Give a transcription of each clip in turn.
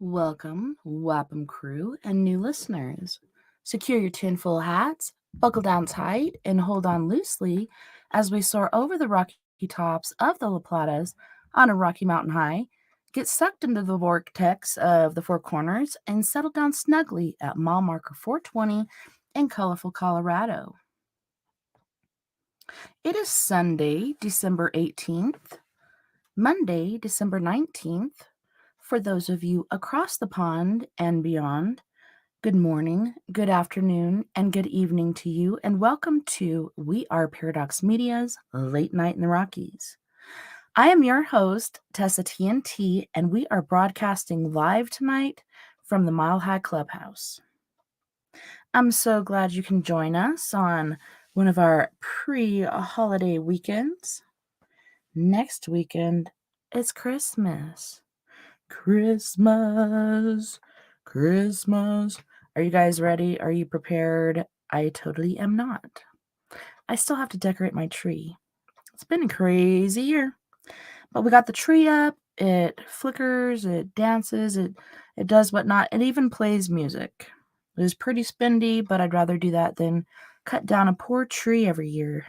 Welcome, Wapham crew, and new listeners. Secure your tinfoil hats, buckle down tight, and hold on loosely as we soar over the rocky tops of the La Platas on a Rocky Mountain high, get sucked into the vortex of the Four Corners, and settle down snugly at mile marker 420 in colorful Colorado. It is Sunday, December 18th, Monday, December 19th. For those of you across the pond and beyond, good morning, good afternoon, and good evening to you, and welcome to We Are Paradox Media's Late Night in the Rockies. I am your host, Tessa TNT, and we are broadcasting live tonight from the Mile High Clubhouse. I'm so glad you can join us on one of our pre-holiday weekends. Next weekend, it's Christmas. Christmas. Are you guys ready? Are you prepared? I totally am not. I still have to decorate my tree. It's been a crazy year. But we got the tree up. It flickers, it dances, it does whatnot. It even plays music. It is pretty spendy, but I'd rather do that than cut down a poor tree every year.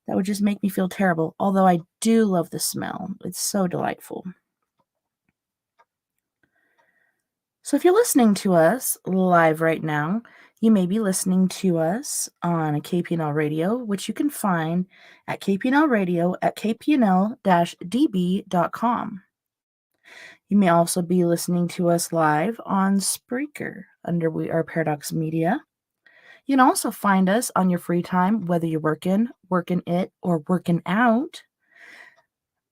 That would just make me feel terrible, although I do love the smell. It's so delightful. So if you're listening to us live right now, you may be listening to us on KPNL Radio, which you can find at KPNL Radio at kpnl-db.com. You may also be listening to us live on Spreaker under We Are Paradox Media. You can also find us on your free time, whether you're working it, or working out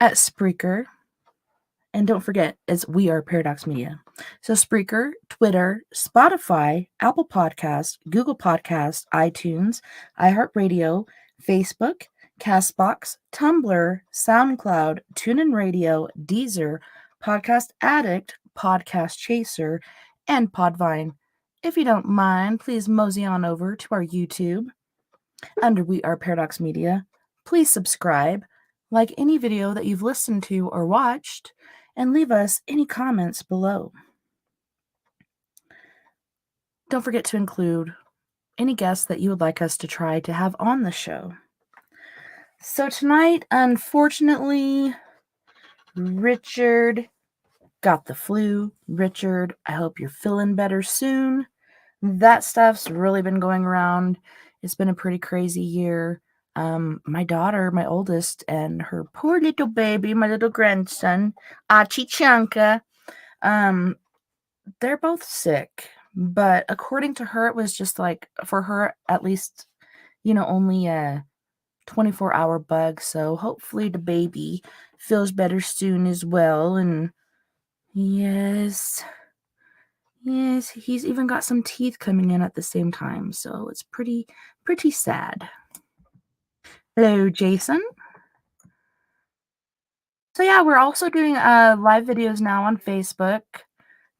at Spreaker. And don't forget, it's We Are Paradox Media. So Spreaker, Twitter, Spotify, Apple Podcasts, Google Podcasts, iTunes, iHeartRadio, Facebook, Castbox, Tumblr, SoundCloud, TuneIn Radio, Deezer, Podcast Addict, Podcast Chaser, and Podvine. If you don't mind, please mosey on over to our YouTube under We Are Paradox Media. Please subscribe, like any video that you've listened to or watched, and leave us any comments below. Don't forget to include any guests that you would like us to try to have on the show. So tonight, unfortunately, Richard got the flu. Richard, I hope you're feeling better soon. That stuff's really been going around. It's been a pretty crazy year. My daughter, my oldest, and her poor little baby, my little grandson, Achichanka, they're both sick. But according to her, it was just like, for her, at least, only a 24-hour bug. So hopefully the baby feels better soon as well. And yes, he's even got some teeth coming in at the same time. So it's pretty sad. Hello, Jason. So yeah, we're also doing live videos now on Facebook.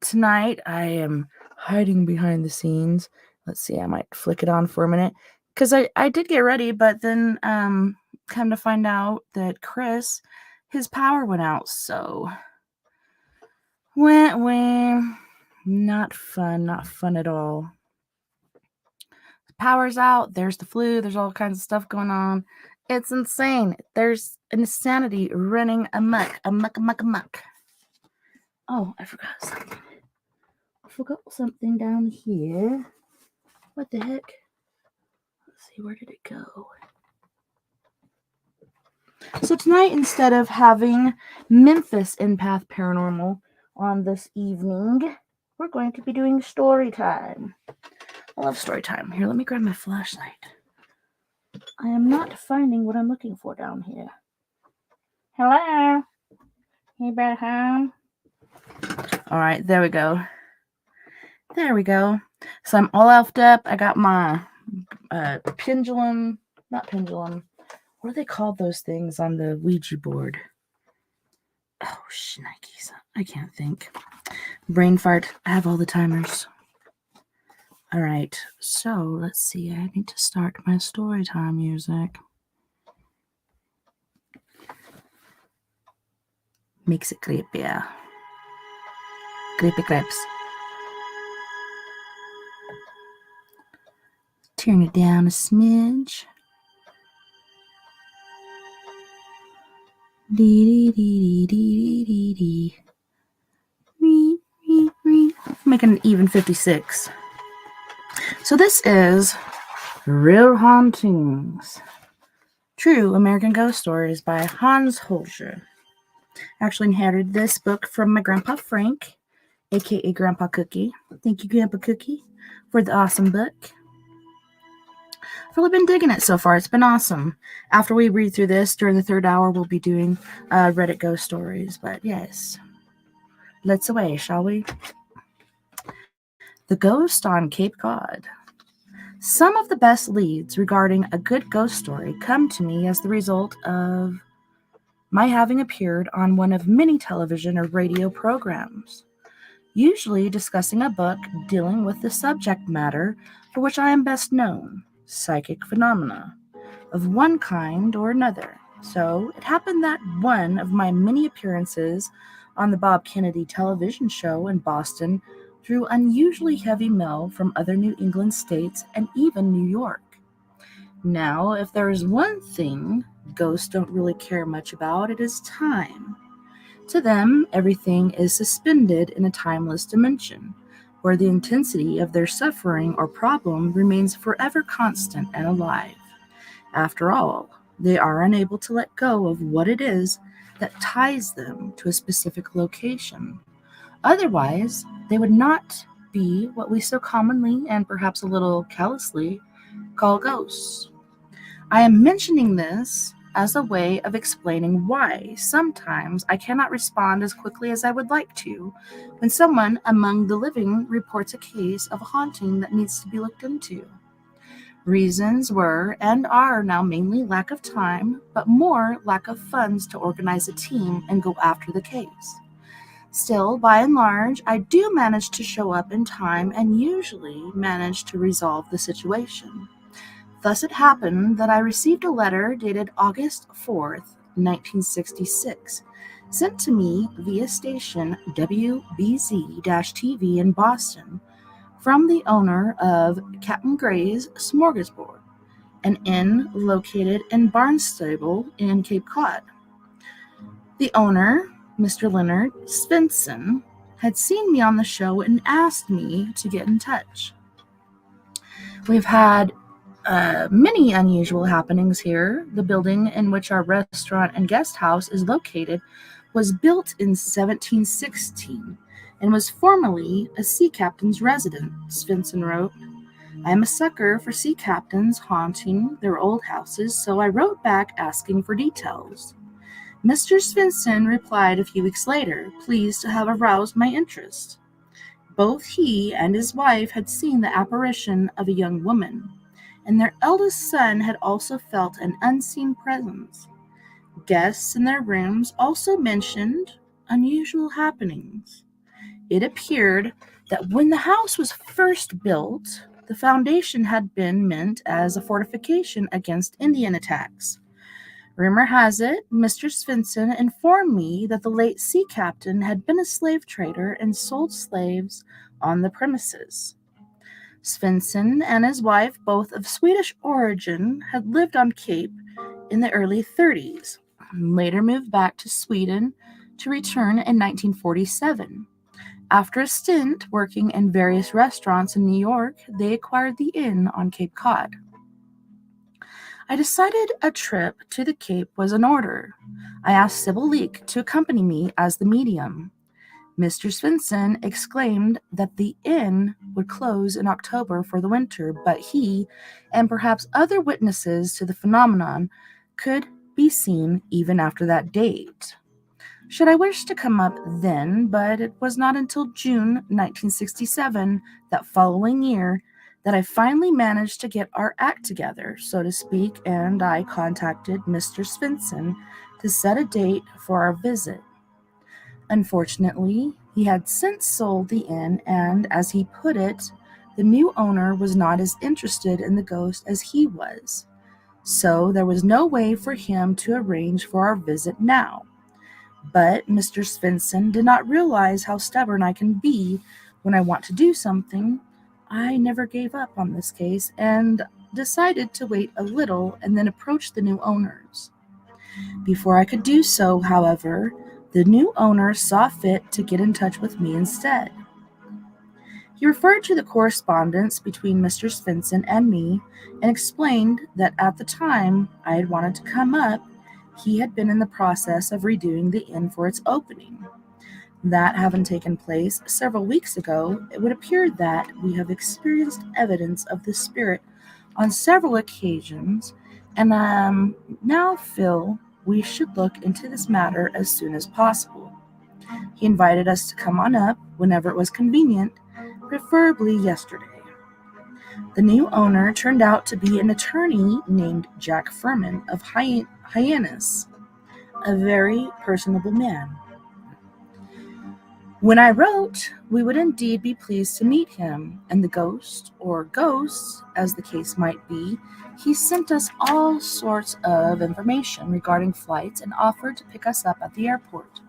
Tonight, I am hiding behind the scenes. Let's see, I might flick it on for a minute. Because I did get ready, but then come to find out that Chris, his power went out. So, not fun at all. Power's out, there's the flu, there's all kinds of stuff going on. It's insane. There's insanity running amok. Oh, I forgot something down here. What the heck? Let's see, where did it go? So tonight, instead of having Memphis Empath Paranormal on this evening, we're going to be doing story time. I love story time. Here, let me grab my flashlight. I am not finding what I'm looking for down here. Hello? Anybody home? All right, there we go. So I'm all elfed up. I got my pendulum. Not pendulum. What are they called, those things on the Ouija board? Oh, shnikes. I can't think. Brain fart. I have all the timers. All right, so let's see. I need to start my story time music. Makes it creepier. Creepy crepes. Turn it down a smidge. Dee dee dee dee dee dee dee. Making an even 56. So this is Real Hauntings. True American Ghost Stories by Hans Holzer. I actually inherited this book from my grandpa Frank, aka Grandpa Cookie. Thank you, Grandpa Cookie, for the awesome book. I've really been digging it so far. It's been awesome. After we read through this, during the third hour, we'll be doing Reddit ghost stories. But yes, let's away, shall we? The Ghost on Cape Cod. Some of the best leads regarding a good ghost story come to me as the result of my having appeared on one of many television or radio programs, usually discussing a book dealing with the subject matter for which I am best known, psychic phenomena, of one kind or another. So it happened that one of my many appearances on the Bob Kennedy television show in Boston drew unusually heavy mail from other New England states and even New York. Now, if there is one thing ghosts don't really care much about, it is time. To them, everything is suspended in a timeless dimension, where the intensity of their suffering or problem remains forever constant and alive. After all, they are unable to let go of what it is that ties them to a specific location. Otherwise, they would not be what we so commonly and perhaps a little callously call ghosts. I am mentioning this as a way of explaining why sometimes I cannot respond as quickly as I would like to when someone among the living reports a case of a haunting that needs to be looked into. Reasons were and are now mainly lack of time, but more lack of funds to organize a team and go after the case. Still, by and large, I do manage to show up in time and usually manage to resolve the situation. Thus it happened that I received a letter dated August 4th, 1966, sent to me via station WBZ-TV in Boston from the owner of Captain Gray's Smorgasbord, an inn located in Barnstable in Cape Cod. The owner, Mr. Leonard Svensson, had seen me on the show and asked me to get in touch. We've had many unusual happenings here. The building in which our restaurant and guest house is located was built in 1716 and was formerly a sea captain's residence, Svensson wrote. I am a sucker for sea captains haunting their old houses, so I wrote back asking for details. Mr. Svensson replied a few weeks later, pleased to have aroused my interest. Both he and his wife had seen the apparition of a young woman, and their eldest son had also felt an unseen presence. Guests in their rooms also mentioned unusual happenings. It appeared that when the house was first built, the foundation had been meant as a fortification against Indian attacks. Rumor has it, Mr. Svensson informed me that the late sea captain had been a slave trader and sold slaves on the premises. Svensson and his wife, both of Swedish origin, had lived on Cape in the early 30s, later moved back to Sweden to return in 1947. After a stint working in various restaurants in New York, they acquired the inn on Cape Cod. I decided a trip to the Cape was in order. I asked Sybil Leek to accompany me as the medium. Mr. Svensson exclaimed that the inn would close in October for the winter, but he, and perhaps other witnesses to the phenomenon, could be seen even after that date. Should I wish to come up then, but it was not until June 1967, that following year, that I finally managed to get our act together, so to speak, and I contacted Mr. Svensson to set a date for our visit. Unfortunately, he had since sold the inn, and, as he put it, the new owner was not as interested in the ghost as he was. So there was no way for him to arrange for our visit now. But Mr. Svensson did not realize how stubborn I can be when I want to do something. I never gave up on this case and decided to wait a little and then approach the new owners. Before I could do so, however, the new owner saw fit to get in touch with me instead. He referred to the correspondence between Mr. Svensson and me and explained that at the time I had wanted to come up, he had been in the process of redoing the inn for its opening. That having taken place several weeks ago, it would appear that we have experienced evidence of the spirit on several occasions, and now feel we should look into this matter as soon as possible. He invited us to come on up whenever it was convenient, preferably yesterday. The new owner turned out to be an attorney named Jack Furman of Hyannis, a very personable man. When I wrote, we would indeed be pleased to meet him, and the ghost, or ghosts, as the case might be, he sent us all sorts of information regarding flights and offered to pick us up at the airport.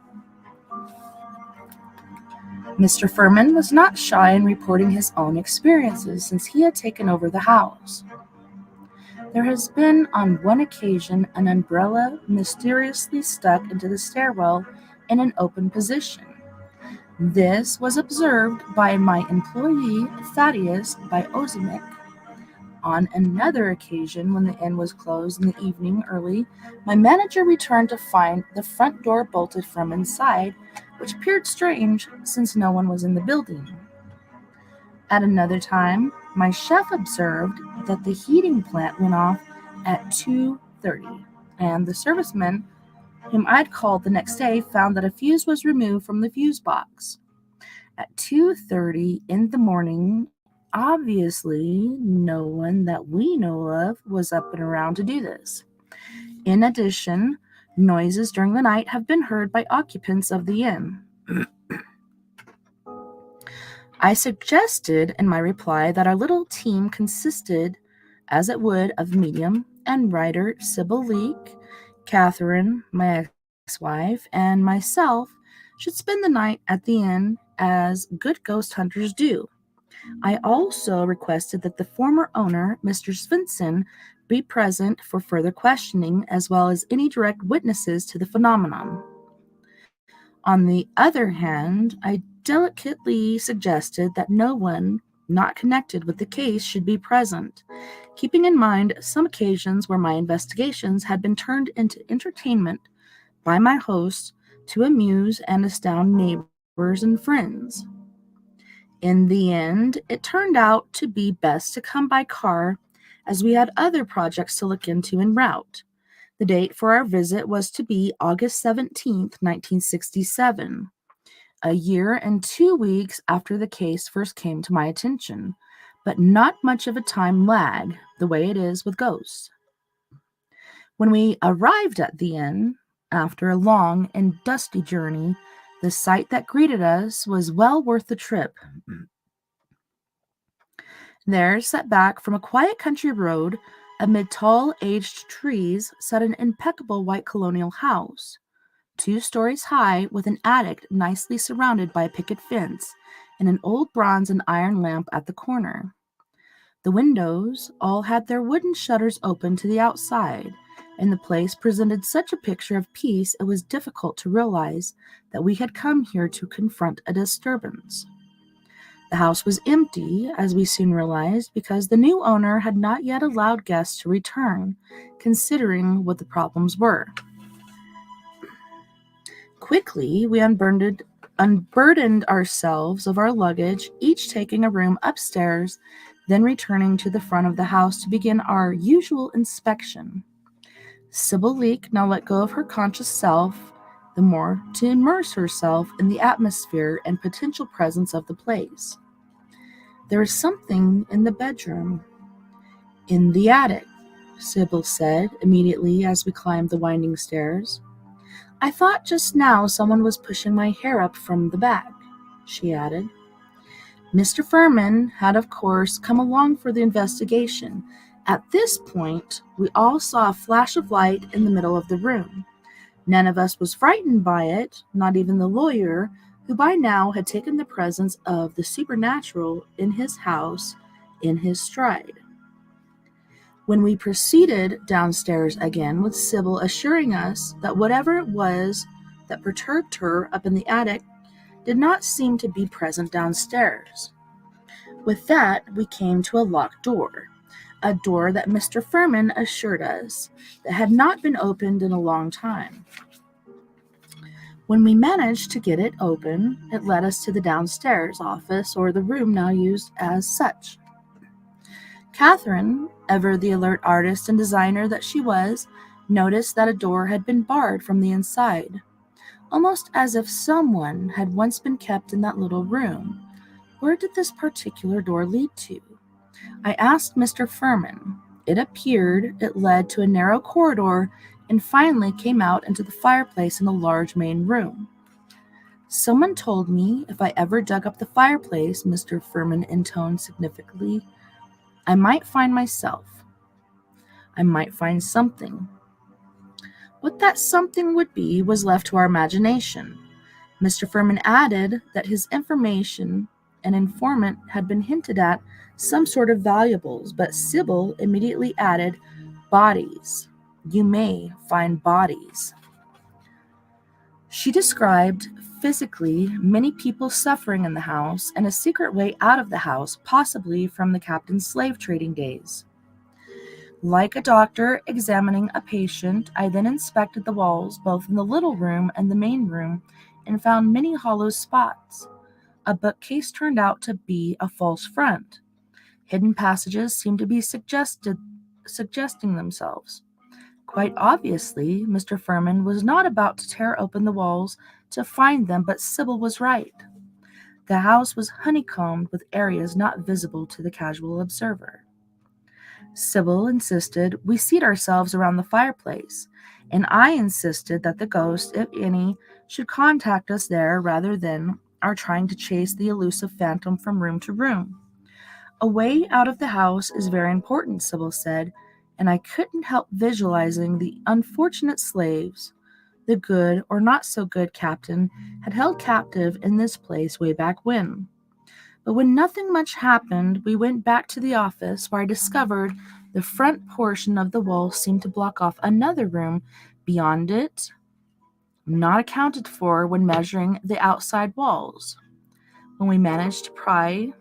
Mr. Furman was not shy in reporting his own experiences since he had taken over the house. There has been on one occasion an umbrella mysteriously stuck into the stairwell in an open position. This was observed by my employee Thaddeus by Ozimic. On another occasion, when the inn was closed in the evening early, my manager returned to find the front door bolted from inside, which appeared strange since no one was in the building. At another time, my chef observed that the heating plant went off at 2:30, and the serviceman, whom I'd called the next day, found that a fuse was removed from the fuse box. At 2:30 in the morning, obviously no one that we know of was up and around to do this. In addition, noises during the night have been heard by occupants of the inn. I suggested in my reply that our little team consisted, as it would, of medium and writer Sybil Leek, Catherine, my ex-wife, and myself should spend the night at the inn as good ghost hunters do. I also requested that the former owner, Mr. Svensson, be present for further questioning as well as any direct witnesses to the phenomenon. On the other hand, I delicately suggested that no one not connected with the case should be present, keeping in mind some occasions where my investigations had been turned into entertainment by my hosts to amuse and astound neighbors and friends. In the end, it turned out to be best to come by car, as we had other projects to look into en route. The date for our visit was to be August 17th, 1967, a year and 2 weeks after the case first came to my attention, but not much of a time lag, the way it is with ghosts. When we arrived at the inn, after a long and dusty journey, the sight that greeted us was well worth the trip. There, set back from a quiet country road, amid tall, aged trees, sat an impeccable white colonial house, 2 stories high, with an attic nicely surrounded by a picket fence, and an old bronze and iron lamp at the corner. The windows all had their wooden shutters open to the outside, and the place presented such a picture of peace it was difficult to realize that we had come here to confront a disturbance. The house was empty, as we soon realized, because the new owner had not yet allowed guests to return, considering what the problems were. Quickly, we unburdened ourselves of our luggage, each taking a room upstairs, then returning to the front of the house to begin our usual inspection. Sybil Leek now let go of her conscious self, the more to immerse herself in the atmosphere and potential presence of the place. There is something in the bedroom. In the attic, Sybil said immediately as we climbed the winding stairs. I thought just now someone was pushing my hair up from the back, she added. Mr. Furman had, of course, come along for the investigation. At this point, we all saw a flash of light in the middle of the room. None of us was frightened by it, not even the lawyer, who by now had taken the presence of the supernatural in his house in his stride. When we proceeded downstairs again, with Sybil assuring us that whatever it was that perturbed her up in the attic did not seem to be present downstairs. With that, we came to a locked door, a door that Mr. Furman assured us that had not been opened in a long time. When we managed to get it open, it led us to the downstairs office, or the room now used as such. Catherine, ever the alert artist and designer that she was, noticed that a door had been barred from the inside, almost as if someone had once been kept in that little room. Where did this particular door lead to? I asked Mr. Furman. It appeared it led to a narrow corridor and finally came out into the fireplace in a large main room. Someone told me if I ever dug up the fireplace, Mr. Furman intoned significantly, I might find myself. I might find something. What that something would be was left to our imagination. Mr. Furman added that his information and informant had been hinted at some sort of valuables, but Sybil immediately added, bodies. You may find bodies. She described physically many people suffering in the house and a secret way out of the house, possibly from the captain's slave trading days. Like a doctor examining a patient, I then inspected the walls, both in the little room and the main room, and found many hollow spots. A bookcase turned out to be a false front. Hidden passages seemed to be suggesting themselves. Quite obviously, Mr. Furman was not about to tear open the walls to find them, but Sybil was right. The house was honeycombed with areas not visible to the casual observer. Sybil insisted we seat ourselves around the fireplace, and I insisted that the ghost, if any, should contact us there rather than our trying to chase the elusive phantom from room to room. A way out of the house is very important, Sybil said, and I couldn't help visualizing the unfortunate slaves the good or not so good captain had held captive in this place way back when. But when nothing much happened, we went back to the office, where I discovered the front portion of the wall seemed to block off another room beyond it, not accounted for when measuring the outside walls. When we managed to pry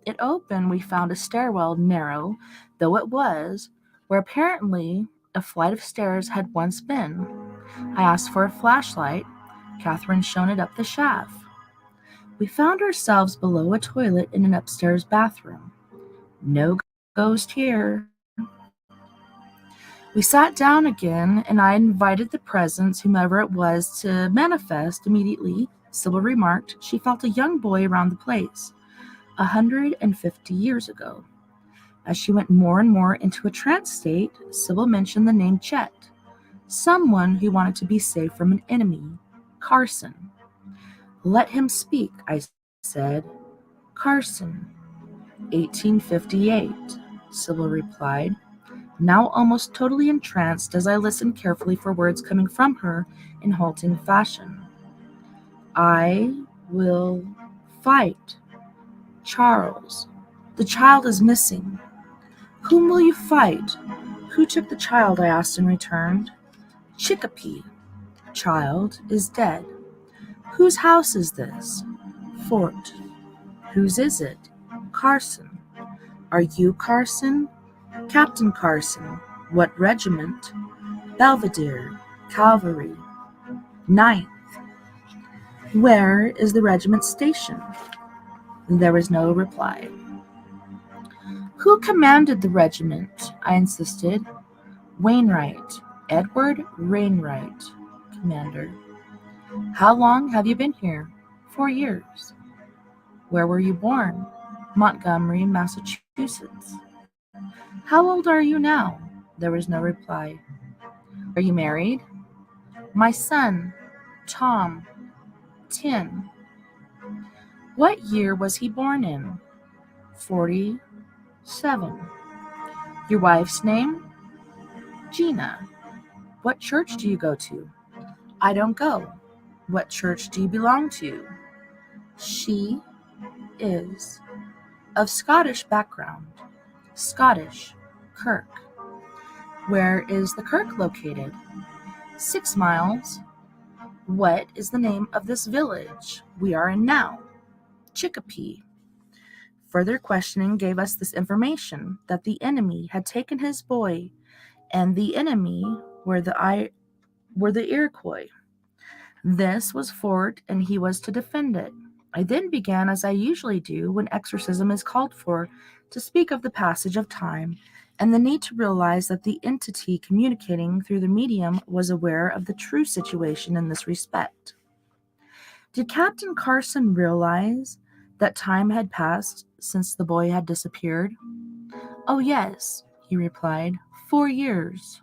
it open, we found a stairwell, narrow though it was, where apparently a flight of stairs had once been. I asked for a flashlight. Catherine shone it up the shaft. We found ourselves below a toilet in an upstairs bathroom. No ghost here. We sat down again, and I invited the presence, whomever it was, to manifest. Immediately, Sybil remarked she felt a young boy around the place, 150 years ago. As she went more and more into a trance state, Sybil mentioned the name Chet, someone who wanted to be safe from an enemy, Carson. Let him speak, I said. Carson, 1858, Sybil replied, now almost totally entranced as I listened carefully for words coming from her in halting fashion. I will fight. Charles, the child is missing. Whom will you fight? Who took the child? I asked and returned. Chicopee. Child is dead. Whose house is this? Fort. Whose is it? Carson. Are you Carson? Captain Carson. What regiment? Belvedere. Cavalry. Ninth. Where is the regiment stationed? There was no reply. Who commanded the regiment? I insisted. Wainwright. Edward Wainwright, commander. How long have you been here? 4 years. Where were you born? Montgomery, Massachusetts. How old are you now? There was no reply. Are you married? My son, Tom, 10. What year was he born in? 47. Your wife's name? Gina. What church do you go to? I don't go. What church do you belong to? She is of Scottish background. Scottish. Kirk. Where is the kirk located? 6 miles. What is the name of this village we are in now? Chicopee. Further questioning gave us this information that the enemy had taken his boy, and the enemy were the Iroquois. This was fort, and he was to defend it. I then began, as I usually do when exorcism is called for, to speak of the passage of time and the need to realize that the entity communicating through the medium was aware of the true situation in this respect. Did Captain Carson realize that time had passed since the boy had disappeared? Oh, yes, he replied, 4 years.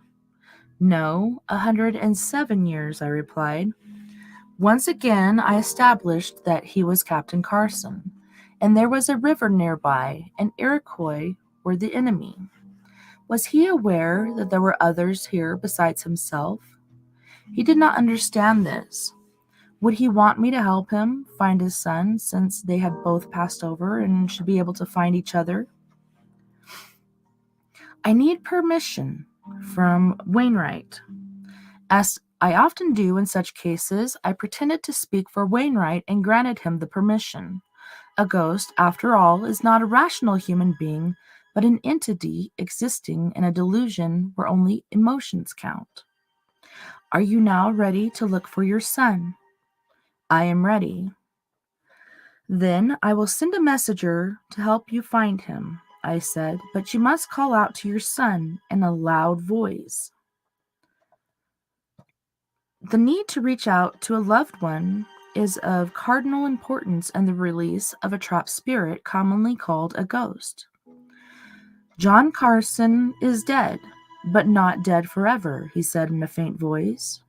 No, 107 years, I replied. Once again, I established that he was Captain Carson, and there was a river nearby, and Iroquois were the enemy. Was he aware that there were others here besides himself? He did not understand this. Would he want me to help him find his son, since they had both passed over and should be able to find each other? I need permission from Wainwright. As I often do in such cases, I pretended to speak for Wainwright and granted him the permission. A ghost, after all, is not a rational human being, but an entity existing in a delusion where only emotions count. Are you now ready to look for your son? I am ready. Then I will send a messenger to help you find him, I said, but you must call out to your son in a loud voice. The need to reach out to a loved one is of cardinal importance in the release of a trapped spirit commonly called a ghost. John Carson is dead, but not dead forever, he said in a faint voice.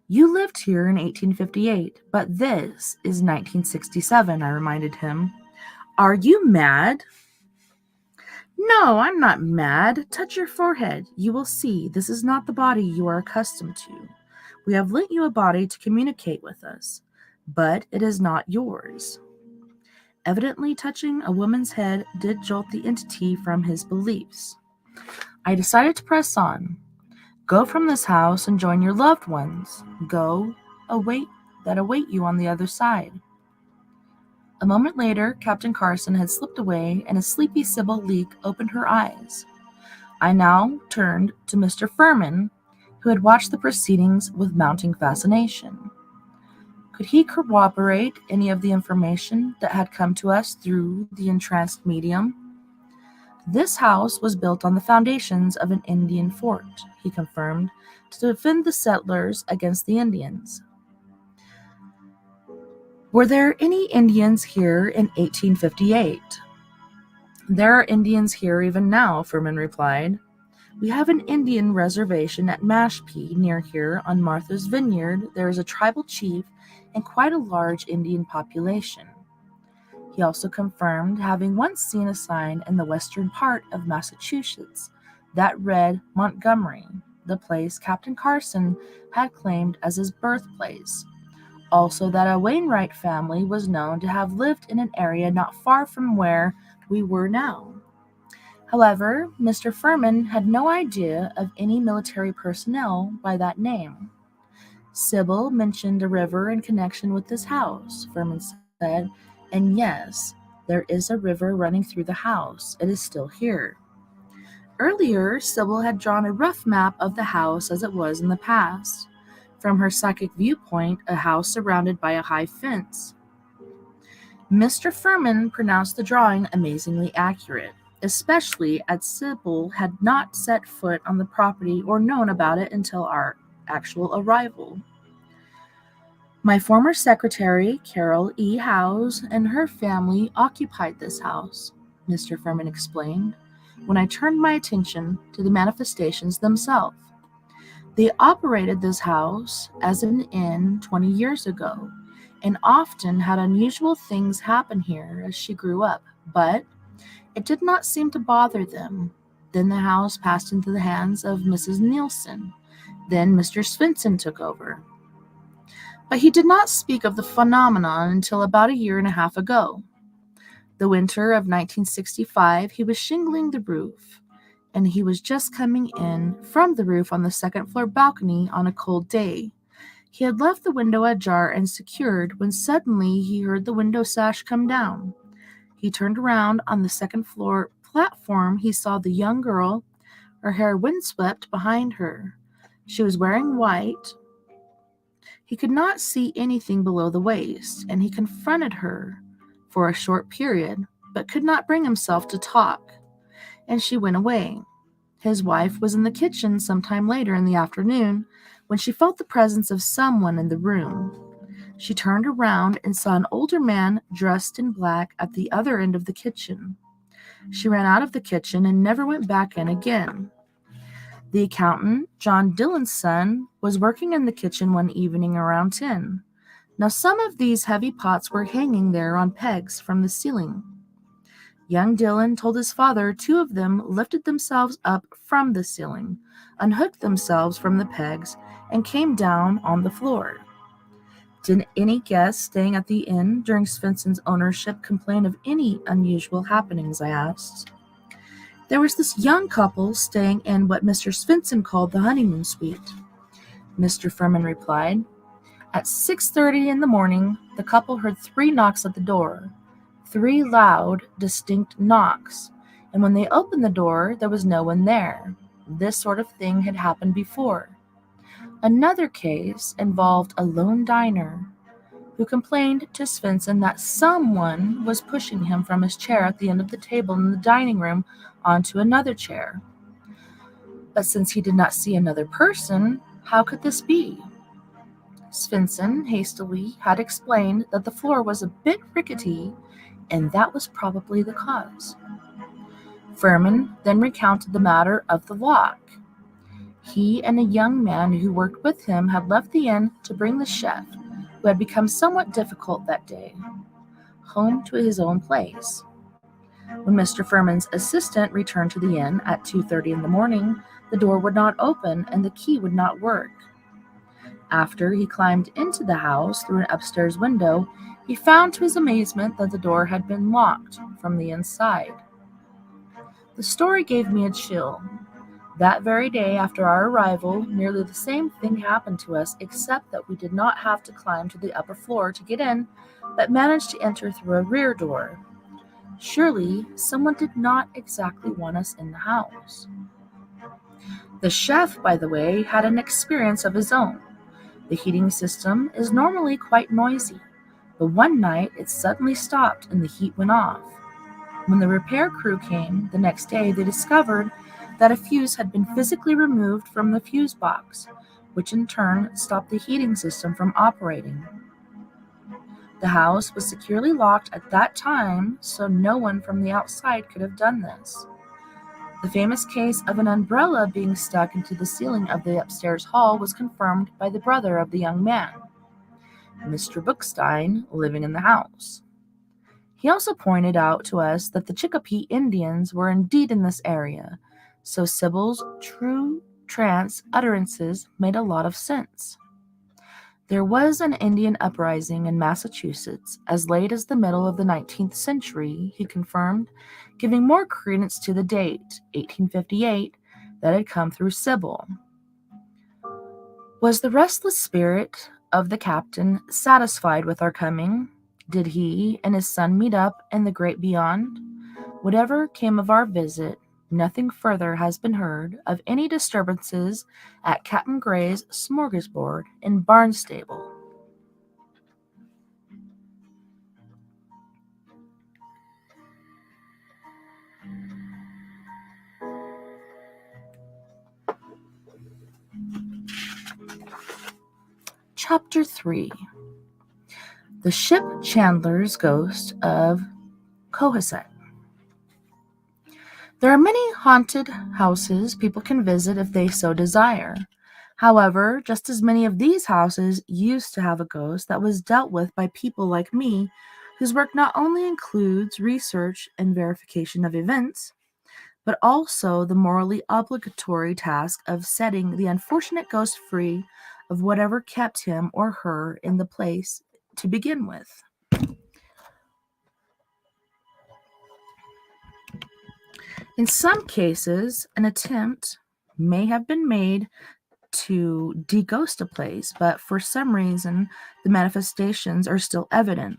You lived here in 1858, but this is 1967, I reminded him. Are you mad? No, I'm not mad. Touch your forehead. You will see this is not the body you are accustomed to. We have lent you a body to communicate with us, but it is not yours. Evidently, touching a woman's head did jolt the entity from his beliefs. I decided to press on. Go from this house and join your loved ones. Go await you on the other side. A moment later, Captain Carson had slipped away, and a sleepy Sybil Leek opened her eyes. I now turned to Mr. Furman, who had watched the proceedings with mounting fascination. Could he corroborate any of the information that had come to us through the entranced medium? This house was built on the foundations of an Indian fort, he confirmed, to defend the settlers against the Indians. Were there any Indians here in 1858? There are Indians here even now, Furman replied. We have an Indian reservation at Mashpee near here on Martha's Vineyard. There is a tribal chief and quite a large Indian population. He also confirmed having once seen a sign in the western part of Massachusetts that read Montgomery, the place Captain Carson had claimed as his birthplace. Also that a Wainwright family was known to have lived in an area not far from where we were now. However, Mr. Furman had no idea of any military personnel by that name. Sybil mentioned a river in connection with this house, Furman said, and yes, there is a river running through the house. It is still here. Earlier, Sybil had drawn a rough map of the house as it was in the past. From her psychic viewpoint, a house surrounded by a high fence. Mr. Furman pronounced the drawing amazingly accurate, especially as Sybil had not set foot on the property or known about it until our actual arrival. My former secretary, Carol E. Howes, and her family occupied this house, Mr. Furman explained, when I turned my attention to the manifestations themselves. They operated this house as an inn 20 years ago, and often had unusual things happen here as she grew up, but it did not seem to bother them. Then the house passed into the hands of Mrs. Nielsen. Then Mr. Svensson took over. But he did not speak of the phenomenon until about a year and a half ago. The winter of 1965, he was shingling the roof, and he was just coming in from the roof on the second floor balcony on a cold day. He had left the window ajar and secured when suddenly he heard the window sash come down. He turned around on the second floor platform. He saw the young girl, her hair windswept behind her. She was wearing white. He could not see anything below the waist, and he confronted her for a short period, but could not bring himself to talk, and she went away. His wife was in the kitchen some time later in the afternoon when she felt the presence of someone in the room. She turned around and saw an older man dressed in black at the other end of the kitchen. She ran out of the kitchen and never went back in again. The accountant, John Dillon's son, was working in the kitchen one evening around 10. Now some of these heavy pots were hanging there on pegs from the ceiling. Young Dillon told his father 2 of them lifted themselves up from the ceiling, unhooked themselves from the pegs, and came down on the floor. Did any guests staying at the inn during Svensson's ownership complain of any unusual happenings? I asked. There was this young couple staying in what Mr. Svensson called the honeymoon suite, Mr. Furman replied. At 6:30 in the morning, the couple heard 3 knocks at the door, 3 loud, distinct knocks, and when they opened the door, there was no one there. This sort of thing had happened before. Another case involved a lone diner who complained to Svensson that someone was pushing him from his chair at the end of the table in the dining room onto another chair. But since he did not see another person, how could this be? Svensson hastily had explained that the floor was a bit rickety, and that was probably the cause. Furman then recounted the matter of the lock. He and a young man who worked with him had left the inn to bring the chef, who had become somewhat difficult that day, home to his own place. When Mr. Furman's assistant returned to the inn at 2:30 in the morning, the door would not open and the key would not work. After he climbed into the house through an upstairs window, he found to his amazement that the door had been locked from the inside. The story gave me a chill. That very day after our arrival, nearly the same thing happened to us, except that we did not have to climb to the upper floor to get in, but managed to enter through a rear door. Surely, someone did not exactly want us in the house. The chef, by the way, had an experience of his own. The heating system is normally quite noisy, but one night it suddenly stopped and the heat went off. When the repair crew came the next day, they discovered that a fuse had been physically removed from the fuse box, which in turn stopped the heating system from operating. The house was securely locked at that time, so no one from the outside could have done this. The famous case of an umbrella being stuck into the ceiling of the upstairs hall was confirmed by the brother of the young man, Mr. Bookstein, living in the house. He also pointed out to us that the Chicopee Indians were indeed in this area, so Sybil's true trance utterances made a lot of sense. There was an Indian uprising in Massachusetts as late as the middle of the 19th century, he confirmed, giving more credence to the date, 1858, that had come through Sybil. Was the restless spirit of the captain satisfied with our coming? Did he and his son meet up in the great beyond? Whatever came of our visit, nothing further has been heard of any disturbances at Captain Gray's smorgasbord in Barnstable. Chapter 3. The Ship Chandler's Ghost of Cohasset. There are many haunted houses people can visit if they so desire. However, just as many of these houses used to have a ghost that was dealt with by people like me, whose work not only includes research and verification of events, but also the morally obligatory task of setting the unfortunate ghost free of whatever kept him or her in the place to begin with. In some cases, an attempt may have been made to deghost a place, but for some reason, the manifestations are still evident.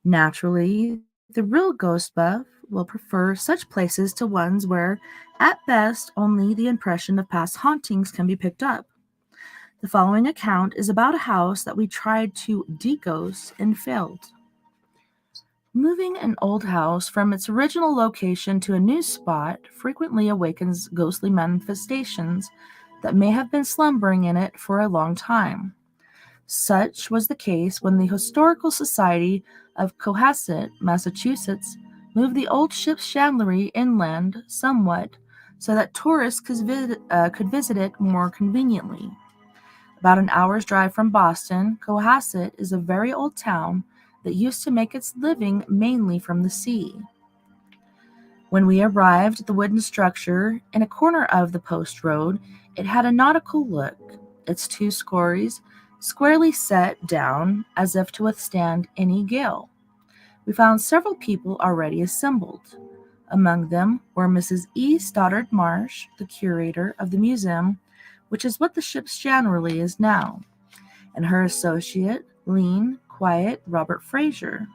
Naturally, the real ghost buff will prefer such places to ones where, at best, only the impression of past hauntings can be picked up. The following account is about a house that we tried to deghost and failed. Moving an old house from its original location to a new spot frequently awakens ghostly manifestations that may have been slumbering in it for a long time. Such was the case when the Historical Society of Cohasset, Massachusetts, moved the old ship's chandlery inland somewhat so that tourists could visit it more conveniently. About an hour's drive from Boston, Cohasset is a very old town that used to make its living mainly from the sea. When we arrived at the wooden structure in a corner of the post road, it had a nautical look, its 2 stories squarely set down as if to withstand any gale. We found several people already assembled. Among them were Mrs. E. Stoddard Marsh, the curator of the museum, which is what the ship's chandlery is now, and her associate, lean, quiet Robert Fraser.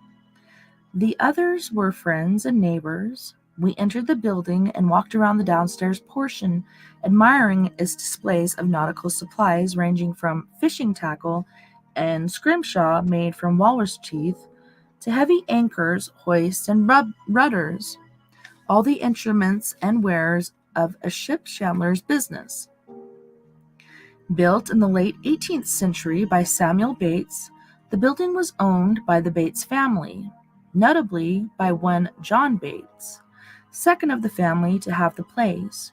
The others were friends and neighbors. We entered the building and walked around the downstairs portion, admiring its displays of nautical supplies ranging from fishing tackle and scrimshaw made from walrus teeth to heavy anchors, hoists, and rudders, all the instruments and wares of a ship chandler's business. Built in the late 18th century by Samuel Bates, the building was owned by the Bates family, notably by one John Bates, second of the family to have the place,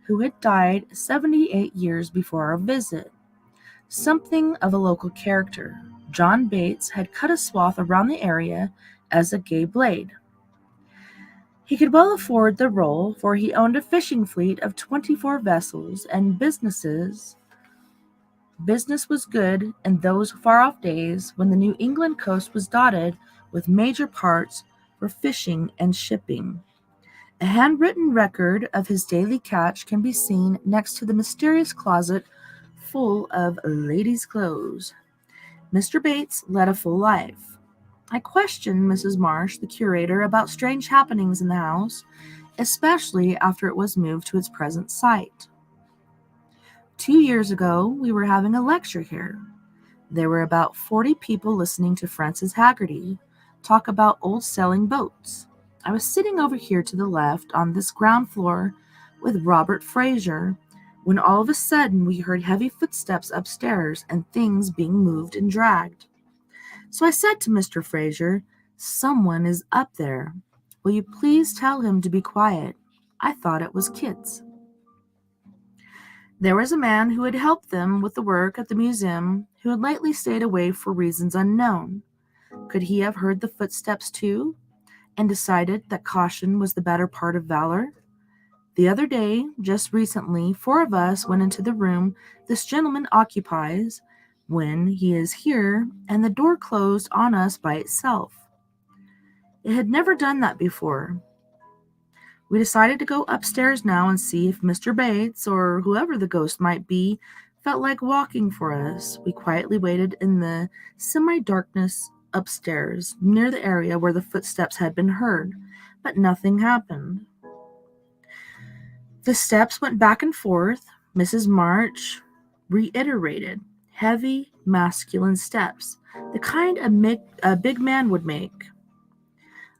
who had died 78 years before our visit. Something of a local character, John Bates had cut a swath around the area as a gay blade. He could well afford the role, for he owned a fishing fleet of 24 vessels, and business was good in those far-off days when the New England coast was dotted with major parts for fishing and shipping. A handwritten record of his daily catch can be seen next to the mysterious closet full of ladies' clothes. Mr. Bates led a full life. I questioned Mrs. Marsh, the curator, about strange happenings in the house, especially after it was moved to its present site. 2 years ago, we were having a lecture here. There were about 40 people listening to Francis Haggerty talk about old sailing boats. I was sitting over here to the left on this ground floor with Robert Fraser when all of a sudden we heard heavy footsteps upstairs and things being moved and dragged. So I said to Mr. Fraser, "Someone is up there. Will you please tell him to be quiet? I thought it was kids." There was a man who had helped them with the work at the museum who had lately stayed away for reasons unknown. Could he have heard the footsteps too, and decided that caution was the better part of valor? The other day, just recently, 4 of us went into the room this gentleman occupies when he is here, and the door closed on us by itself. It had never done that before. We decided to go upstairs now and see if Mr. Bates, or whoever the ghost might be, felt like walking for us. We quietly waited in the semi-darkness upstairs, near the area where the footsteps had been heard, but nothing happened. The steps went back and forth. Mrs. March reiterated, heavy, masculine steps, the kind a big man would make.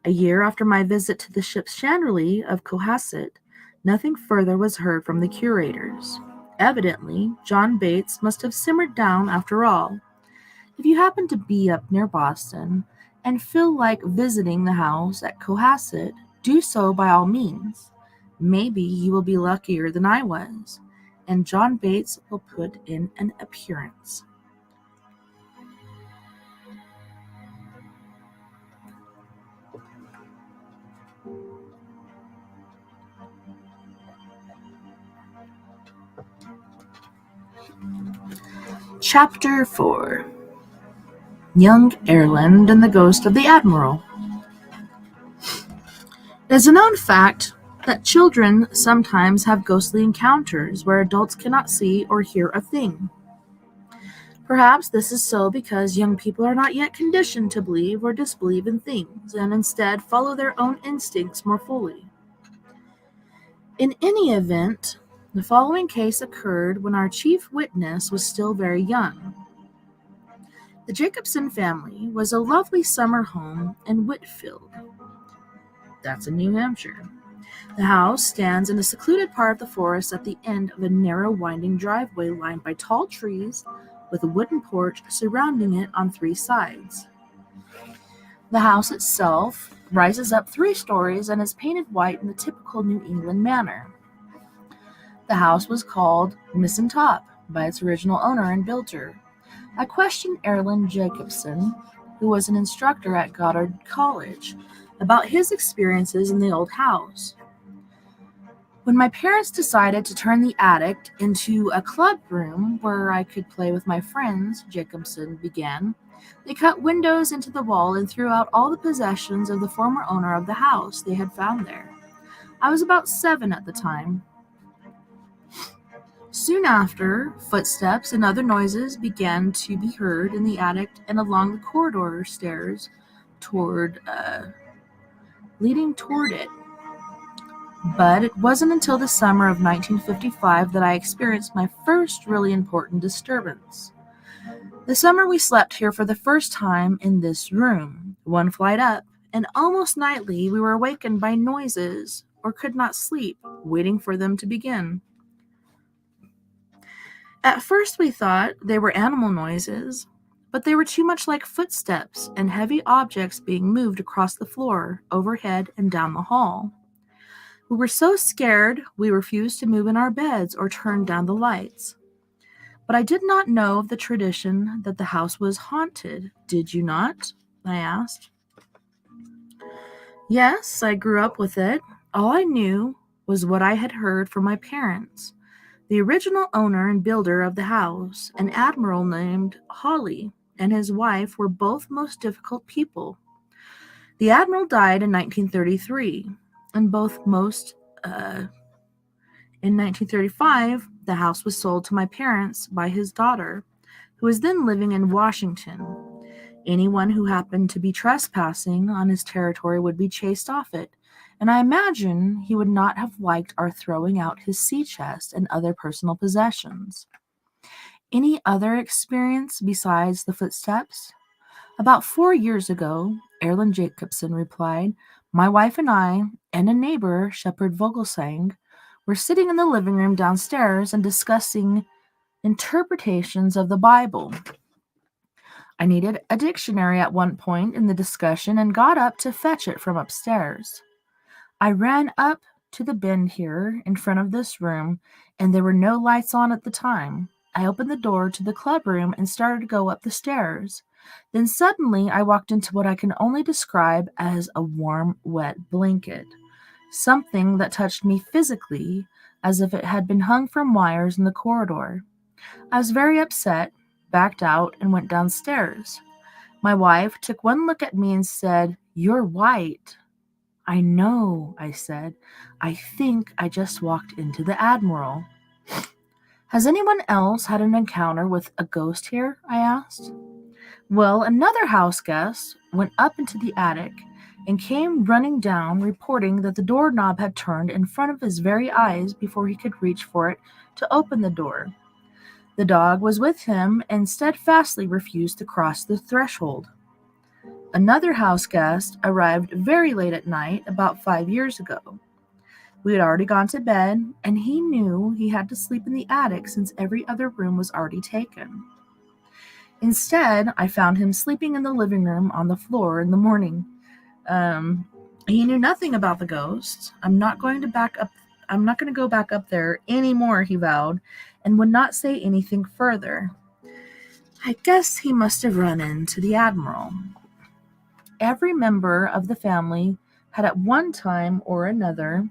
A year after my visit to the ship's chandlery of Cohasset, nothing further was heard from the curators. Evidently, John Bates must have simmered down after all. If you happen to be up near Boston and feel like visiting the house at Cohasset, do so by all means. Maybe you will be luckier than I was, and John Bates will put in an appearance. Chapter 4: Young Ireland and the Ghost of the Admiral. It is a known fact that children sometimes have ghostly encounters where adults cannot see or hear a thing. Perhaps this is so because young people are not yet conditioned to believe or disbelieve in things, and instead follow their own instincts more fully. In any event, the following case occurred when our chief witness was still very young. The Jacobson family was a lovely summer home in Whitfield. That's in New Hampshire. The house stands in a secluded part of the forest at the end of a narrow, winding driveway lined by tall trees with a wooden porch surrounding it on 3 sides. The house itself rises up 3 stories and is painted white in the typical New England manner. The house was called Missin Top by its original owner and builder. I questioned Erland Jacobson, who was an instructor at Goddard College, about his experiences in the old house. When my parents decided to turn the attic into a club room where I could play with my friends, Jacobson began, they cut windows into the wall and threw out all the possessions of the former owner of the house they had found there. I was about 7 at the time. Soon after, footsteps and other noises began to be heard in the attic and along the corridor stairs leading toward it. But it wasn't until the summer of 1955 that I experienced my first really important disturbance. The summer we slept here for the first time in this room, 1 flight up, and almost nightly we were awakened by noises or could not sleep, waiting for them to begin. At first we thought they were animal noises, but they were too much like footsteps and heavy objects being moved across the floor, overhead, and down the hall. We were so scared we refused to move in our beds or turn down the lights. But I did not know of the tradition that the house was haunted. Did you not? I asked. Yes, I grew up with it. All I knew was what I had heard from my parents. The original owner and builder of the house, an admiral named Hawley, and his wife were both most difficult people. The admiral died in 1933, and in 1935, the house was sold to my parents by his daughter, who was then living in Washington. Anyone who happened to be trespassing on his territory would be chased off it, and I imagine he would not have liked our throwing out his sea chest and other personal possessions. Any other experience besides the footsteps? About 4 years ago, Erland Jacobson replied, my wife and I, and a neighbor, Shepherd Vogelsang, were sitting in the living room downstairs and discussing interpretations of the Bible. I needed a dictionary at one point in the discussion and got up to fetch it from upstairs. I ran up to the bin here in front of this room, and there were no lights on at the time. I opened the door to the club room and started to go up the stairs. Then suddenly I walked into what I can only describe as a warm, wet blanket. Something that touched me physically, as if it had been hung from wires in the corridor. I was very upset, backed out, and went downstairs. My wife took one look at me and said, "You're white." "I know," I said. "I think I just walked into the Admiral." "Has anyone else had an encounter with a ghost here?" I asked. "Well, another house guest went up into the attic and came running down, reporting that the doorknob had turned in front of his very eyes before he could reach for it to open the door. The dog was with him and steadfastly refused to cross the threshold. Another house guest arrived very late at night about 5 years ago. We had already gone to bed, and he knew he had to sleep in the attic since every other room was already taken. Instead, I found him sleeping in the living room on the floor in the morning. He knew nothing about the ghosts. I'm not going to go back up there anymore, he vowed, and would not say anything further. I guess he must have run into the Admiral. Every member of the family had at one time or another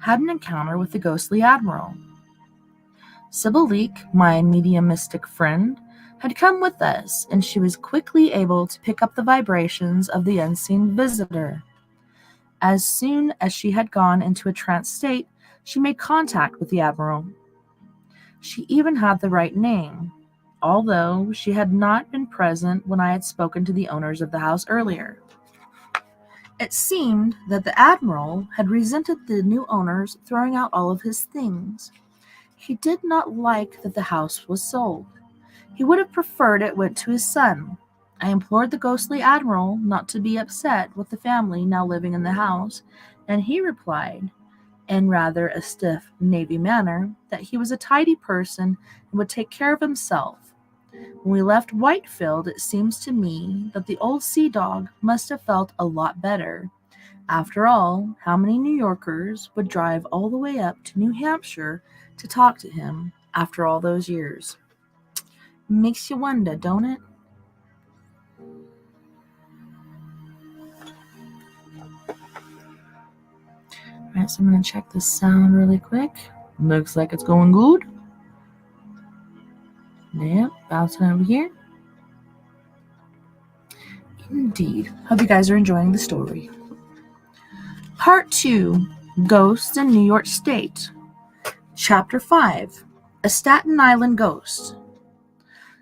had an encounter with the ghostly Admiral. Sybil Leek, my mediumistic friend, had come with us, and she was quickly able to pick up the vibrations of the unseen visitor. As soon as she had gone into a trance state, she made contact with the Admiral. She even had the right name, although she had not been present when I had spoken to the owners of the house earlier. It seemed that the Admiral had resented the new owners throwing out all of his things. He did not like that the house was sold. He would have preferred it went to his son. I implored the ghostly Admiral not to be upset with the family now living in the house, and he replied, in rather a stiff Navy manner, that he was a tidy person and would take care of himself. When we left Whitefield, it seems to me that the old sea dog must have felt a lot better. After all, how many New Yorkers would drive all the way up to New Hampshire to talk to him after all those years? Makes you wonder, don't it? Alright, so I'm going to check the sound really quick. Looks like it's going good. Yep, bouncing over here. Indeed. Hope you guys are enjoying the story. Part 2, Ghosts in New York State. Chapter 5, A Staten Island Ghost.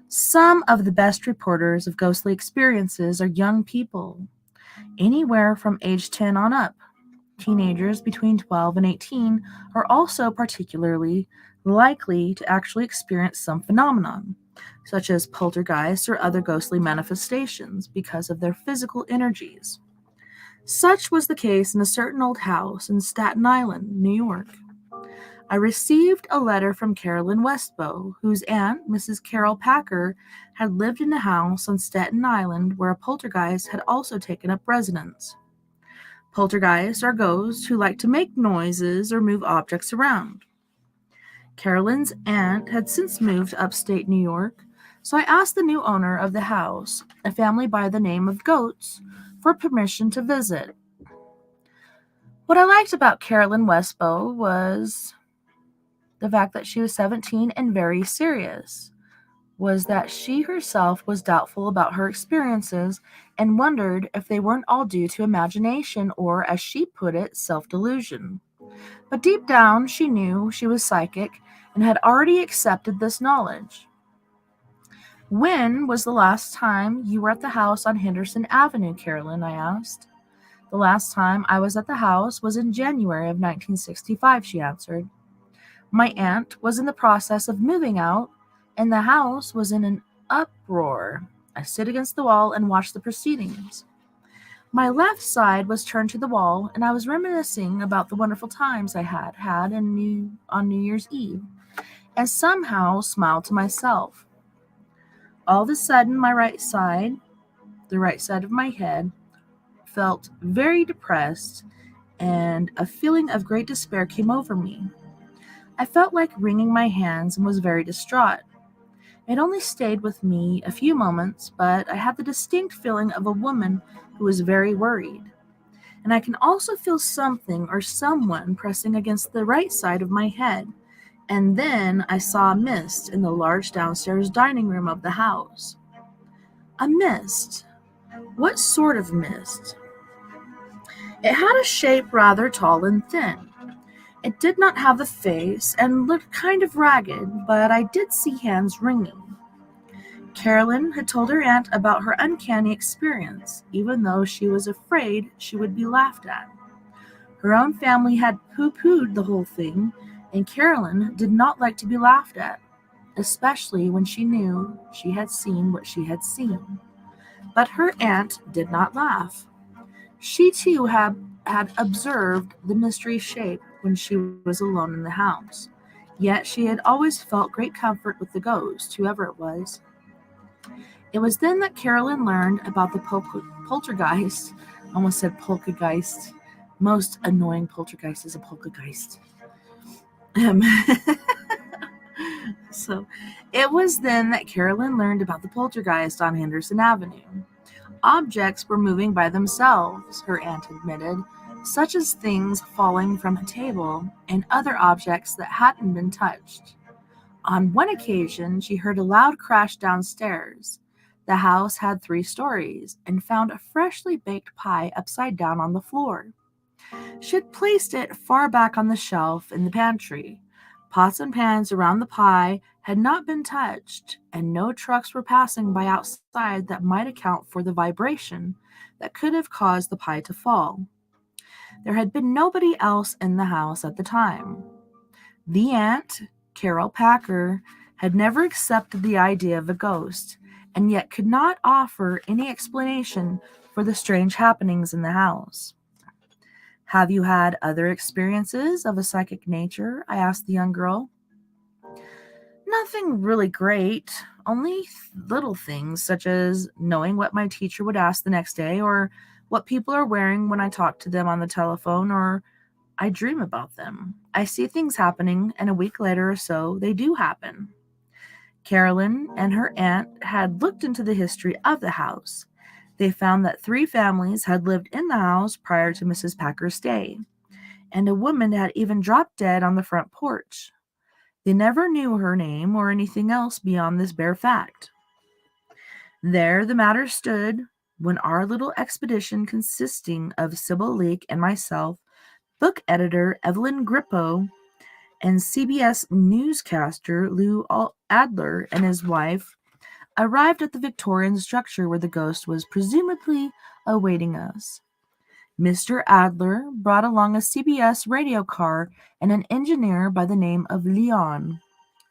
Some of the best reporters of ghostly experiences are young people, anywhere from age 10 on up. Teenagers between 12 and 18 are also particularly likely to actually experience some phenomenon, such as poltergeists or other ghostly manifestations, because of their physical energies. Such was the case in a certain old house in Staten Island, New York. I received a letter from Carolyn Westbow, whose aunt, Mrs. Carol Packer, had lived in a house on Staten Island where a poltergeist had also taken up residence. Poltergeists are ghosts who like to make noises or move objects around. Carolyn's aunt had since moved to upstate New York, so I asked the new owner of the house, a family by the name of Goats, for permission to visit. What I liked about Carolyn Westbow was the fact that she was 17 and very serious, was that she herself was doubtful about her experiences and wondered if they weren't all due to imagination or, as she put it, self-delusion. But deep down, she knew she was psychic and had already accepted this knowledge. When was the last time you were at the house on Henderson Avenue, Carolyn? I asked. The last time I was at the house was in January of 1965, she answered. My aunt was in the process of moving out, and the house was in an uproar. I stood against the wall and watched the proceedings. My left side was turned to the wall, and I was reminiscing about the wonderful times I had on New Year's Eve, and somehow smiled to myself. All of a sudden, my right side, the right side of my head, felt very depressed, and a feeling of great despair came over me. I felt like wringing my hands and was very distraught. It only stayed with me a few moments, but I had the distinct feeling of a woman who was very worried. And I can also feel something or someone pressing against the right side of my head. And then I saw a mist in the large downstairs dining room of the house. A mist. What sort of mist? It had a shape rather tall and thin. It did not have a face and looked kind of ragged, but I did see hands wringing. Carolyn had told her aunt about her uncanny experience, even though she was afraid she would be laughed at. Her own family had pooh-poohed the whole thing, and Carolyn did not like to be laughed at, especially when she knew she had seen what she had seen. But her aunt did not laugh. She too had observed the mystery shape when she was alone in the house, yet she had always felt great comfort with the ghost, whoever it was. It was then that Carolyn learned about the poltergeist. I almost said poltergeist. Most annoying poltergeist is a poltergeist. So it was then that Carolyn learned about the poltergeist on Henderson Avenue. Objects were moving by themselves, her aunt admitted, such as things falling from a table and other objects that hadn't been touched. On one occasion, she heard a loud crash downstairs. The house had 3 stories and found a freshly baked pie upside down on the floor. She had placed it far back on the shelf in the pantry. Pots and pans around the pie had not been touched, and no trucks were passing by outside that might account for the vibration that could have caused the pie to fall. There had been nobody else in the house at the time. The aunt, Carol Packer, had never accepted the idea of a ghost, and yet could not offer any explanation for the strange happenings in the house. Have you had other experiences of a psychic nature? I asked the young girl. Nothing really great, only little things such as knowing what my teacher would ask the next day, or what people are wearing when I talk to them on the telephone, or I dream about them. I see things happening, and a week later or so, they do happen. Carolyn and her aunt had looked into the history of the house. They found that 3 families had lived in the house prior to Mrs. Packer's stay, and a woman had even dropped dead on the front porch. They never knew her name or anything else beyond this bare fact. There the matter stood when our little expedition, consisting of Sybil Leek and myself, book editor Evelyn Grippo, and CBS newscaster Lou Adler and his wife, arrived at the Victorian structure where the ghost was presumably awaiting us. Mr. Adler brought along a CBS radio car and an engineer by the name of Leon,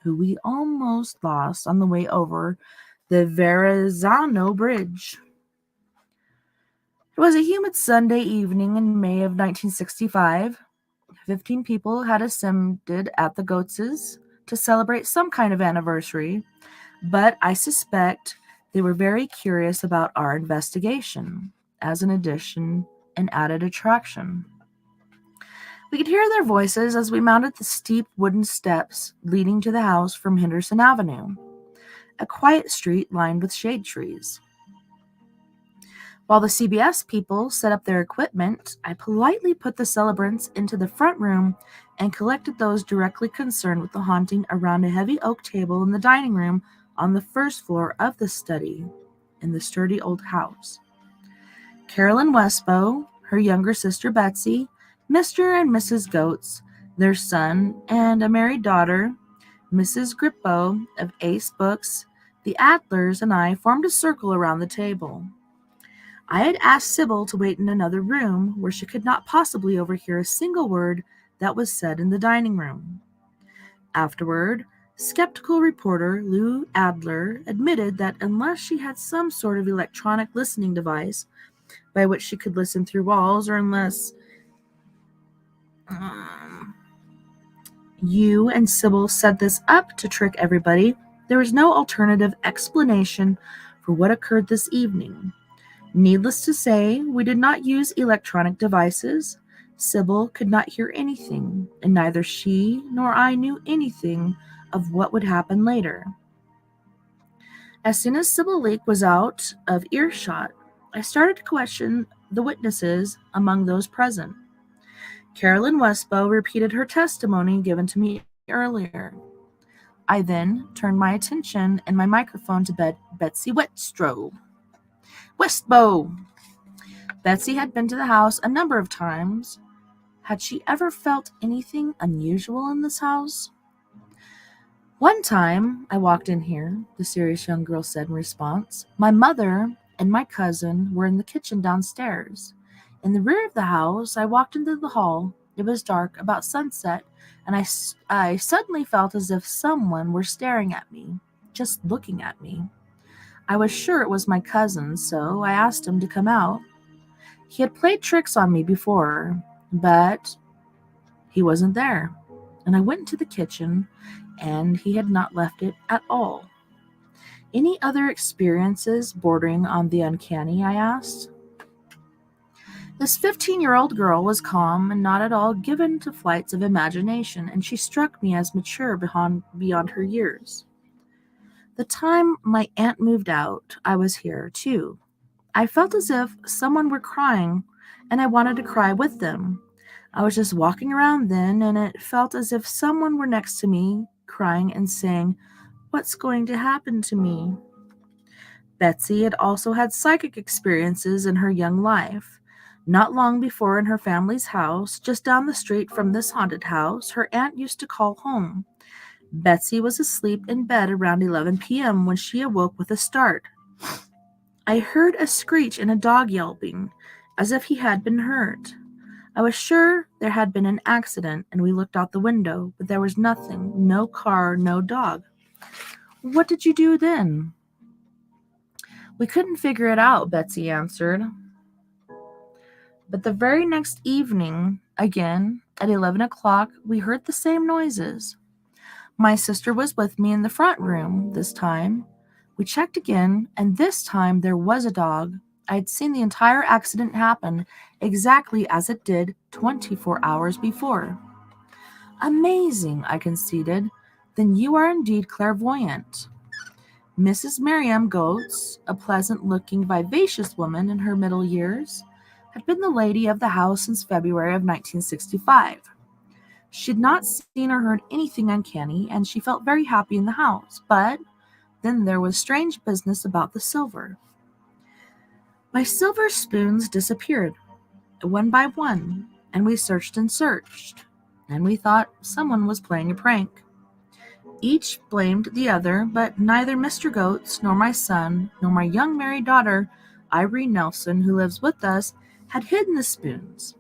who we almost lost on the way over the Verrazano Bridge. It was a humid Sunday evening in May of 1965. 15 people had assembled at the Goats's to celebrate some kind of anniversary, but I suspect they were very curious about our investigation as an addition and added attraction. We could hear their voices as we mounted the steep wooden steps leading to the house from Henderson Avenue, a quiet street lined with shade trees. While the CBS people set up their equipment, I politely put the celebrants into the front room and collected those directly concerned with the haunting around a heavy oak table in the dining room on the first floor of the study in the sturdy old house. Carolyn Westbow, her younger sister Betsy, Mr. and Mrs. Goats, their son, and a married daughter, Mrs. Grippo of Ace Books, the Adlers, and I formed a circle around the table. I had asked Sybil to wait in another room where she could not possibly overhear a single word that was said in the dining room. Afterward, skeptical reporter Lou Adler admitted that unless she had some sort of electronic listening device by which she could listen through walls, or unless you and Sybil set this up to trick everybody, there was no alternative explanation for what occurred this evening. Needless to say, we did not use electronic devices. Sybil could not hear anything, and neither she nor I knew anything of what would happen later. As soon as Sybil Leek was out of earshot, I started to question the witnesses among those present. Carolyn Westbow repeated her testimony given to me earlier. I then turned my attention and my microphone to Betsy Westbow. Betsy had been to the house a number of times. Had she ever felt anything unusual in this house? One time I walked in here, the serious young girl said in response. My mother and my cousin were in the kitchen downstairs. In the rear of the house, I walked into the hall. It was dark, about sunset, and I suddenly felt as if someone were staring at me, just looking at me. I was sure it was my cousin, so I asked him to come out. He had played tricks on me before, but he wasn't there. And I went into the kitchen, and he had not left it at all. Any other experiences bordering on the uncanny? I asked. This 15-year-old girl was calm and not at all given to flights of imagination, and she struck me as mature beyond her years. The time my aunt moved out, I was here, too. I felt as if someone were crying, and I wanted to cry with them. I was just walking around then, and it felt as if someone were next to me, crying and saying, "What's going to happen to me?" Betsy had also had psychic experiences in her young life. Not long before, in her family's house, just down the street from this haunted house, her aunt used to call home. Betsy was asleep in bed around 11 p.m. when she awoke with a start. I heard a screech and a dog yelping, as if he had been hurt. I was sure there had been an accident, and we looked out the window, but there was nothing, no car, no dog. What did you do then? We couldn't figure it out, Betsy answered. But the very next evening, again, at 11 o'clock, we heard the same noises. My sister was with me in the front room this time. We checked again, and this time there was a dog. I had seen the entire accident happen exactly as it did 24 hours before. Amazing, I conceded. Then you are indeed clairvoyant. Mrs. Miriam Goetz, a pleasant-looking, vivacious woman in her middle years, had been the lady of the house since February of 1965. She had not seen or heard anything uncanny, and she felt very happy in the house. But then there was strange business about the silver. My silver spoons disappeared, one by one, and we searched and searched, and we thought someone was playing a prank. Each blamed the other, but neither Mr. Goetz, nor my son, nor my young married daughter, Irene Nelson, who lives with us, had hidden the spoons.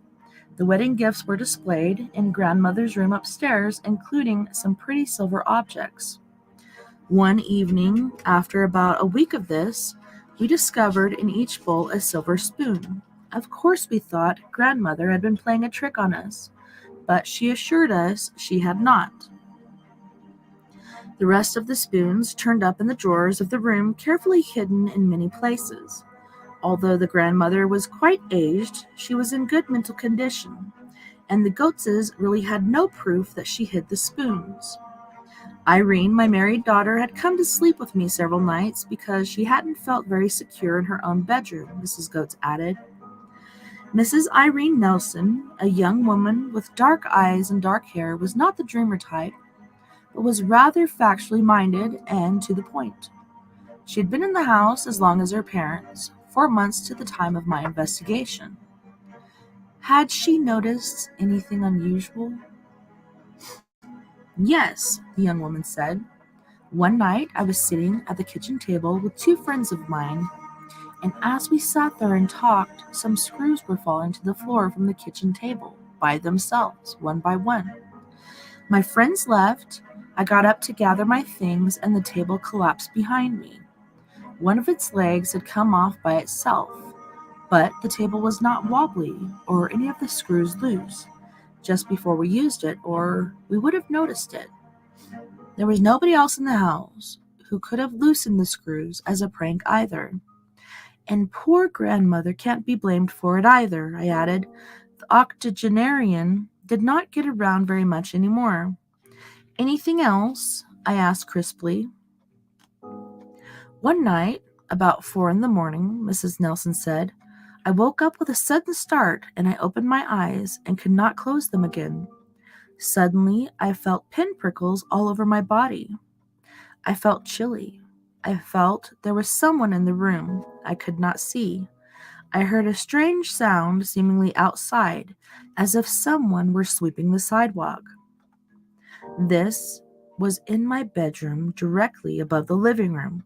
The wedding gifts were displayed in grandmother's room upstairs, including some pretty silver objects. One evening, after about a week of this, we discovered in each bowl a silver spoon. Of course we thought grandmother had been playing a trick on us, but she assured us she had not. The rest of the spoons turned up in the drawers of the room, carefully hidden in many places. Although the grandmother was quite aged, she was in good mental condition, and the Goetzes really had no proof that she hid the spoons. Irene, my married daughter, had come to sleep with me several nights because she hadn't felt very secure in her own bedroom, Mrs. Goetz added. Mrs. Irene Nelson, a young woman with dark eyes and dark hair, was not the dreamer type, but was rather factually minded and to the point. She had been in the house as long as her parents, 4 months to the time of my investigation. Had she noticed anything unusual? Yes, the young woman said. One night I was sitting at the kitchen table with 2 friends of mine, and as we sat there and talked, some screws were falling to the floor from the kitchen table, by themselves, one by one. My friends left. I got up to gather my things, and the table collapsed behind me. One of its legs had come off by itself, but the table was not wobbly or any of the screws loose. Just before we used it, or we would have noticed it. There was nobody else in the house who could have loosened the screws as a prank either. And poor grandmother can't be blamed for it either, I added. The octogenarian did not get around very much anymore. Anything else? I asked crisply. One night, about 4 in the morning, Mrs. Nelson said, I woke up with a sudden start, and I opened my eyes and could not close them again. Suddenly, I felt pinprickles all over my body. I felt chilly. I felt there was someone in the room I could not see. I heard a strange sound seemingly outside, as if someone were sweeping the sidewalk. This was in my bedroom directly above the living room.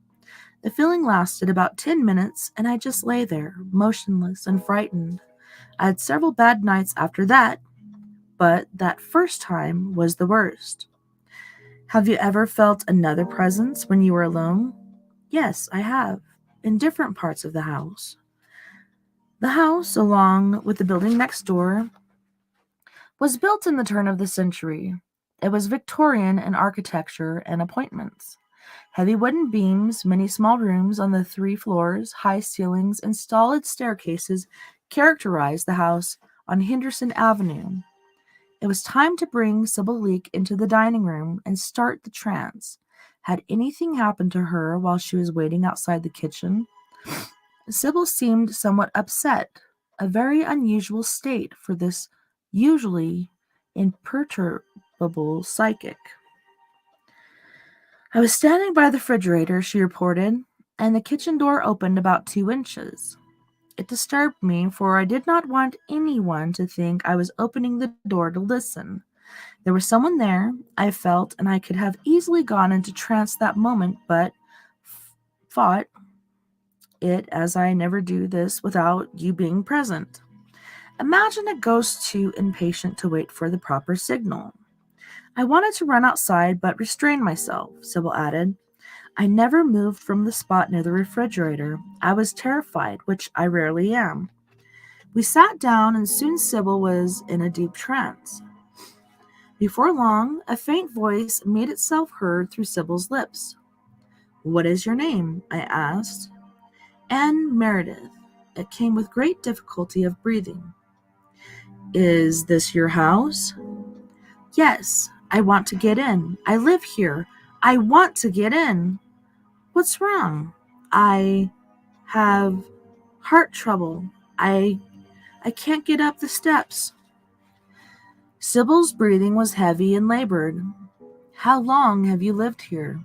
The feeling lasted about 10 minutes, and I just lay there, motionless and frightened. I had several bad nights after that, but that first time was the worst. Have you ever felt another presence when you were alone? Yes, I have, in different parts of the house. The house, along with the building next door, was built in the turn of the century. It was Victorian in architecture and appointments. Heavy wooden beams, many small rooms on the 3 floors, high ceilings, and stolid staircases characterized the house on Henderson Avenue. It was time to bring Sybil Leek into the dining room and start the trance. Had anything happened to her while she was waiting outside the kitchen? Sybil seemed somewhat upset, a very unusual state for this usually imperturbable psychic. I was standing by the refrigerator, she reported, and the kitchen door opened about 2 inches. It disturbed me, for I did not want anyone to think I was opening the door to listen. There was someone there, I felt, and I could have easily gone into trance that moment, but fought it as I never do this without you being present. Imagine a ghost too impatient to wait for the proper signal. I wanted to run outside, but restrained myself, Sybil added. I never moved from the spot near the refrigerator. I was terrified, which I rarely am. We sat down, and soon Sybil was in a deep trance. Before long, a faint voice made itself heard through Sybil's lips. What is your name? I asked. Anne Meredith. It came with great difficulty of breathing. Is this your house? Yes, I want to get in. I live here. I want to get in. What's wrong? I have heart trouble. I can't get up the steps. Sybil's breathing was heavy and labored. How long have you lived here?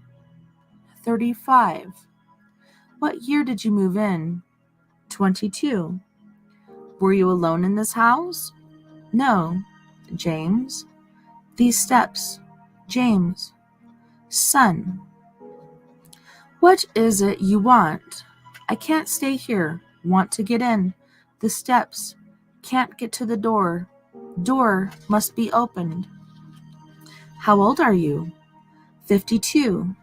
35. What year did you move in? 22. Were you alone in this house? No. James? These steps. James. Son. What is it you want? I can't stay here. Want to get in. The steps. Can't get to the door. Door must be opened. How old are you? 52.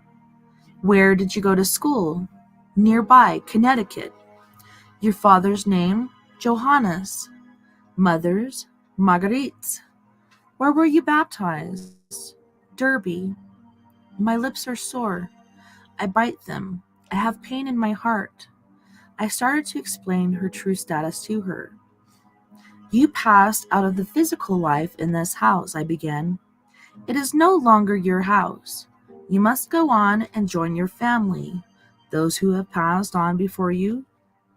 Where did you go to school? Nearby, Connecticut. Your father's name? Johannes. Mother's? Marguerite. Where were you baptized? Derby. My lips are sore. I bite them. I have pain in my heart. I started to explain her true status to her. You passed out of the physical life in this house, I began. It is no longer your house. You must go on and join your family, those who have passed on before you.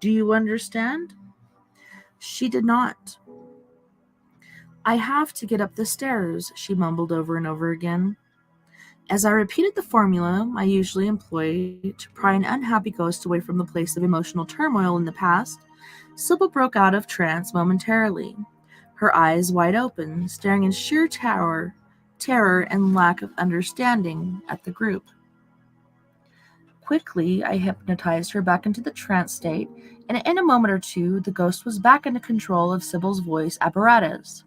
Do you understand? She did not. I have to get up the stairs, she mumbled over and over again. As I repeated the formula I usually employ to pry an unhappy ghost away from the place of emotional turmoil in the past, Sybil broke out of trance momentarily, her eyes wide open, staring in sheer terror and lack of understanding at the group. Quickly, I hypnotized her back into the trance state, and in a moment or two, the ghost was back into control of Sybil's voice apparatus.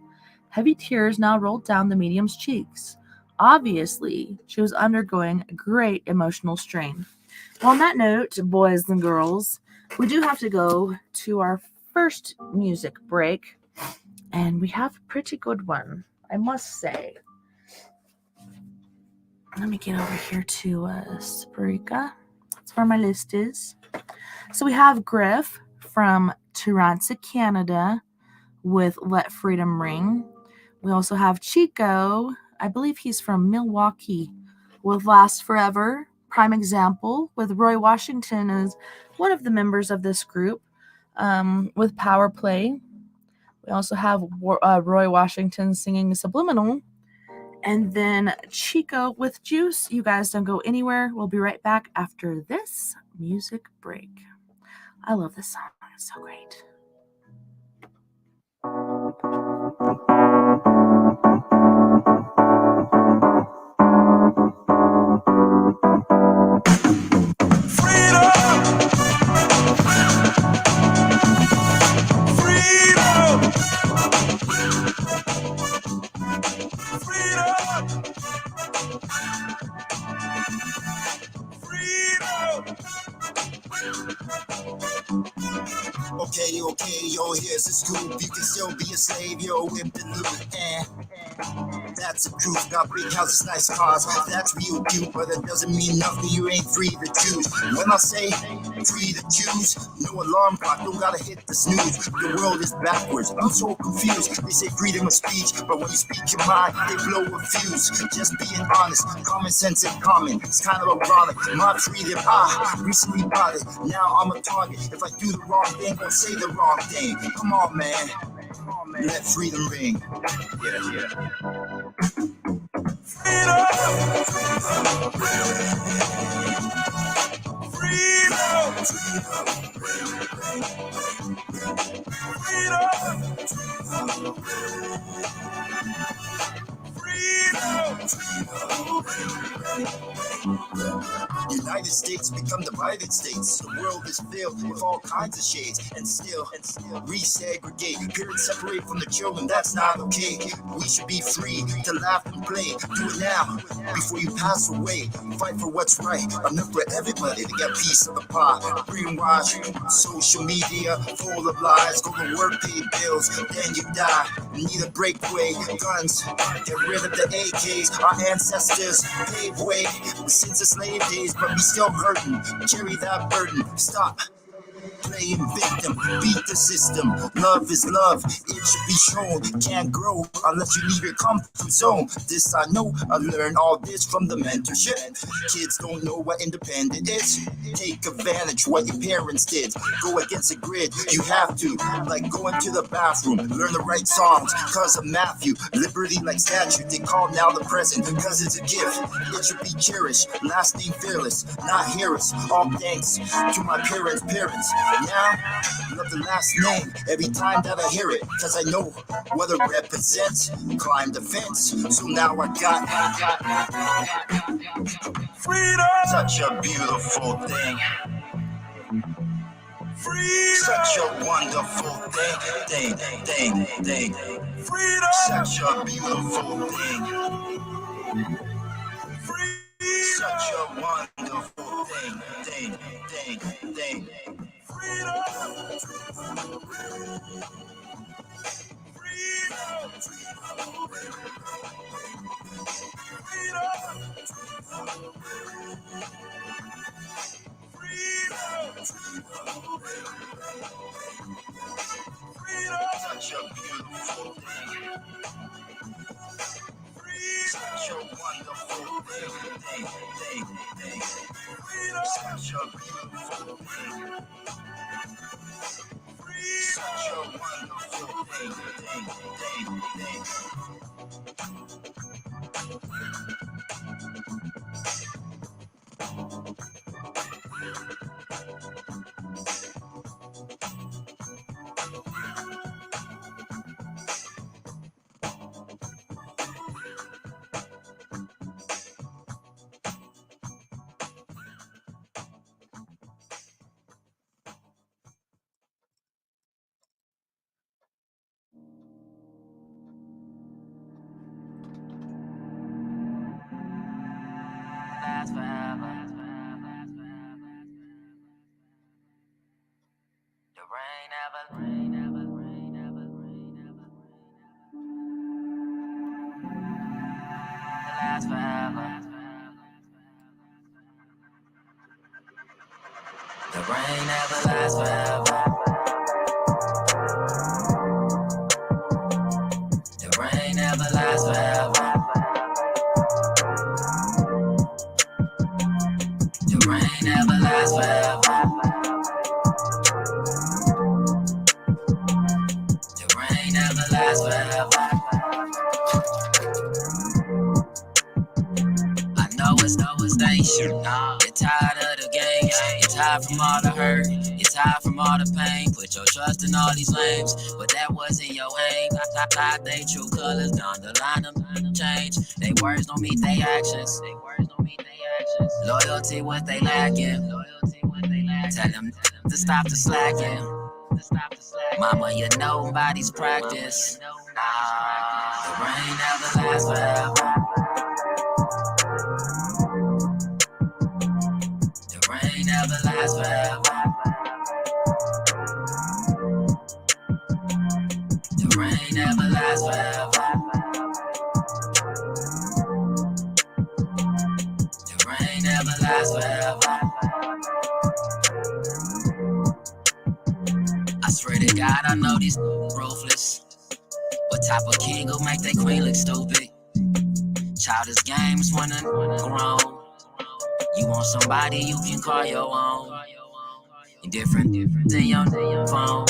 Heavy tears now rolled down the medium's cheeks. Obviously, she was undergoing a great emotional strain. Well, on that note, boys and girls, we do have to go to our first music break, and we have a pretty good one, I must say. Let me get over here to Spreaker. That's where my list is. So we have Griff from Toronto, Canada, with Let Freedom Ring. We also have Chico, I believe he's from Milwaukee, with Last Forever. Prime example, with Roy Washington as one of the members of this group, with Power Play. We also have Roy Washington singing Subliminal. And then Chico with Juice. You guys don't go anywhere. We'll be right back after this music break. I love this song. It's so great. Okay, yo, here's the scoop. You can still be a slave, yo, whipped and loop. That's the truth. Got big houses, nice cars. That's real cute, but that doesn't mean nothing. You ain't free to choose. When I say free to choose, no alarm clock, don't gotta hit the snooze. The world is backwards. I'm so confused. They say freedom of speech, but when you speak your mind, they blow a fuse. Just being honest, common sense and common. It's kind of ironic. My freedom, recently bought it. Now I'm a target. If I do the wrong thing, don't say the wrong thing. Come on, man. Let freedom ring. Yeah. United States become divided states. The world is filled with all kinds of shades, and still resegregate. Parents separate from the children, that's not okay. We should be free to laugh and play. Do it now before you pass away. Fight for what's right, enough for everybody to get a piece of the pie. Brainwash, social media full of lies. Go to work, pay bills, then you die. Need a breakaway, guns, get rid of the AKs. Our ancestors paved way since the slave days, but we still hurting. Carry that burden. Stop playing victim, beat the system. Love is love, it should be shown. Can't grow unless you leave your comfort zone. This I know, I learned all this from the mentorship. Kids don't know what independent is. Take advantage what your parents did. Go against the grid, you have to. Like going to the bathroom, learn the right songs. Cause of Matthew, liberty like statue. They call now the present, cause it's a gift. It should be cherished, lasting fearless, not hearers. All thanks to my parents' parents. Now, love the last name every time that I hear it, cause I know what it represents. Climb the fence, so now I got freedom. Such a beautiful thing. Freedom. Such a wonderful thing. Freedom. Such a beautiful thing. Freedom. Such a wonderful thing. Freedom. Such a beautiful thing. Such a wonderful thing. Such a beautiful thing. Such a wonderful thing. Last forever. The rain never. Last forever. The rain never lasts forever. The rain never lasts forever. The rain never lasts forever. The rain never lasts forever. I know it's station. You're tired of the game. You're tired from all the hurt. You're tired from all the pain. Put your trust in all these lames, but that wasn't your aim. Hide they true colors down the line, them change. They words don't meet they actions. Loyalty what they lacking. Tell them to stop the slacking. Mama, you know nobody's practice. The rain never lasts forever. The rain never lasts forever. The rain never lasts forever. The rain never lasts forever. I swear to God, I know these ruthless. What type of king will make their queen look stupid? Childish games when I'm grown. You want somebody you can call your own. Different than your phone.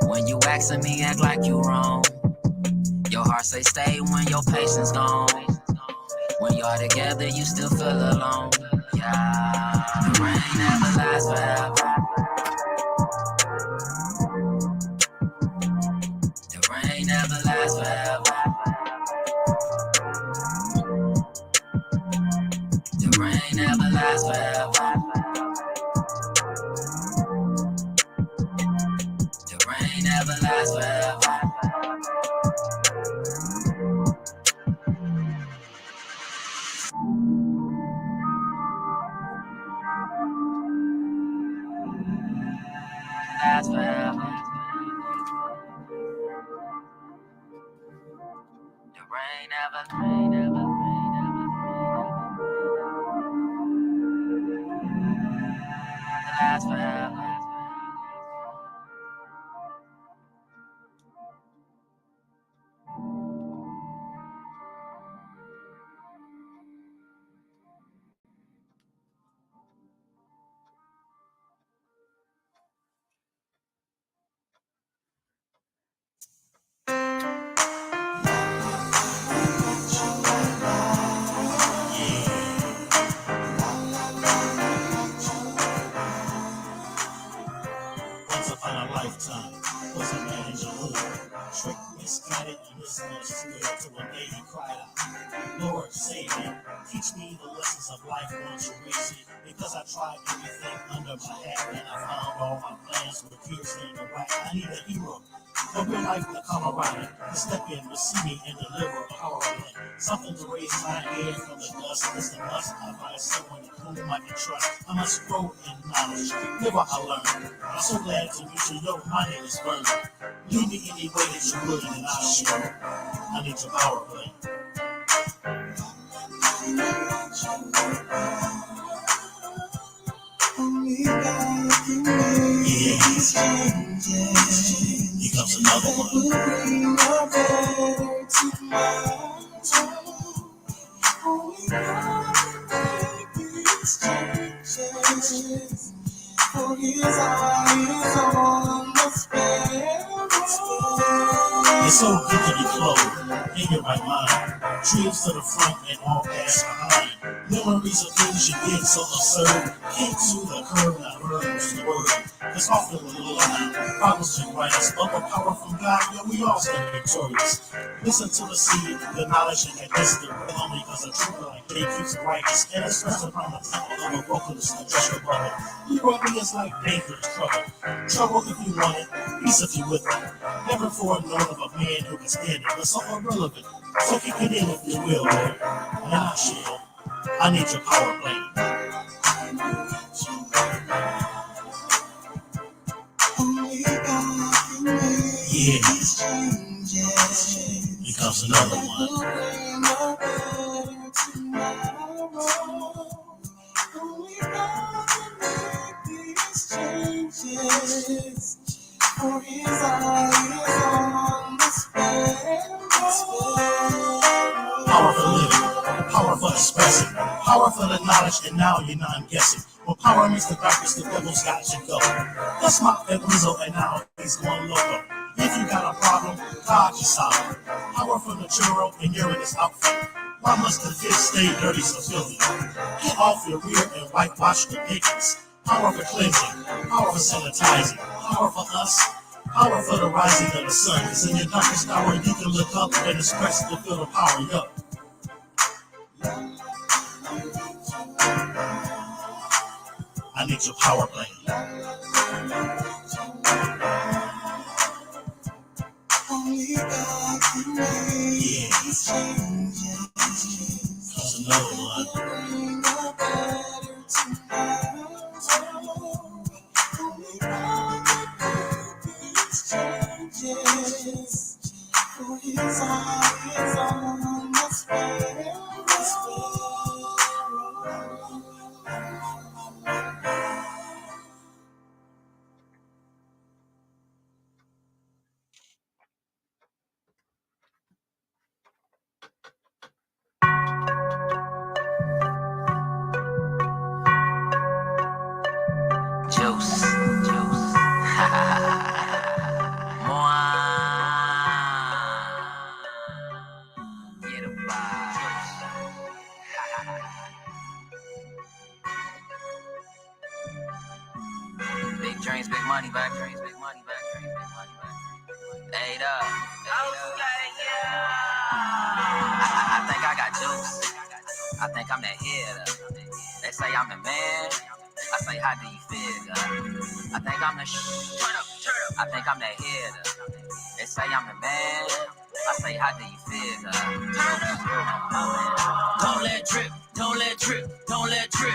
When you asking me, act like you wrong. Your heart say stay when your patience gone. When y'all together, you still feel alone. Yeah, the rain never lasts forever. The rain never lasts forever. last forever. The rain never lasts forever. Last forever. The rain never lasts forever. Once upon a lifetime, was a man in the hood. Tricked, misguided, and misunderstood till one day he cried out, Lord, save me. Teach me the lessons of life once you reach it. Because I tried everything under my hat, and I found all my plans were pierced in the right. I need a hero. For real life to come around me, to step in, receive me, and deliver a power of life. Something to raise my head from the dust. It's the must. I find someone whom I can trust. I must grow in knowledge. Live what I learn. I'm so glad to meet you. Yo, my name is Vernon. Lead me any way that you would, and I'll share. I need your power play. Yeah, here comes another one. For his eyes on the It's so good to be clothed in your right mind. Dreams to the front and all past behind. Memories of things you did so absurd. Came to the curb and I heard was the word. It's often a little now. Problems and rights, but the power from God, yeah, we all stand victorious. Listen to the seed, the knowledge and the history. Only because the truth like they keeps it righteous. And it's stressed upon the temple of a vocalist and just your brother. You brought me as like dangerous trouble. Trouble if you want it, peace if you with it. Never before known of a man who can stand it, but so irrelevant. So kick it in if you will, Lord. And I shall. I need your power play. Yeah. Here comes another one. For his eyes on the power for living, power for expressing, power for the knowledge, and now you're not guessing. When power meets the darkness, the devil's got to go. Let's mock that Rizzo, and now he's going loco. If you got a problem, God can solve it. Power for the churro, and you're in this outfit. Why must the fish stay dirty so filthy? Get off your rear and whitewash the pickets. Power for cleansing, power for sanitizing, power for us, power for the rising of the sun. Cause in your darkest hour you can look up and express to feel the power up. I need your power play. Yeah. That's another one. For his eyes on the Juice. Get a vibe. Big dreams, big money, back dreams, big money, back dreams, big money, back. Ate up. Okay, yeah. I think I got juice. I think I'm that hitter. They say I'm the man. I say, how do you feel? I think I'm the I think I'm that hitter. They say I'm the man. I say, how do you feel? Don't let drip, don't let drip, don't let drip.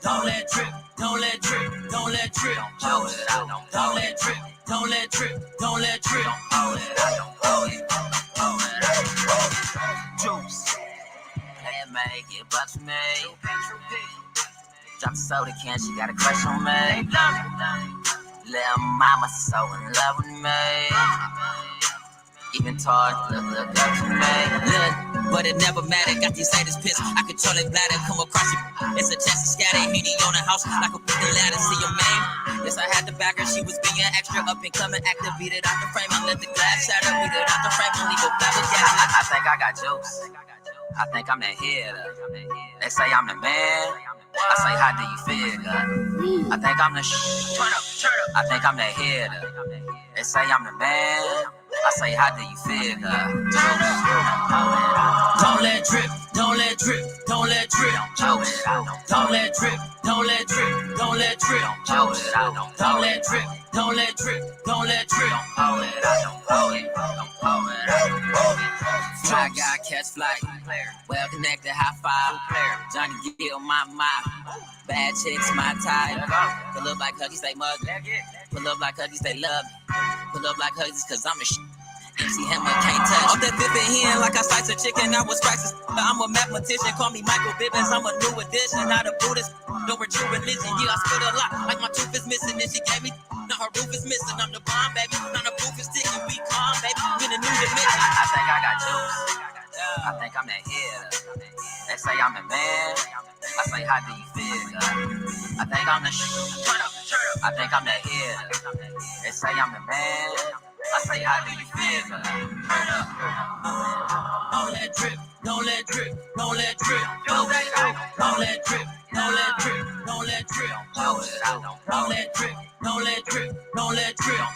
Don't let drip, don't let drip, don't let drip. Don't let drip, don't let drip, don't let drip. Juice. And make it bucks for me. Drop the soda can, she got a crush on me. Little mama so in love with me. Even Todd look up to me. Look, but it never mattered. Got these haters pissed. I control it bladder, come across it. It's a chance to scatter. Heaty on the house like a fucking ladder. See your man. Yes, I had to back her. She was being extra up and coming active. Beat it out the frame. I let the glass shatter. Beat it out the frame. Only go flabbergasted. I think I got jokes. I think I'm that hitter. They say I'm the man. I say, how do you feel? I think I'm the I think I'm that hitter. They say I'm the man. I say, how do you feel? Don't let drip, don't let drip, don't let drip. Don't let drip, don't let drip, don't let drip. Don't let drip, don't let drip, don't let drip. Fly guy, catch flight. Well connected, high five. Johnny Gill, my. Bad chicks, my type. Pull up like huggies, they mug. Pull up like huggies, they love me. Pull up like huggies, cause I'm the MC Hammer can't touch. Off that Biffin hen like I slice a chicken, I was practicing. I'm a mathematician, call me Michael Bibbins. I'm a new addition, not a Buddhist. Don't true religion, yeah, I spit a lot. Like my tooth is missing, and she gave me. Now her roof is missing, I'm the bomb, baby. Now the proof is sticking, we calm, baby. In a new dimension. I think I got juice. I think I'm that hitter. They say I'm the man. I say, how do you feel? I think I'm the I think I'm that hitter. They say I'm the man. I say, how do you feel? Don't let drip, don't let drip, don't let drip. Don't let drip, don't let drip, don't let drip. Don't let drip, don't let drip, don't let drip.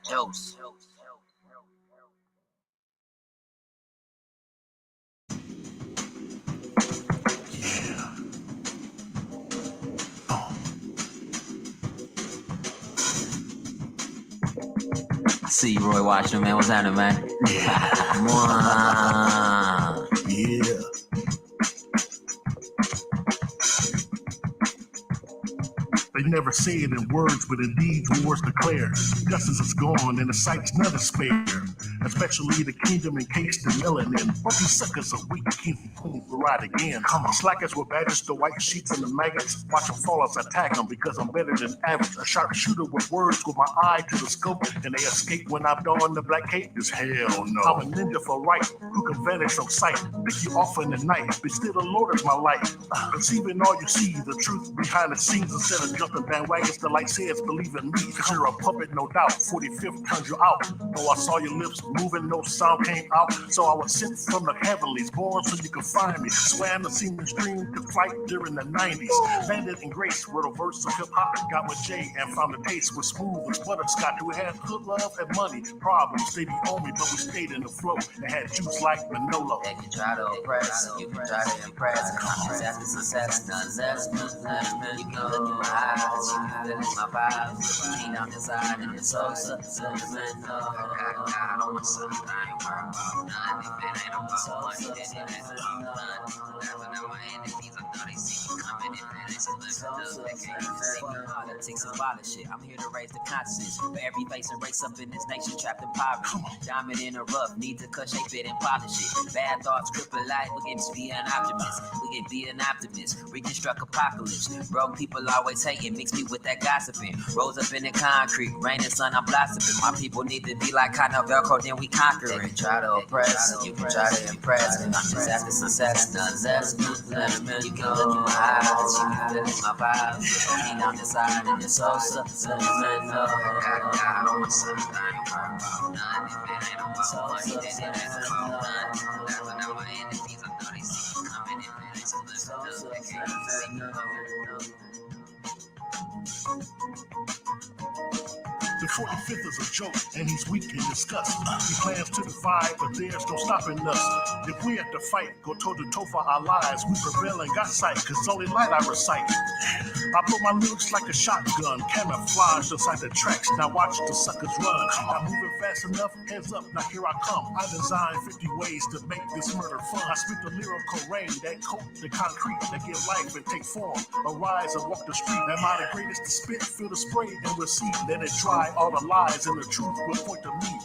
Jokes. I see you, Roy Washington, man. What's happening, man? Come on. Yeah. They never say it in words, but in deeds wars declare. Justice is gone and the sight's none to spare. Especially the kingdom encased in melanin. But these suckers are weak, king and queen will ride again. Come on, slackers with badges, the white sheets and the maggots. Watch them fall as I attack them because I'm better than average. A sharpshooter with words with my eye to the scope. And they escape when I've donned the black cape. Is hell no. I'm a ninja for right, who can vanish from sight. Pick you off in the night, but still the Lord is my light. Conceiving all you see, the truth behind the scenes instead of jumping bandwagons. The light says, believe in me, cause you're a puppet, no doubt. 45th turns you out. Oh, I saw your lips moving, no sound came out. So I was sent from the heavenlies, born so you could find me. Swam the seeming stream to flight during the 90s. Landed in grace, wrote a verse of hip hop, got with Jay and found the taste was smooth as butterscotch. We had good love and money, problems they be on me, but we stayed in the flow and had juice like Manolo. They can try to oppress, you can try to impress. After success, none less. You can look in my eyes, you can feel my vibes. Clean down inside and it's so sentimental. I don't want something I ain't worried about none. If it ain't about money, then it ain't about none. Laughing at my enemies, I know they see me coming. If it ain't so they can't even see me. Politics and violent shit, I'm here to raise the consciousness. For every face and race up in this nation trapped in poverty. Diamond in the rough, need to cut, shape it and polish it. Bad thoughts, cripple life, we can be an optimist. We can be an optimist, reconstruct apocalypse. Broke people always hating, mix me with that gossiping. Rose up in the concrete, rain and sun, I'm blossoming. My people need to be like kind of Velcro, then we conquer it. They can try to oppress, you can try to impress. I'm just after success, none less. You can look in my eyes, you can feel my vibes. Lean on the side and it's so sentimental. I don't want something I ain't worried about none. If it ain't about money, then it ain't about none. Laughing at my enemies, I know they see me coming. If it ain't so they can't even see me coming. The 45th is a joke, and he's weak in disgust. He plans to divide, but there's no stopping us. If we have to fight, go toe-to-toe for our lives, we prevail and got sight, cause only light I recite. I blow my lyrics like a shotgun, camouflage inside the tracks, now watch the suckers run. Not moving fast enough, heads up, now here I come. I designed 50 ways to make this murder fun. I spit the lyrical rain that coat the concrete, that give life and take form. Arise and walk the street, am I the greatest to spit, feel the spray and receive, let it dry, all the lies and the truth will point to me.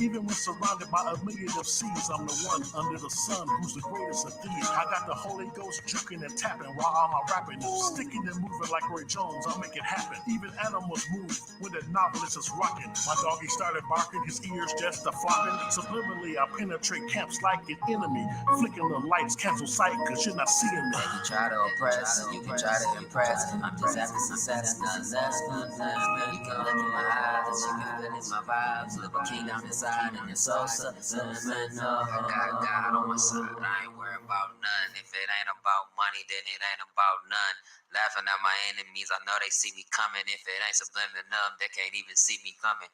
Even when surrounded by a million of seas, I'm the one under the sun who's the greatest of these. I got the Holy Ghost juking and tapping while I'm rapping, sticking and moving like Roy Jones. I'll make it happen. Even animals move when the novelist is rocking. My doggy started barking, his ears just a flopping. Subliminally, I penetrate camps like an enemy. Flicking the lights, cancel sight, cause you're not seeing me. You can try to oppress, you can try to impress. I'm just after success, nothing less. You can look in my eyes, you can feel in my vibes. Live a king down inside. And it's so subliminal. I got God on my side. I ain't worried about none. If it ain't about money, then it ain't about none. Laughing at my enemies, I know they see me coming. If it ain't subliminal, they can't even see me coming.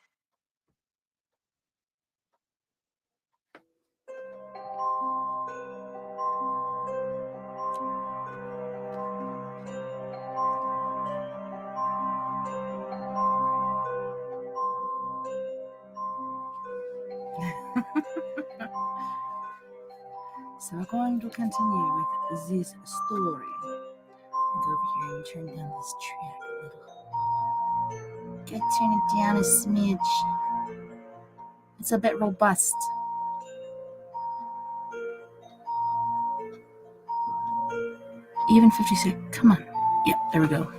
So we're going to continue with this story. Go over here and turn down this track a little. Gotta turn it down a smidge. It's a bit robust. Even 56. Come on. Yep, there we go.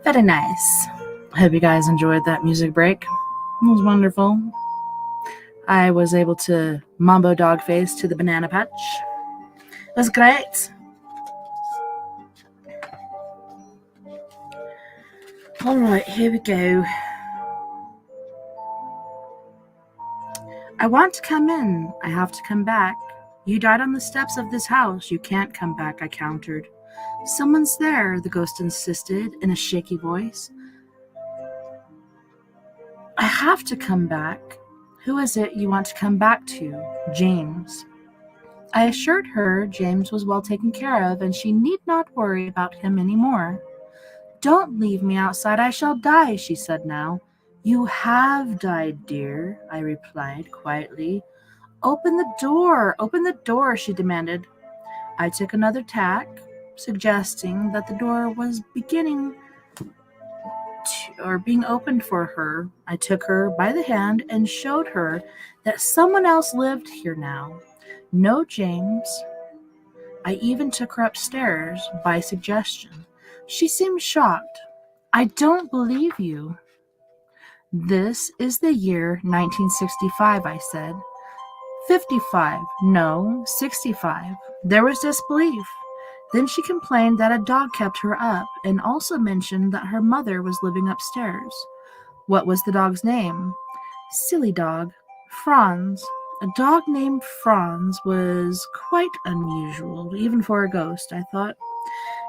Very nice. I hope you guys enjoyed that music break. It was wonderful. I was able to mambo dog face to the banana patch. It was great. Alright, here we go. I want to come in. I have to come back. You died on the steps of this house. You can't come back, I countered. Someone's there, the ghost insisted in a shaky voice. I have to come back. Who is it you want to come back to? James. I assured her James was well taken care of and she need not worry about him anymore. Don't leave me outside, I shall die, she said now. You have died, dear, I replied quietly. Open the door, she demanded. I took another tack, suggesting that the door was being opened for her. I took her by the hand and showed her that someone else lived here now. No James. I even took her upstairs by suggestion. She seemed shocked. I don't believe you. This is the year 1965, I said. 55. No, 65. There was disbelief. Then she complained that a dog kept her up and also mentioned that her mother was living upstairs. What was the dog's name? Silly dog. Franz. A dog named Franz was quite unusual, even for a ghost, I thought.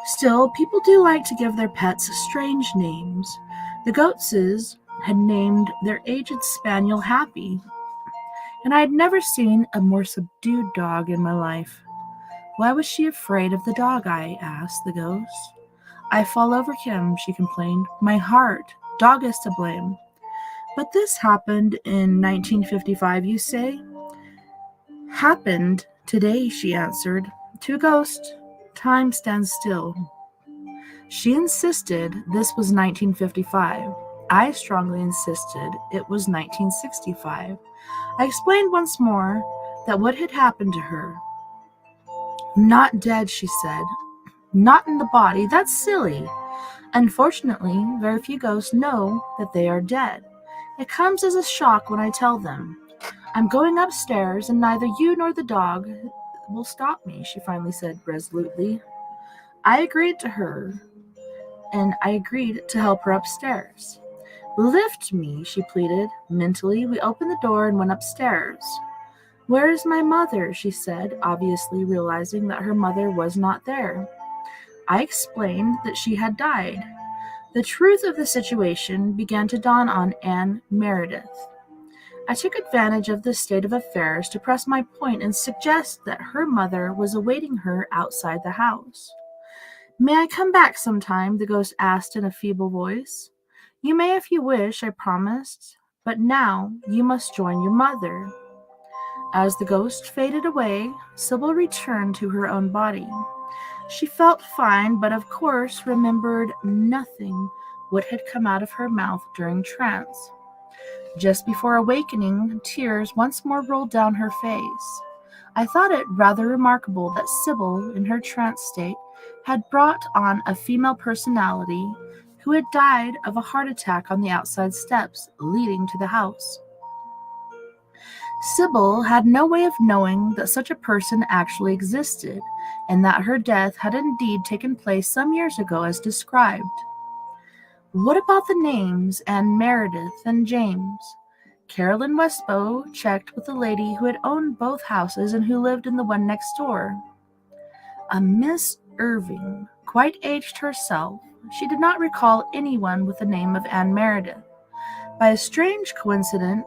Still, people do like to give their pets strange names. The Goetses had named their aged spaniel Happy, and I had never seen a more subdued dog in my life. Why was she afraid of the dog, I asked the ghost. I fall over him, she complained. My heart. Dog is to blame. But this happened in 1955, you say? Happened today, she answered. To a ghost, time stands still. She insisted this was 1955. I strongly insisted it was 1965. I explained once more that what had happened to her. Not dead, she said. Not in the body. That's silly. Unfortunately, very few ghosts know that they are dead. It comes as a shock when I tell them. I'm going upstairs, and neither you nor the dog will stop me, she finally said resolutely. I agreed to her, and I agreed to help her upstairs. Lift me, she pleaded. Mentally, we opened the door and went upstairs. Where is my mother? She said, obviously realizing that her mother was not there. I explained that she had died. The truth of the situation began to dawn on Anne Meredith. I took advantage of this state of affairs to press my point and suggest that her mother was awaiting her outside the house. "May I come back sometime?" the ghost asked in a feeble voice. "You may if you wish," I promised, "but now you must join your mother." As the ghost faded away, Sybil returned to her own body. She felt fine, but of course remembered nothing what had come out of her mouth during trance. Just before awakening, tears once more rolled down her face. I thought it rather remarkable that Sybil, in her trance state, had brought on a female personality who had died of a heart attack on the outside steps leading to the house. Sybil had no way of knowing that such a person actually existed, and that her death had indeed taken place some years ago as described. What about the names Anne Meredith and James? Carolyn Westbow checked with the lady who had owned both houses and who lived in the one next door. A Miss Irving, quite aged herself, she did not recall anyone with the name of Anne Meredith. By a strange coincidence,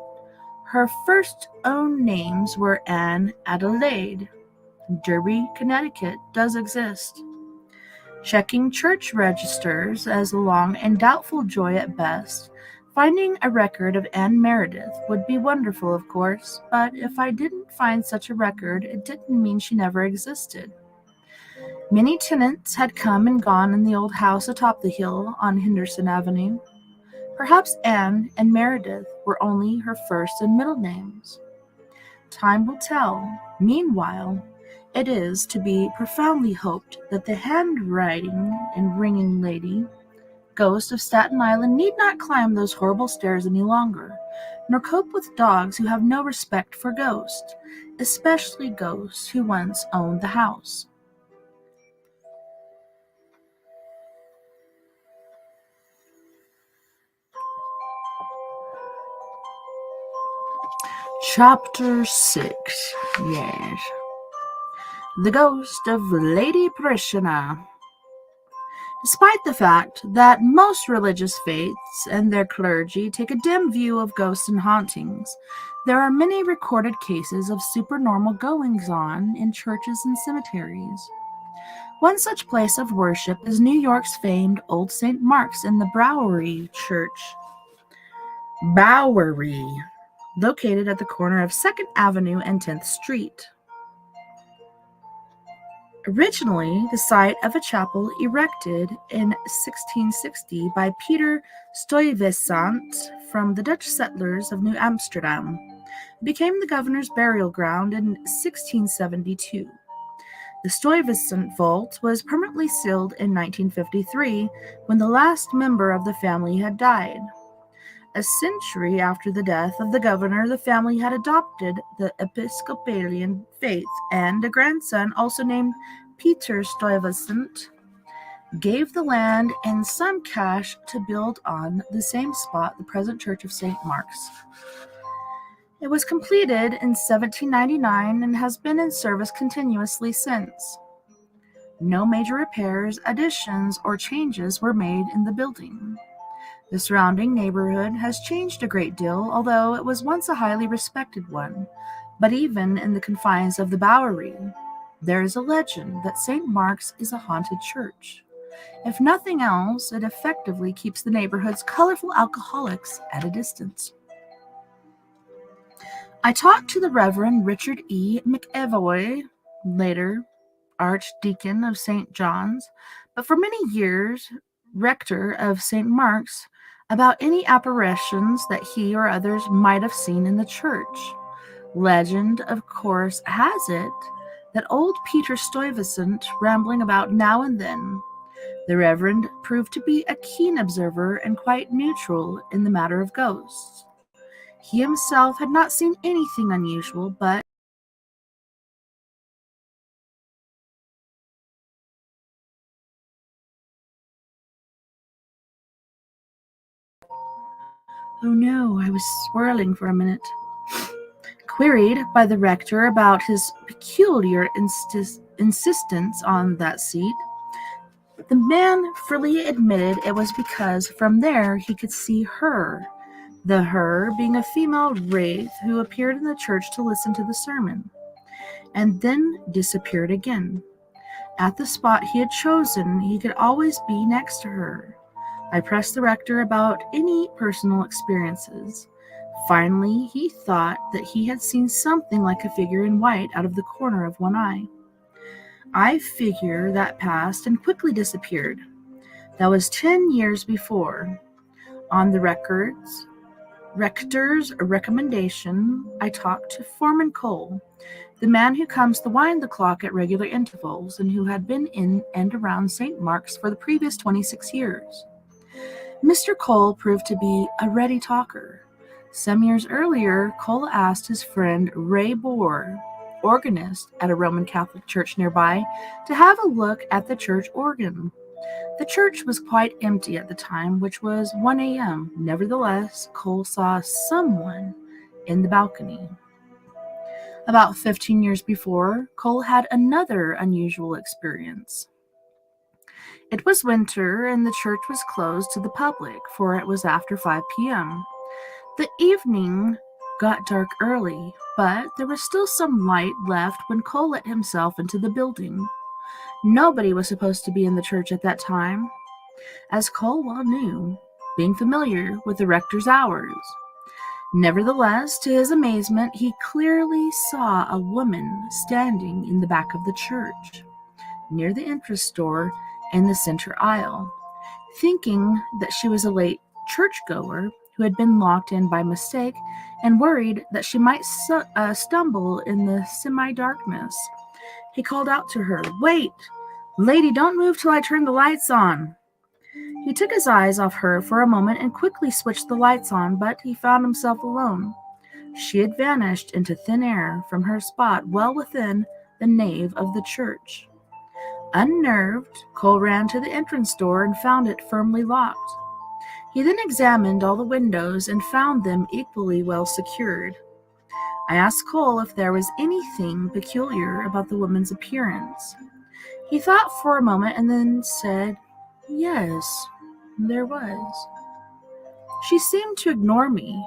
her first own names were Anne Adelaide. Derby, Connecticut does exist. Checking church registers as a long and doubtful joy at best, finding a record of Anne Meredith would be wonderful, of course, but if I didn't find such a record, it didn't mean she never existed. Many tenants had come and gone in the old house atop the hill on Henderson Avenue. Perhaps Anne and Meredith were only her first and middle names. Time will tell. Meanwhile, it is to be profoundly hoped that the handwriting and ringing lady, ghost of Staten Island, need not climb those horrible stairs any longer, nor cope with dogs who have no respect for ghosts, especially ghosts who once owned the house. Chapter 6. Yes. The Ghost of Lady Parishioner. Despite the fact that most religious faiths and their clergy take a dim view of ghosts and hauntings, there are many recorded cases of supernormal goings-on in churches and cemeteries. One such place of worship is New York's famed Old St. Mark's in the Bowery Church. Bowery, located at the corner of 2nd Avenue and 10th Street. Originally the site of a chapel erected in 1660 by Peter Stuyvesant from the Dutch settlers of New Amsterdam, became the governor's burial ground in 1672. The Stuyvesant vault was permanently sealed in 1953 when the last member of the family had died. A century after the death of the governor, the family had adopted the Episcopalian faith, and a grandson, also named Peter Stuyvesant, gave the land and some cash to build on the same spot the present Church of St. Mark's. It was completed in 1799 and has been in service continuously since. No major repairs, additions, or changes were made in the building. The surrounding neighborhood has changed a great deal, although it was once a highly respected one. But even in the confines of the Bowery, there is a legend that St. Mark's is a haunted church. If nothing else, it effectively keeps the neighborhood's colorful alcoholics at a distance. I talked to the Reverend Richard E. McEvoy, later Archdeacon of St. John's, but for many years rector of St. Mark's, about any apparitions that he or others might have seen in the church. Legend, of course, has it that old Peter Stuyvesant rambling about now and then. The Reverend proved to be a keen observer and quite neutral in the matter of ghosts. He himself had not seen anything unusual, but oh no, I was swirling for a minute. Queried by the rector about his peculiar insistence on that seat, The man freely admitted it was because from there he could see her, the her being a female wraith who appeared in the church to listen to the sermon, and then disappeared again. At the spot he had chosen, he could always be next to her. I pressed the rector about any personal experiences. Finally, he thought that he had seen something like a figure in white out of the corner of one eye. I figure that passed and quickly disappeared. That was 10 years before. On the rector's recommendation, I talked to Foreman Cole, the man who comes to wind the clock at regular intervals and who had been in and around St. Mark's for the previous 26 years. Mr. Cole proved to be a ready talker. Some years earlier, Cole asked his friend Ray Bohr, organist at a Roman Catholic church nearby, to have a look at the church organ. The church was quite empty at the time, which was 1 a.m. Nevertheless, Cole saw someone in the balcony. About 15 years before, Cole had another unusual experience. It was winter and the church was closed to the public, for it was after 5 p.m. The evening got dark early, but there was still some light left when Cole let himself into the building. Nobody was supposed to be in the church at that time, as Cole well knew, being familiar with the rector's hours. Nevertheless, to his amazement, he clearly saw a woman standing in the back of the church, near the entrance door in the center aisle. Thinking that she was a late churchgoer who had been locked in by mistake and worried that she might stumble in the semi-darkness, he called out to her, "Wait, lady, don't move till I turn the lights on." He took his eyes off her for a moment and quickly switched the lights on, but he found himself alone. She had vanished into thin air from her spot well within the nave of the church. Unnerved, Cole ran to the entrance door and found it firmly locked. He then examined all the windows and found them equally well secured. I asked Cole if there was anything peculiar about the woman's appearance. He thought for a moment and then said, "Yes, there was." She seemed to ignore me,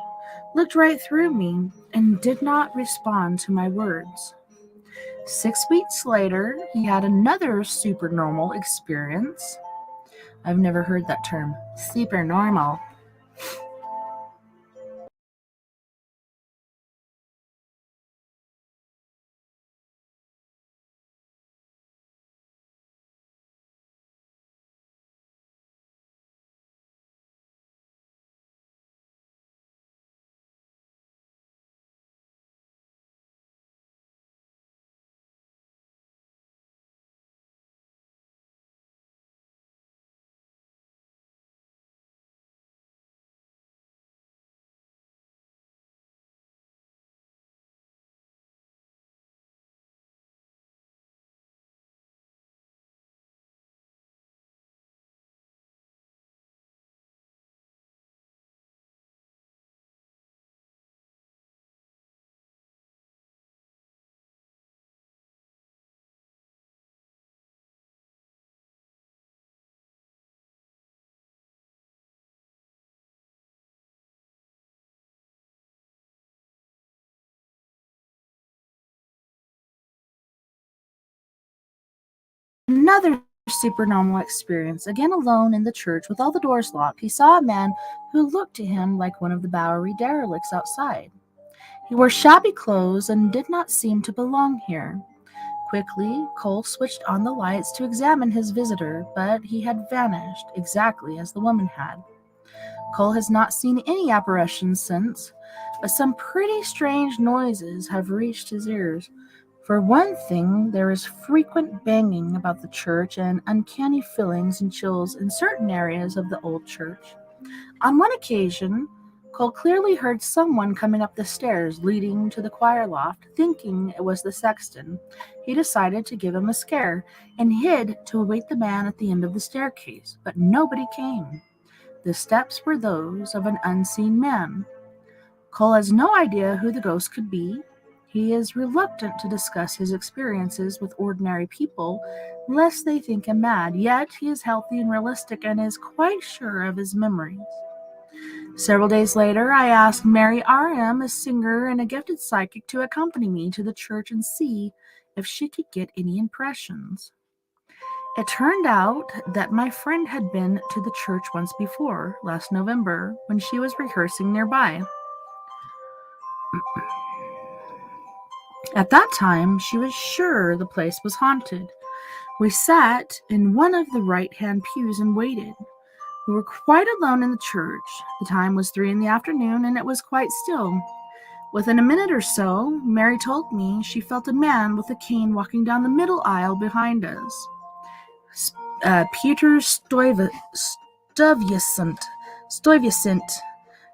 looked right through me, and did not respond to my words. 6 weeks later, he had another supernormal experience. I've never heard that term, supernormal. Another supernormal experience, again alone in the church with all the doors locked, he saw a man who looked to him like one of the Bowery derelicts outside. He wore shabby clothes and did not seem to belong here. Quickly, Cole switched on the lights to examine his visitor, but he had vanished exactly as the woman had. Cole has not seen any apparitions since, but some pretty strange noises have reached his ears. For one thing, there is frequent banging about the church and uncanny feelings and chills in certain areas of the old church. On one occasion, Cole clearly heard someone coming up the stairs leading to the choir loft. Thinking it was the sexton, he decided to give him a scare and hid to await the man at the end of the staircase, but nobody came. The steps were those of an unseen man. Cole has no idea who the ghost could be. He is reluctant to discuss his experiences with ordinary people, lest they think him mad, yet he is healthy and realistic and is quite sure of his memories. Several days later, I asked Mary R.M., a singer and a gifted psychic, to accompany me to the church and see if she could get any impressions. It turned out that my friend had been to the church once before, last November, when she was rehearsing nearby. At that time, she was sure the place was haunted. We sat in one of the right-hand pews and waited. We were quite alone in the church. The time was 3 p.m, and it was quite still. Within a minute or so, Mary told me she felt a man with a cane walking down the middle aisle behind us. Peter Stuyvesant,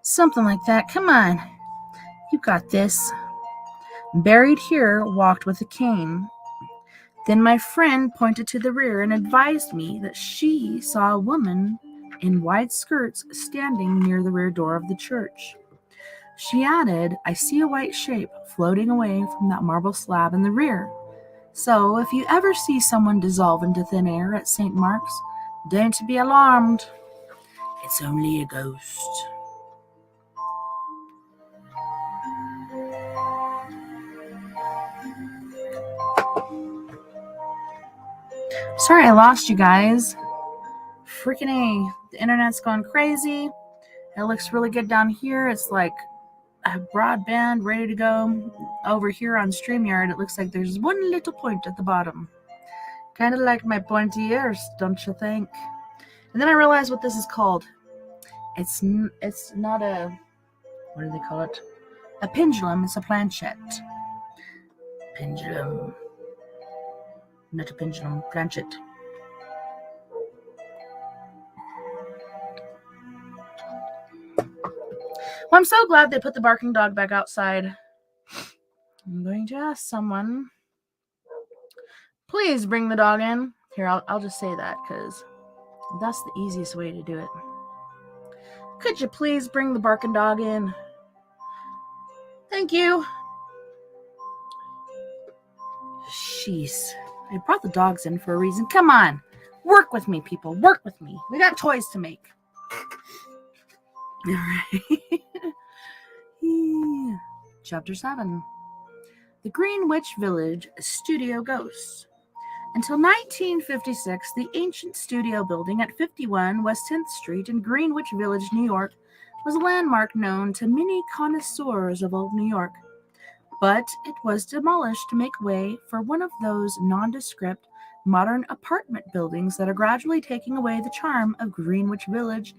something like that. Come on, you got this. Buried here, walked with a cane. Then my friend pointed to the rear and advised me that she saw a woman in wide skirts standing near the rear door of the church. She added, I see a white shape floating away from that marble slab in the rear. So if you ever see someone dissolve into thin air at St. Mark's, don't be alarmed. It's only a ghost. Sorry I lost you guys. Freaking A. The internet's going crazy. It looks really good down here. It's like a broadband ready to go. Over here on StreamYard, it looks like there's one little point at the bottom. Kind of like my pointy ears, don't you think? And then I realized what this is called. It's not a... What do they call it? A pendulum. It's a planchette. Pendulum. Not a pendulum. Planchette. Well, I'm so glad they put the barking dog back outside. I'm going to ask someone. Please bring the dog in. Here, I'll just say that because that's the easiest way to do it. Could you please bring the barking dog in? Thank you. Jeez. I brought the dogs in for a reason. Come on. Work with me, people. Work with me. We got toys to make. All right. Yeah. Chapter 7. The Greenwich Village Studio Ghosts. Until 1956, the ancient studio building at 51 West 10th Street in Greenwich Village, New York, was a landmark known to many connoisseurs of old New York. But it was demolished to make way for one of those nondescript modern apartment buildings that are gradually taking away the charm of Greenwich Village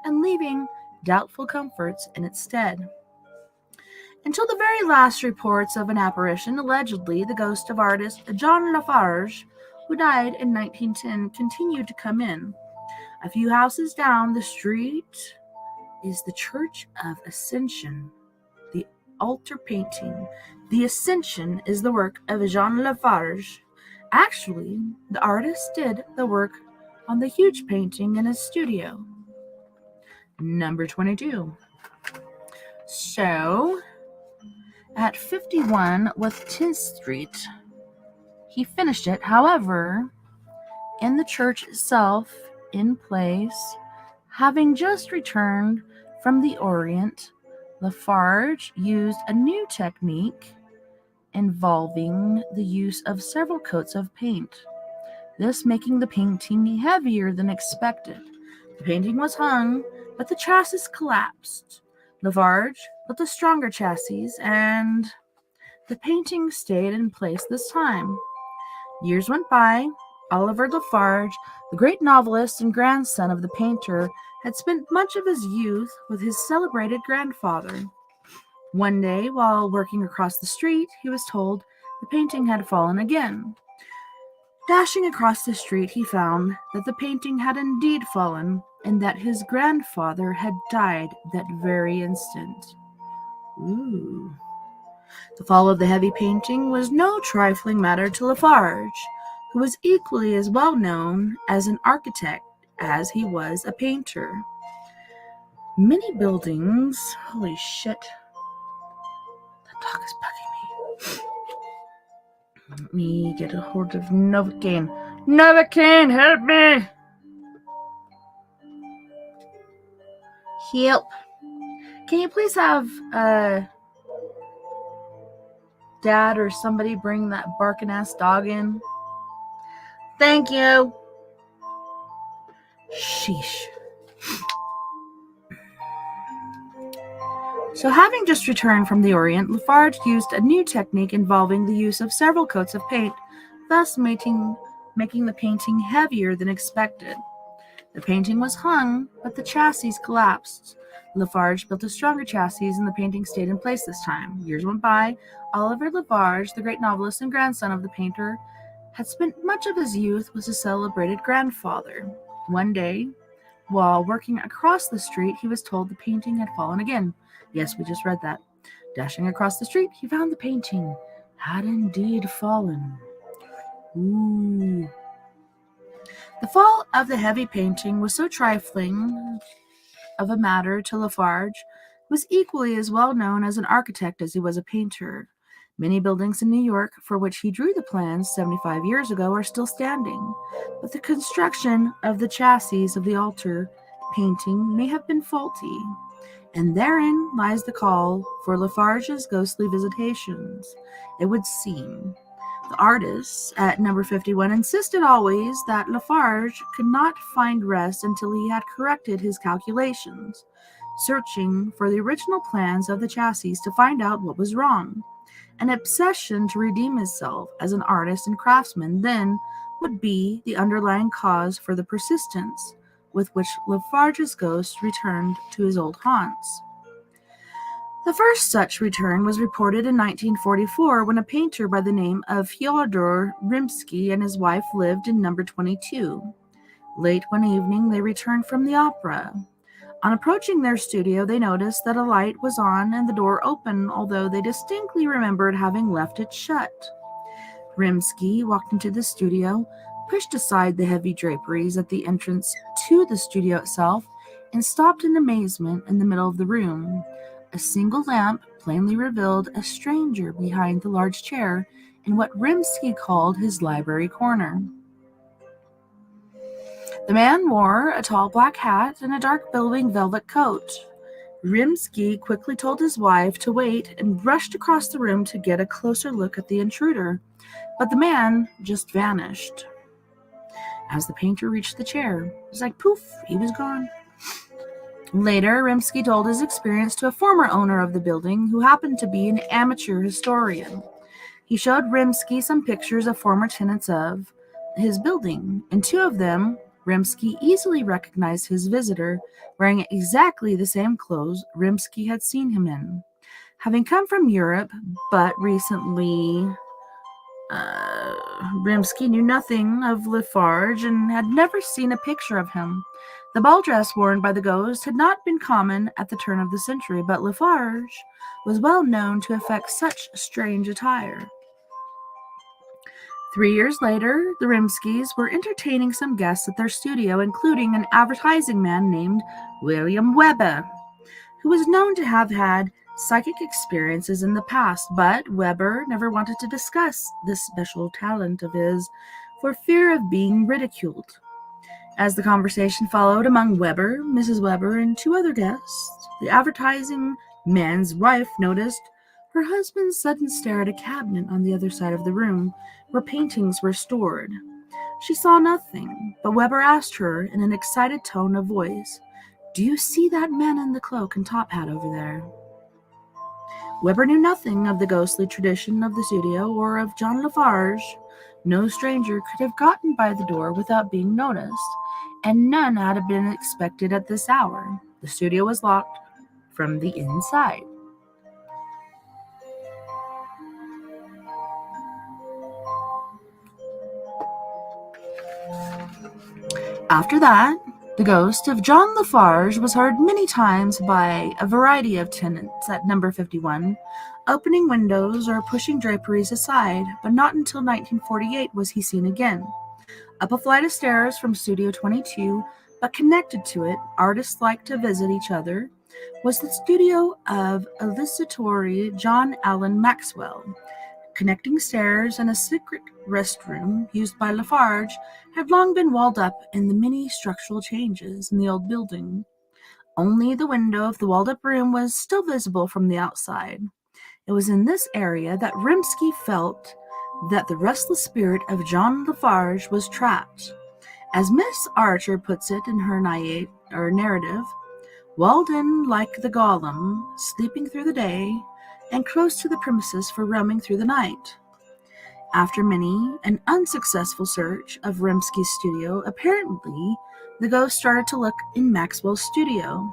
and leaving doubtful comforts in its stead. Until the very last reports of an apparition, allegedly the ghost of artist John Lafarge, who died in 1910, continued to come in. A few houses down the street is the Church of Ascension, the altar painting. The Ascension is the work of Jean Lafarge. Actually, the artist did the work on the huge painting in his studio. Number 22. So, at 51 West 10th Street, he finished it. However, in the church itself, in place, having just returned from the Orient, Lafarge used a new technique involving the use of several coats of paint, this making the painting heavier than expected. The painting was hung, but the chassis collapsed. Lafarge put the stronger chassis, and the painting stayed in place this time. Years went by. Oliver Lafarge, the great novelist and grandson of the painter, had spent much of his youth with his celebrated grandfather. One day, while working across the street, he was told the painting had fallen again. Dashing across the street, he found that the painting had indeed fallen, and that his grandfather had died that very instant. Ooh. The fall of the heavy painting was no trifling matter to Lafarge, who was equally as well known as an architect as he was a painter. Many buildings... Holy shit. That dog is bugging me. Let me get a hold of Novocaine. Novocaine, help me! Help. Can you please have Dad or somebody bring that barking ass dog in? Thank you. Sheesh. So, having just returned from the Orient, Lafarge used a new technique involving the use of several coats of paint, thus making the painting heavier than expected. The painting was hung, but the chassis collapsed. Lafarge built a stronger chassis, and the painting stayed in place this time. Years went by. Oliver Lafarge, the great novelist and grandson of the painter, had spent much of his youth with his celebrated grandfather. One day, while working across the street, he was told the painting had fallen again. Yes, we just read that. Dashing across the street, he found the painting had indeed fallen. Ooh. The fall of the heavy painting was so trifling of a matter to Lafarge, who was equally as well known as an architect as he was a painter. Many buildings in New York, for which he drew the plans 75 years ago, are still standing, but the construction of the chassis of the altar painting may have been faulty, and therein lies the call for Lafarge's ghostly visitations, it would seem. The artists at number 51 insisted always that Lafarge could not find rest until he had corrected his calculations, searching for the original plans of the chassis to find out what was wrong. An obsession to redeem himself as an artist and craftsman then would be the underlying cause for the persistence with which Lafarge's ghost returned to his old haunts. The first such return was reported in 1944 when a painter by the name of Fyodor Rimsky and his wife lived in number 22. Late one evening, they returned from the opera. On approaching their studio, they noticed that a light was on and the door open, although they distinctly remembered having left it shut. Rimsky walked into the studio, pushed aside the heavy draperies at the entrance to the studio itself, and stopped in amazement in the middle of the room. A single lamp plainly revealed a stranger behind the large chair in what Rimsky called his library corner. The man wore a tall black hat and a dark billowing velvet coat. Rimsky quickly told his wife to wait and rushed across the room to get a closer look at the intruder, but the man just vanished. As the painter reached the chair, it was like poof, he was gone. Later, Rimsky told his experience to a former owner of the building who happened to be an amateur historian. He showed Rimsky some pictures of former tenants of his building. In two of them, Rimsky easily recognized his visitor wearing exactly the same clothes Rimsky had seen him in. Having come from Europe, but recently Rimsky knew nothing of Lafarge and had never seen a picture of him. The ball dress worn by the ghost had not been common at the turn of the century, but Lafarge was well known to affect such strange attire. 3 years later, the Rimskys were entertaining some guests at their studio, including an advertising man named William Weber, who was known to have had psychic experiences in the past, but Weber never wanted to discuss this special talent of his for fear of being ridiculed. As the conversation followed among Weber, Mrs. Weber, and two other guests, the advertising man's wife noticed her husband's sudden stare at a cabinet on the other side of the room where paintings were stored. She saw nothing, but Weber asked her in an excited tone of voice, "Do you see that man in the cloak and top hat over there?" Weber knew nothing of the ghostly tradition of the studio or of John Lafarge. No stranger could have gotten by the door without being noticed, and none had been expected at this hour. The studio was locked from the inside. After that, the ghost of John Lafarge was heard many times by a variety of tenants at number 51, opening windows or pushing draperies aside, but not until 1948 was he seen again. Up a flight of stairs from Studio 22, but connected to it, artists like to visit each other, was the studio of illustrator John Allen Maxwell. connecting stairs and a secret restroom used by Lafarge had long been walled up in the many structural changes in the old building. Only the window of the walled-up room was still visible from the outside. It was in this area that Rimsky felt that the restless spirit of John Lafarge was trapped. As Miss Archer puts it in her narrative, walled in like the golem, sleeping through the day, and close to the premises for roaming through the night. After many an unsuccessful search of Rimsky's studio, apparently the ghost started to look in Maxwell's studio.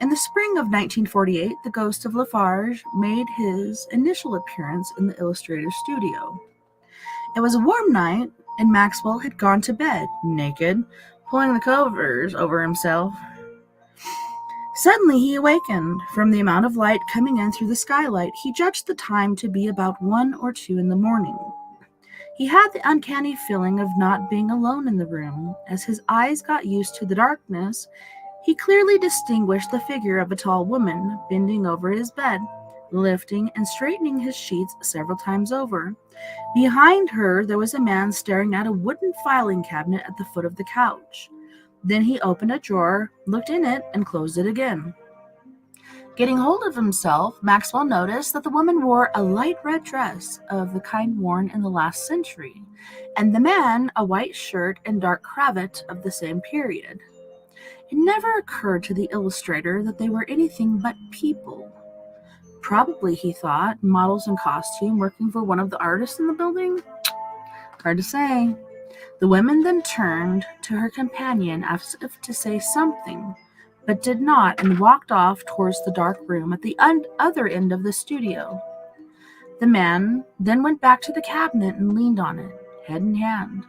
In the spring of 1948, the ghost of Lafarge made his initial appearance in the illustrator's studio. It was a warm night, and Maxwell had gone to bed, naked, pulling the covers over himself. Suddenly he awakened. From the amount of light coming in through the skylight, he judged the time to be about 1 or 2 in the morning. He had the uncanny feeling of not being alone in the room. As his eyes got used to the darkness, he clearly distinguished the figure of a tall woman bending over his bed, lifting and straightening his sheets several times over. Behind her, there was a man staring at a wooden filing cabinet at the foot of the couch. Then he opened a drawer, looked in it, and closed it again. Getting hold of himself, Maxwell noticed that the woman wore a light red dress of the kind worn in the last century, and the man a white shirt and dark cravat of the same period. It never occurred to the illustrator that they were anything but people. Probably, he thought, models in costume working for one of the artists in the building? Hard to say. The woman then turned to her companion as if to say something, but did not, and walked off towards the dark room at the other end of the studio. The man then went back to the cabinet and leaned on it, head in hand.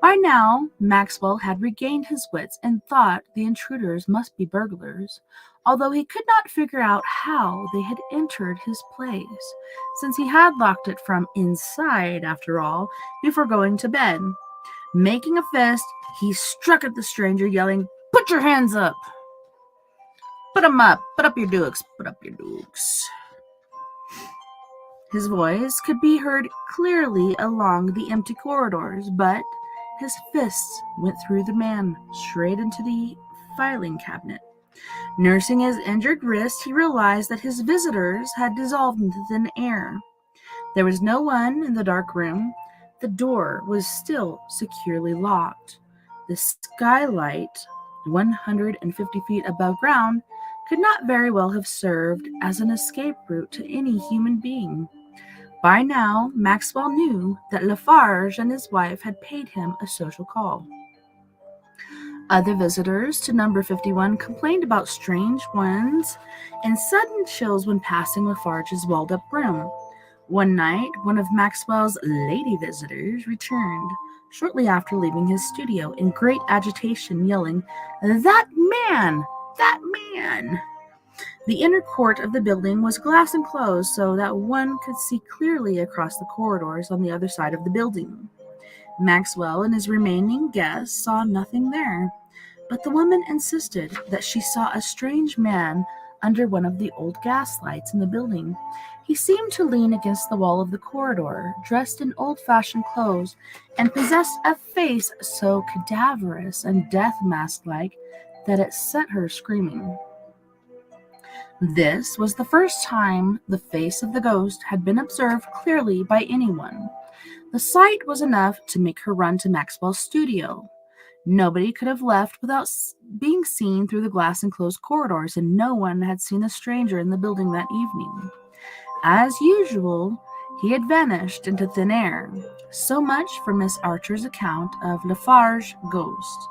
By now, Maxwell had regained his wits and thought the intruders must be burglars, although he could not figure out how they had entered his place, since he had locked it from inside, after all, before going to bed. Making a fist, he struck at the stranger, yelling, "Put your hands up! Put 'em up! Put up your dukes! Put up your dukes!" His voice could be heard clearly along the empty corridors, but his fists went through the man, straight into the filing cabinet. Nursing his injured wrist, he realized that his visitors had dissolved into thin air. There was no one in the dark room. The door was still securely locked. The skylight, 150 feet above ground, could not very well have served as an escape route to any human being. By now, Maxwell knew that Lafarge and his wife had paid him a social call. Other visitors to number 51 complained about strange winds and sudden chills when passing Lafarge's walled-up room. One night, one of Maxwell's lady visitors returned shortly after leaving his studio in great agitation, yelling, "That man! That man!" The inner court of the building was glass enclosed so that one could see clearly across the corridors on the other side of the building. Maxwell and his remaining guests saw nothing there, but the woman insisted that she saw a strange man under one of the old gas lights in the building. He seemed to lean against the wall of the corridor, dressed in old-fashioned clothes, and possessed a face so cadaverous and death-mask-like that it set her screaming. This was the first time the face of the ghost had been observed clearly by anyone. The sight was enough to make her run to Maxwell's studio. Nobody could have left without being seen through the glass-enclosed corridors, and no one had seen a stranger in the building that evening. As usual, he had vanished into thin air. So much for Miss Archer's account of Lafarge ghost.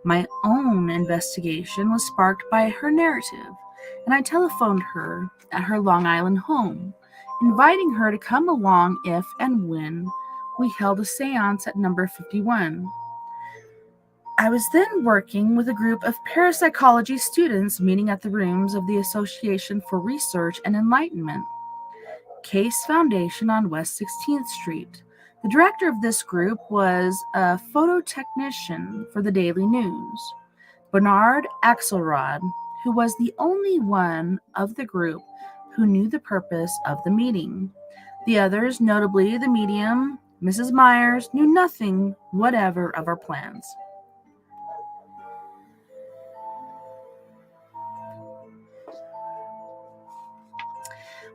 My own investigation was sparked by her narrative, and I telephoned her at her Long Island home, inviting her to come along if and when we held a seance at number 51. I was then working with a group of parapsychology students meeting at the rooms of the Association for Research and Enlightenment, Case Foundation on West 16th Street. The director of this group was a phototechnician for the Daily News, Bernard Axelrod, who was the only one of the group who knew the purpose of the meeting. The others, notably the medium, Mrs. Myers, knew nothing whatever of our plans.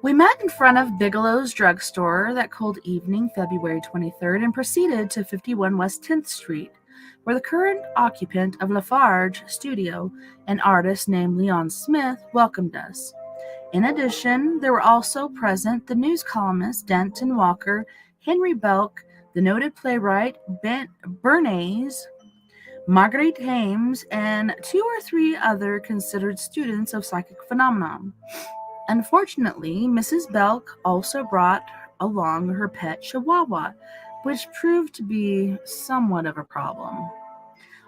We met in front of Bigelow's drugstore that cold evening, February 23rd, and proceeded to 51 West 10th Street, where the current occupant of Lafarge Studio, an artist named Leon Smith, welcomed us. In addition, there were also present the news columnists Denton Walker, Henry Belk, the noted playwright Bernays, Marguerite Hames, and 2 or 3 other considered students of psychic phenomena. Unfortunately, Mrs. Belk also brought along her pet Chihuahua, which proved to be somewhat of a problem.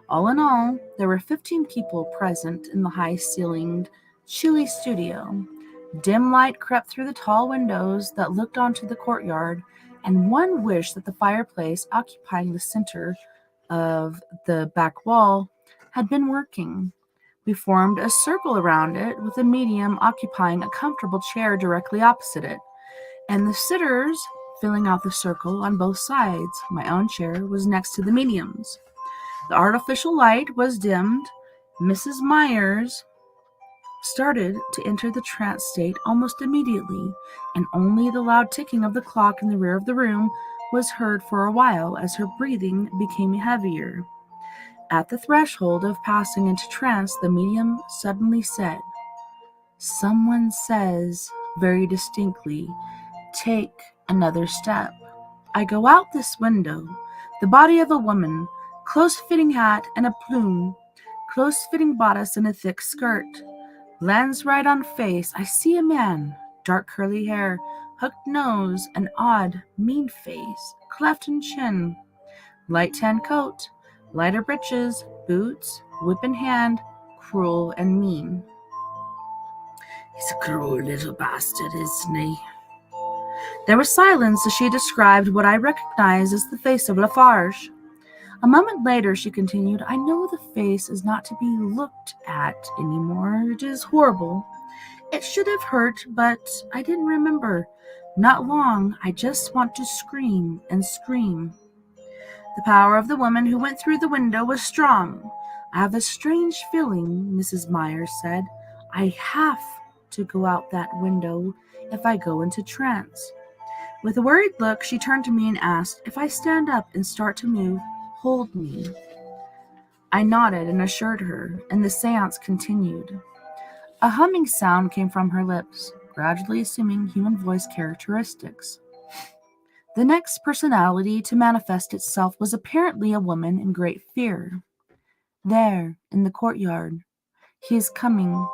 All in all, there were 15 people present in the high-ceilinged, chilly studio. Dim light crept through the tall windows that looked onto the courtyard, and one wished that the fireplace occupying the center of the back wall had been working. We formed a circle around it, with the medium occupying a comfortable chair directly opposite it, and the sitters filling out the circle on both sides. My own chair was next to the medium's. The artificial light was dimmed. Mrs. Myers started to enter the trance state almost immediately, and only the loud ticking of the clock in the rear of the room was heard for a while as her breathing became heavier. At the threshold of passing into trance, the medium suddenly said, "Someone says very distinctly, 'Take another step.' I go out this window. The body of a woman, close-fitting hat and a plume, close-fitting bodice and a thick skirt. Lands right on face. I see a man, dark curly hair, hooked nose, an odd, mean face, cleft in chin, light tan coat, lighter breeches, boots, whip in hand, cruel and mean." "He's a cruel little bastard, isn't he?" There was silence as she described what I recognized as the face of Lafarge. A moment later she continued, "I know the face is not to be looked at anymore. It is horrible. It should have hurt, but I didn't remember. Not long. I just want to scream and scream." The power of the woman who went through the window was strong. "I have a strange feeling," Mrs. Myers said. "I have to go out that window if I go into trance." With a worried look, she turned to me and asked, "If I stand up and start to move, hold me." I nodded and assured her, and the seance continued. A humming sound came from her lips, gradually assuming human voice characteristics. The next personality to manifest itself was apparently a woman in great fear. "There, in the courtyard. He is coming.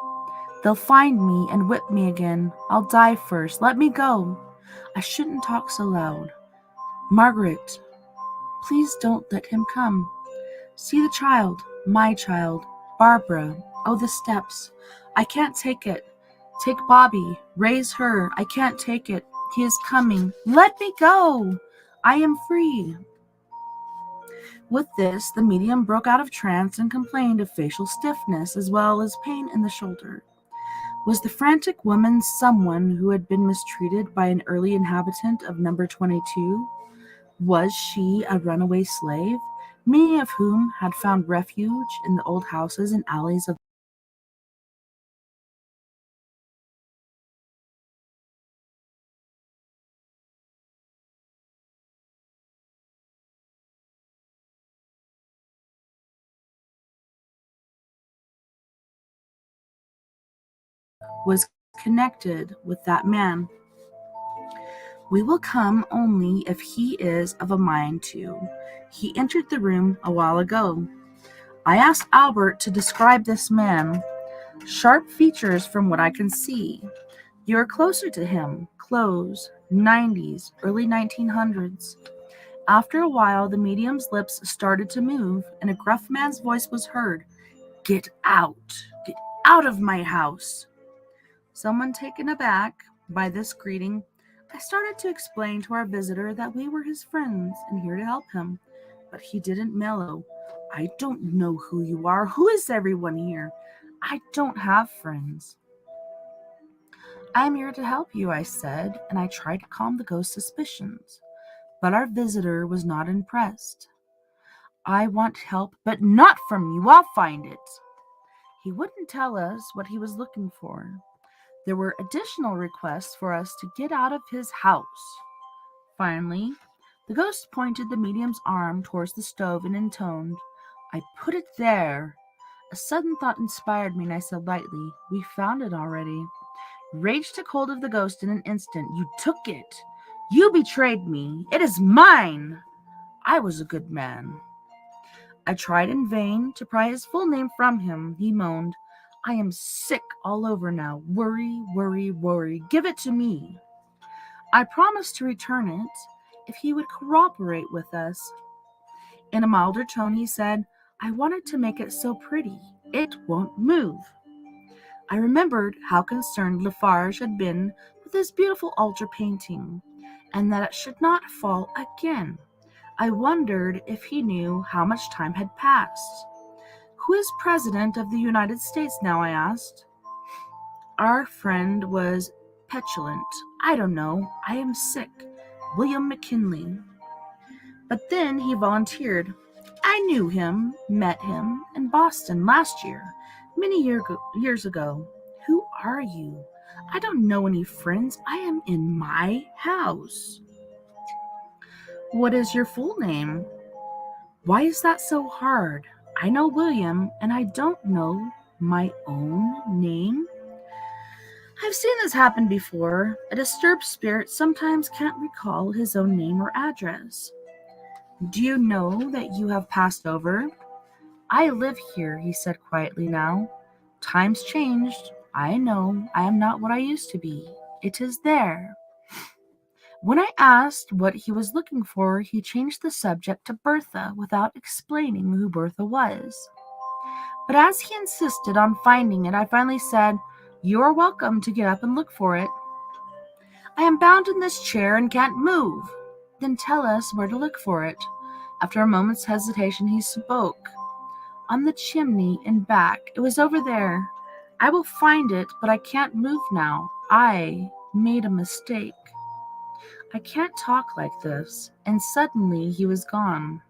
They'll find me and whip me again. I'll die first. Let me go. I shouldn't talk so loud. Margaret, please don't let him come. See the child, my child, Barbara. Oh, the steps. I can't take it. Take Bobby. Raise her. I can't take it. He is coming. Let me go. I am free." With this, the medium broke out of trance and complained of facial stiffness as well as pain in the shoulder. Was the frantic woman someone who had been mistreated by an early inhabitant of number 22? Was she a runaway slave, many of whom had found refuge in the old houses and alleys of was connected with that man? "We will come only if he is of a mind to. He entered the room a while ago." I asked Albert to describe this man. "Sharp features from what I can see. You are closer to him. Clothes, 90s, early 1900s. After a while, the medium's lips started to move, and a gruff man's voice was heard. "Get out! Get out of my house!" Someone taken aback by this greeting, I started to explain to our visitor that we were his friends and here to help him, but he didn't mellow. "I don't know who you are. Who is everyone here? I don't have friends." I'm here to help you, I said, and I tried to calm the ghost's suspicions. But our visitor was not impressed. I want help, but not from you. I'll find it. He wouldn't tell us what he was looking for. There were additional requests for us to get out of his house. Finally, the ghost pointed the medium's arm towards the stove and intoned, I put it there. A sudden thought inspired me, and I said lightly, We found it already. Rage took hold of the ghost in an instant. You took it. You betrayed me. It is mine. I was a good man. I tried in vain to pry his full name from him. He moaned, I am sick all over now. Worry, worry, worry. Give it to me. I promised to return it if he would cooperate with us. In a milder tone, he said, I wanted to make it so pretty. It won't move. I remembered how concerned Lafarge had been with his beautiful altar painting, and that it should not fall again. I wondered if he knew how much time had passed. Who is President of the United States now? I asked. Our friend was petulant. I don't know. I am sick. William McKinley. But then he volunteered. I knew him, met him in Boston last year, many years ago. Who are you? I don't know any friends. I am in my house. What is your full name? Why is that so hard? I know William, and I don't know my own name. I've seen this happen before. A disturbed spirit sometimes can't recall his own name or address. Do you know that you have passed over? I live here, he said quietly now. Times changed. I know I am not what I used to be. It is there. When I asked what he was looking for, he changed the subject to Bertha without explaining who Bertha was. But as he insisted on finding it, I finally said, You are welcome to get up and look for it. I am bound in this chair and can't move. Then tell us where to look for it. After a moment's hesitation, he spoke. On the chimney and back. It was over there. I will find it, but I can't move now. I made a mistake. I can't talk like this. And suddenly he was gone.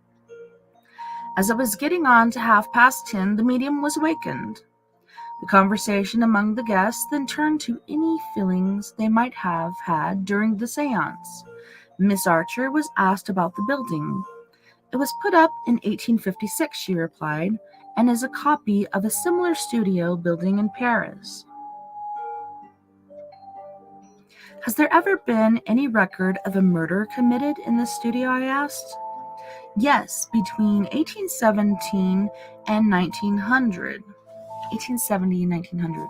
As it was getting on to 10:30, the medium was awakened. The conversation among the guests then turned to any feelings they might have had during the seance. Miss Archer was asked about the building. It was put up in 1856, she replied, and is a copy of a similar studio building in Paris. Has there ever been any record of a murder committed in the studio? I asked. Yes, between 1817 and 1900. 1870 and 1900.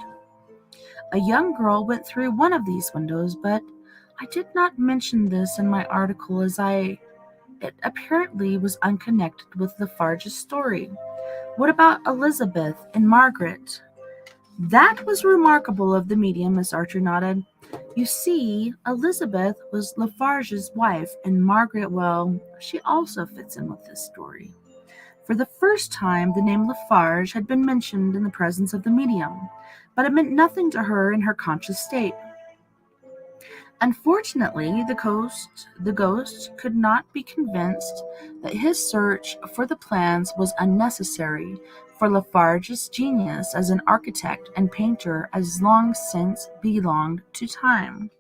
A young girl went through one of these windows, but I did not mention this in my article as it apparently was unconnected with Lafarge's story. What about Elizabeth and Margaret? That was remarkable of the medium, Miss Archer nodded. You see, Elizabeth was Lafarge's wife, and Margaret, well, she also fits in with this story. For the first time, the name Lafarge had been mentioned in the presence of the medium, but it meant nothing to her in her conscious state. Unfortunately, the ghost could not be convinced that his search for the plans was unnecessary, for Lafarge's genius as an architect and painter has long since belonged to time.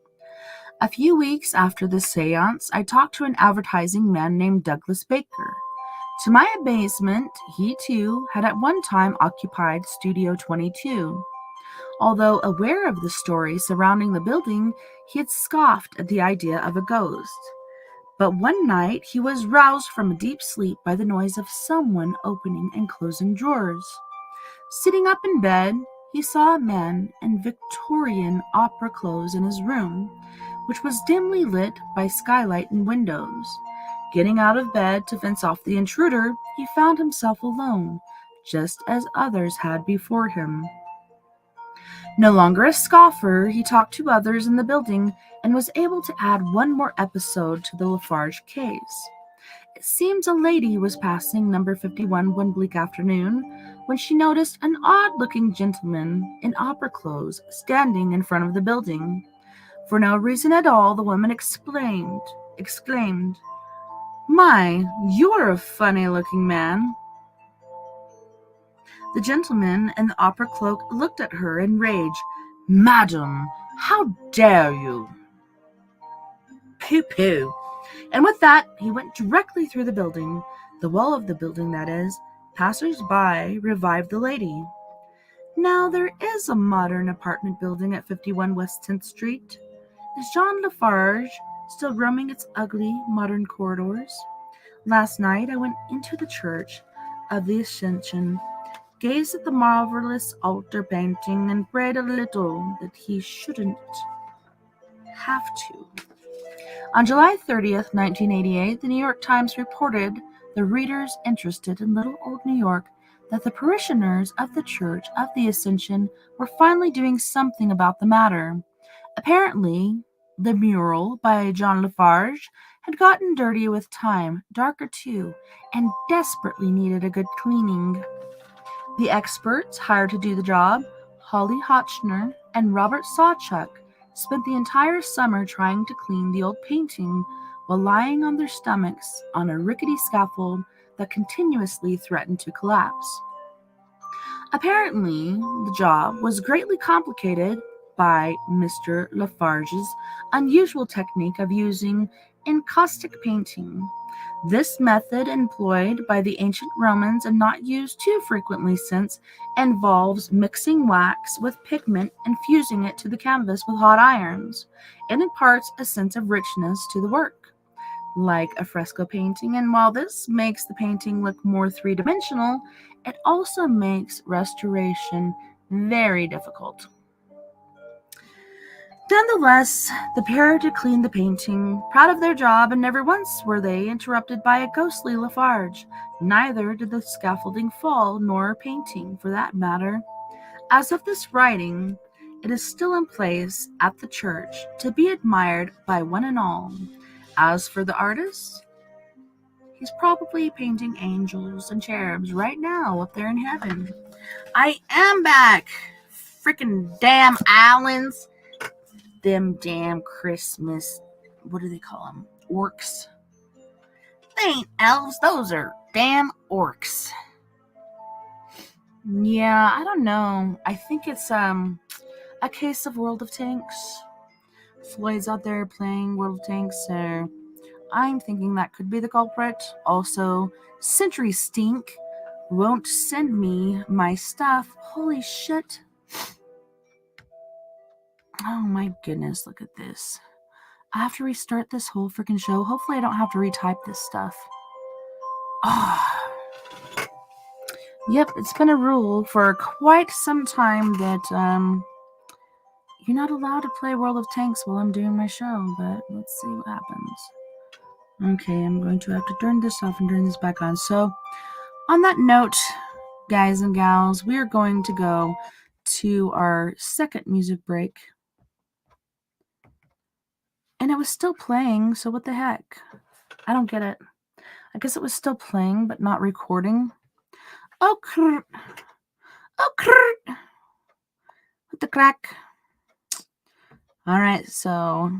A few weeks after the seance, I talked to an advertising man named Douglas Baker. To my amazement, he too had at one time occupied Studio 22. Although aware of the story surrounding the building, he had scoffed at the idea of a ghost. But one night he was roused from a deep sleep by the noise of someone opening and closing drawers. Sitting up in bed, he saw a man in Victorian opera clothes in his room, which was dimly lit by skylight and windows. Getting out of bed to fence off the intruder, he found himself alone, just as others had before him. No longer a scoffer, he talked to others in the building and was able to add one more episode to the Lafarge case. It seems a lady was passing number 51 one bleak afternoon when she noticed an odd-looking gentleman in opera clothes standing in front of the building. For no reason at all, the woman exclaimed, "My, you're a funny-looking man." The gentleman in the opera cloak looked at her in rage. "Madam, how dare you?" "Pooh-pooh." And with that, he went directly through the building. The wall of the building, that is. Passers-by revived the lady. Now, there is a modern apartment building at 51 West 10th Street. Is Jean Lafarge still roaming its ugly, modern corridors? Last night, I went into the Church of the Ascension, gazed at the marvelous altar painting, and prayed a little that he shouldn't have to. On July 30th, 1988, the New York Times reported the readers interested in little old New York that the parishioners of the Church of the Ascension were finally doing something about the matter. Apparently, the mural by Jean Lafarge had gotten dirty with time, darker too, and desperately needed a good cleaning. The experts hired to do the job, Holly Hotchner and Robert Sawchuk, spent the entire summer trying to clean the old painting while lying on their stomachs on a rickety scaffold that continuously threatened to collapse. Apparently, the job was greatly complicated by Mr. Lafarge's unusual technique of using encaustic painting. This method, employed by the ancient Romans and not used too frequently since, involves mixing wax with pigment and fusing it to the canvas with hot irons. It imparts a sense of richness to the work, like a fresco painting, and while this makes the painting look more three-dimensional, it also makes restoration very difficult. Nonetheless, the pair did clean the painting, proud of their job, and never once were they interrupted by a ghostly Lafarge. Neither did the scaffolding fall, nor painting, for that matter. As of this writing, it is still in place at the church to be admired by one and all. As for the artist, he's probably painting angels and cherubs right now up there in heaven. I am back! Freaking damn islands! Them damn Christmas, what do they call them? Orcs. They ain't elves, those are damn orcs. Yeah, I don't know. I think it's a case of World of Tanks. Floyd's out there playing World of Tanks, so I'm thinking that could be the culprit. Also, Century Stink won't send me my stuff. Holy shit. Oh my goodness, look at this. I have to restart this whole freaking show. Hopefully I don't have to retype this stuff. Yep, it's been a rule for quite some time that you're not allowed to play World of Tanks while I'm doing my show, but let's see what happens. Okay, I'm going to have to turn this off and turn this back on. So, on that note, guys and gals, we are going to go to our second music break. And it was still playing, so what the heck? I don't get it. I guess it was still playing, but not recording. Oh, what the crack? All right, so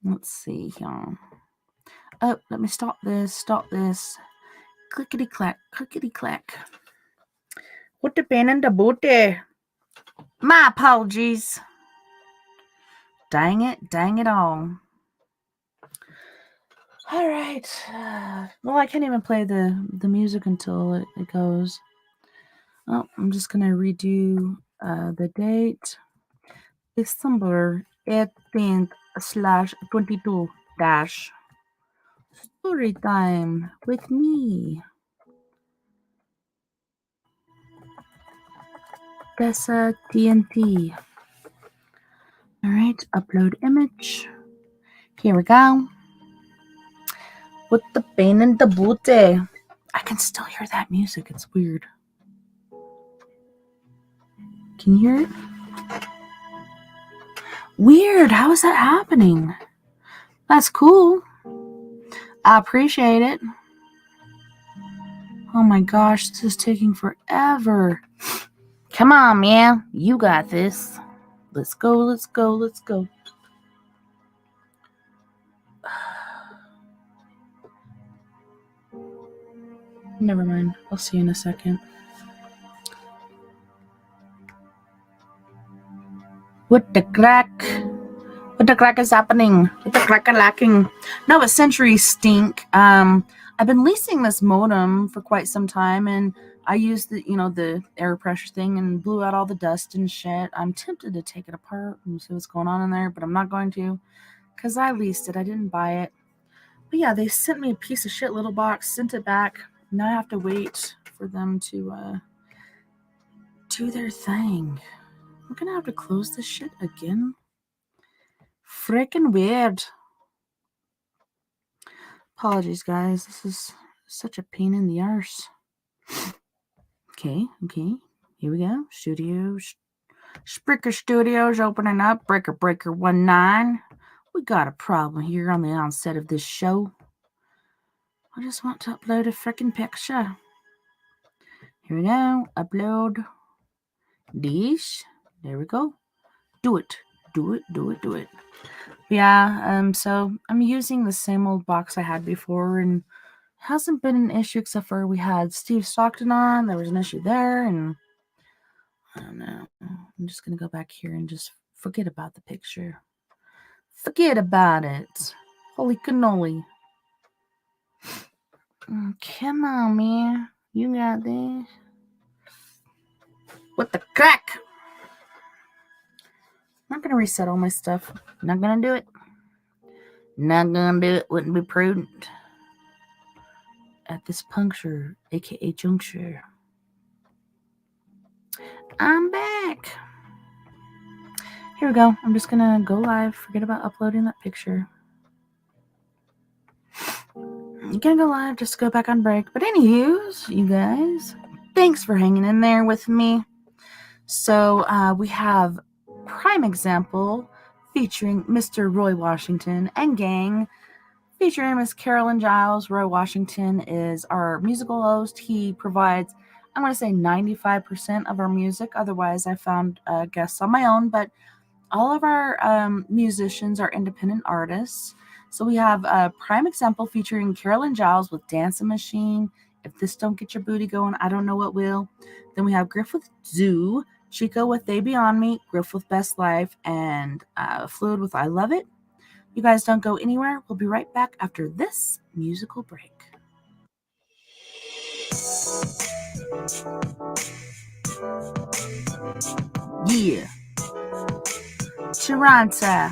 let's see here. Oh, let me stop this. Clickety clack. What the pen and the booty? My apologies. Dang it all. All right. Well, I can't even play the music until it goes. Oh, I'm just going to redo the date. December 18th/22- story time with me. Tessa TNT. All right, upload image. Here we go. With the pain and the booty. I can still hear that music. It's weird. Can you hear it? Weird. How is that happening? That's cool. I appreciate it. Oh my gosh, this is taking forever. Come on, man. You got this. Let's go, let's go, let's go. Never mind. I'll see you in a second. What the crack? What the crack is happening? What the crack are lacking? No, but Century stink. I've been leasing this modem for quite some time, and I used the air pressure thing and blew out all the dust and shit. I'm tempted to take it apart and see what's going on in there, but I'm not going to, because I leased it. I didn't buy it. But yeah, they sent me a piece of shit little box, sent it back. Now I have to wait for them to do their thing. I'm gonna have to close this shit again. Freaking weird. Apologies, guys. This is such a pain in the arse. Okay. Here we go. Studios. Spreaker Studios opening up. Breaker 19. We got a problem here on the onset of this show. I just want to upload a freaking picture. Here we go. Upload. This. There we go. Do it. Yeah, so I'm using the same old box I had before, and it hasn't been an issue except for we had Steve Stockton on. There was an issue there, and I don't know. I'm just going to go back here and just forget about the picture. Forget about it. Holy cannoli. Come on, man. You got this. What the crack? I'm not going to reset all my stuff. Not going to do it. Not going to do it. Wouldn't be prudent. At this puncture, aka juncture. I'm back. Here we go. I'm just going to go live. Forget about uploading that picture. You're going to go live. Just go back on break. But anywho, you guys, thanks for hanging in there with me. So we have Prime Example featuring Mr. Roy Washington and gang featuring Miss Carolyn Giles. Roy Washington is our musical host. He provides, I'm going to say 95% of our music. Otherwise, I found guests on my own, but all of our musicians are independent artists. So we have Prime Example featuring Carolyn Giles with Dancing Machine. If this don't get your booty going, I don't know what will. Then we have Griff with Zoo, Chico with They Beyond Me, Griff with Best Life, and Fluid with I Love It. You guys don't go anywhere. We'll be right back after this musical break. Yeah. Toronto.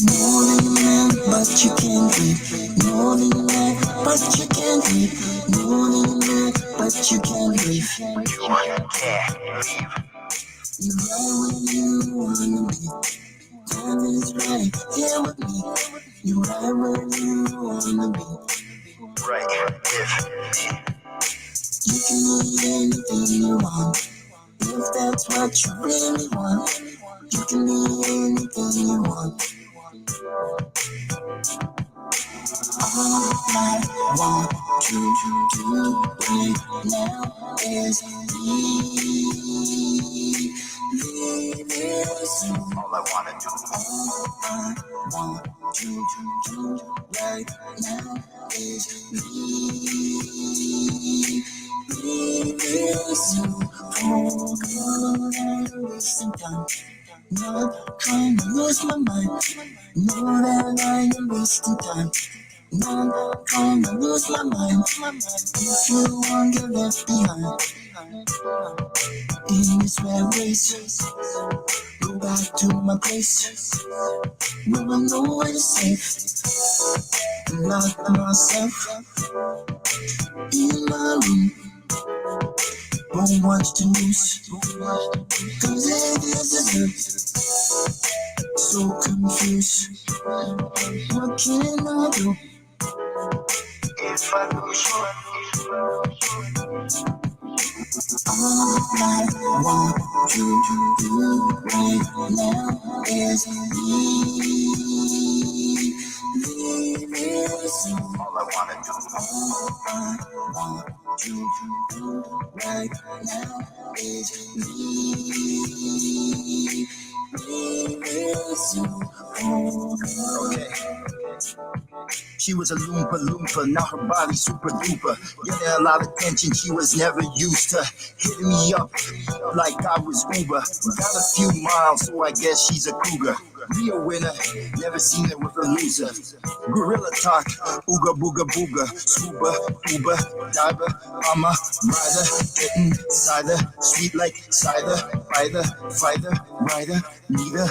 More than you meant, but you can't breathe. More than you meant, but you can't breathe. More than you meant, but you can't breathe. You're right where you wanna be. Time is right here with me. You're right where you wanna be. Right with me. You can be anything you want. If that's what you really want, you can be anything you want. All I want you to do right now is leave this room. All I wanna do. All I want you to do right now is leave this room. Hold on, I'm wasting time. Not trying to lose my mind. Know that I am wasting time. Not trying to lose my mind. If you want, get left behind. In this red race, go back to my place where I know where it's safe. Lock myself in my room. Won't watch the news, cause it is so confused. What can I do if I lose you? All I want you to do right now is leave this All I wanna do. All I want you to do right now is leave real soon. Okay. She was a Loompa Loompa, now her body super duper. Getting a lot of attention she was never used to. Hitting me up like I was Uber. Got a few miles, so I guess she's a cougar. Be a winner, never seen her with a loser. Gorilla talk, ooga booga booga. Scuba, Uber, diver, I'm a rider. Getting cider, sweet like cider. Fighter, rider, neither,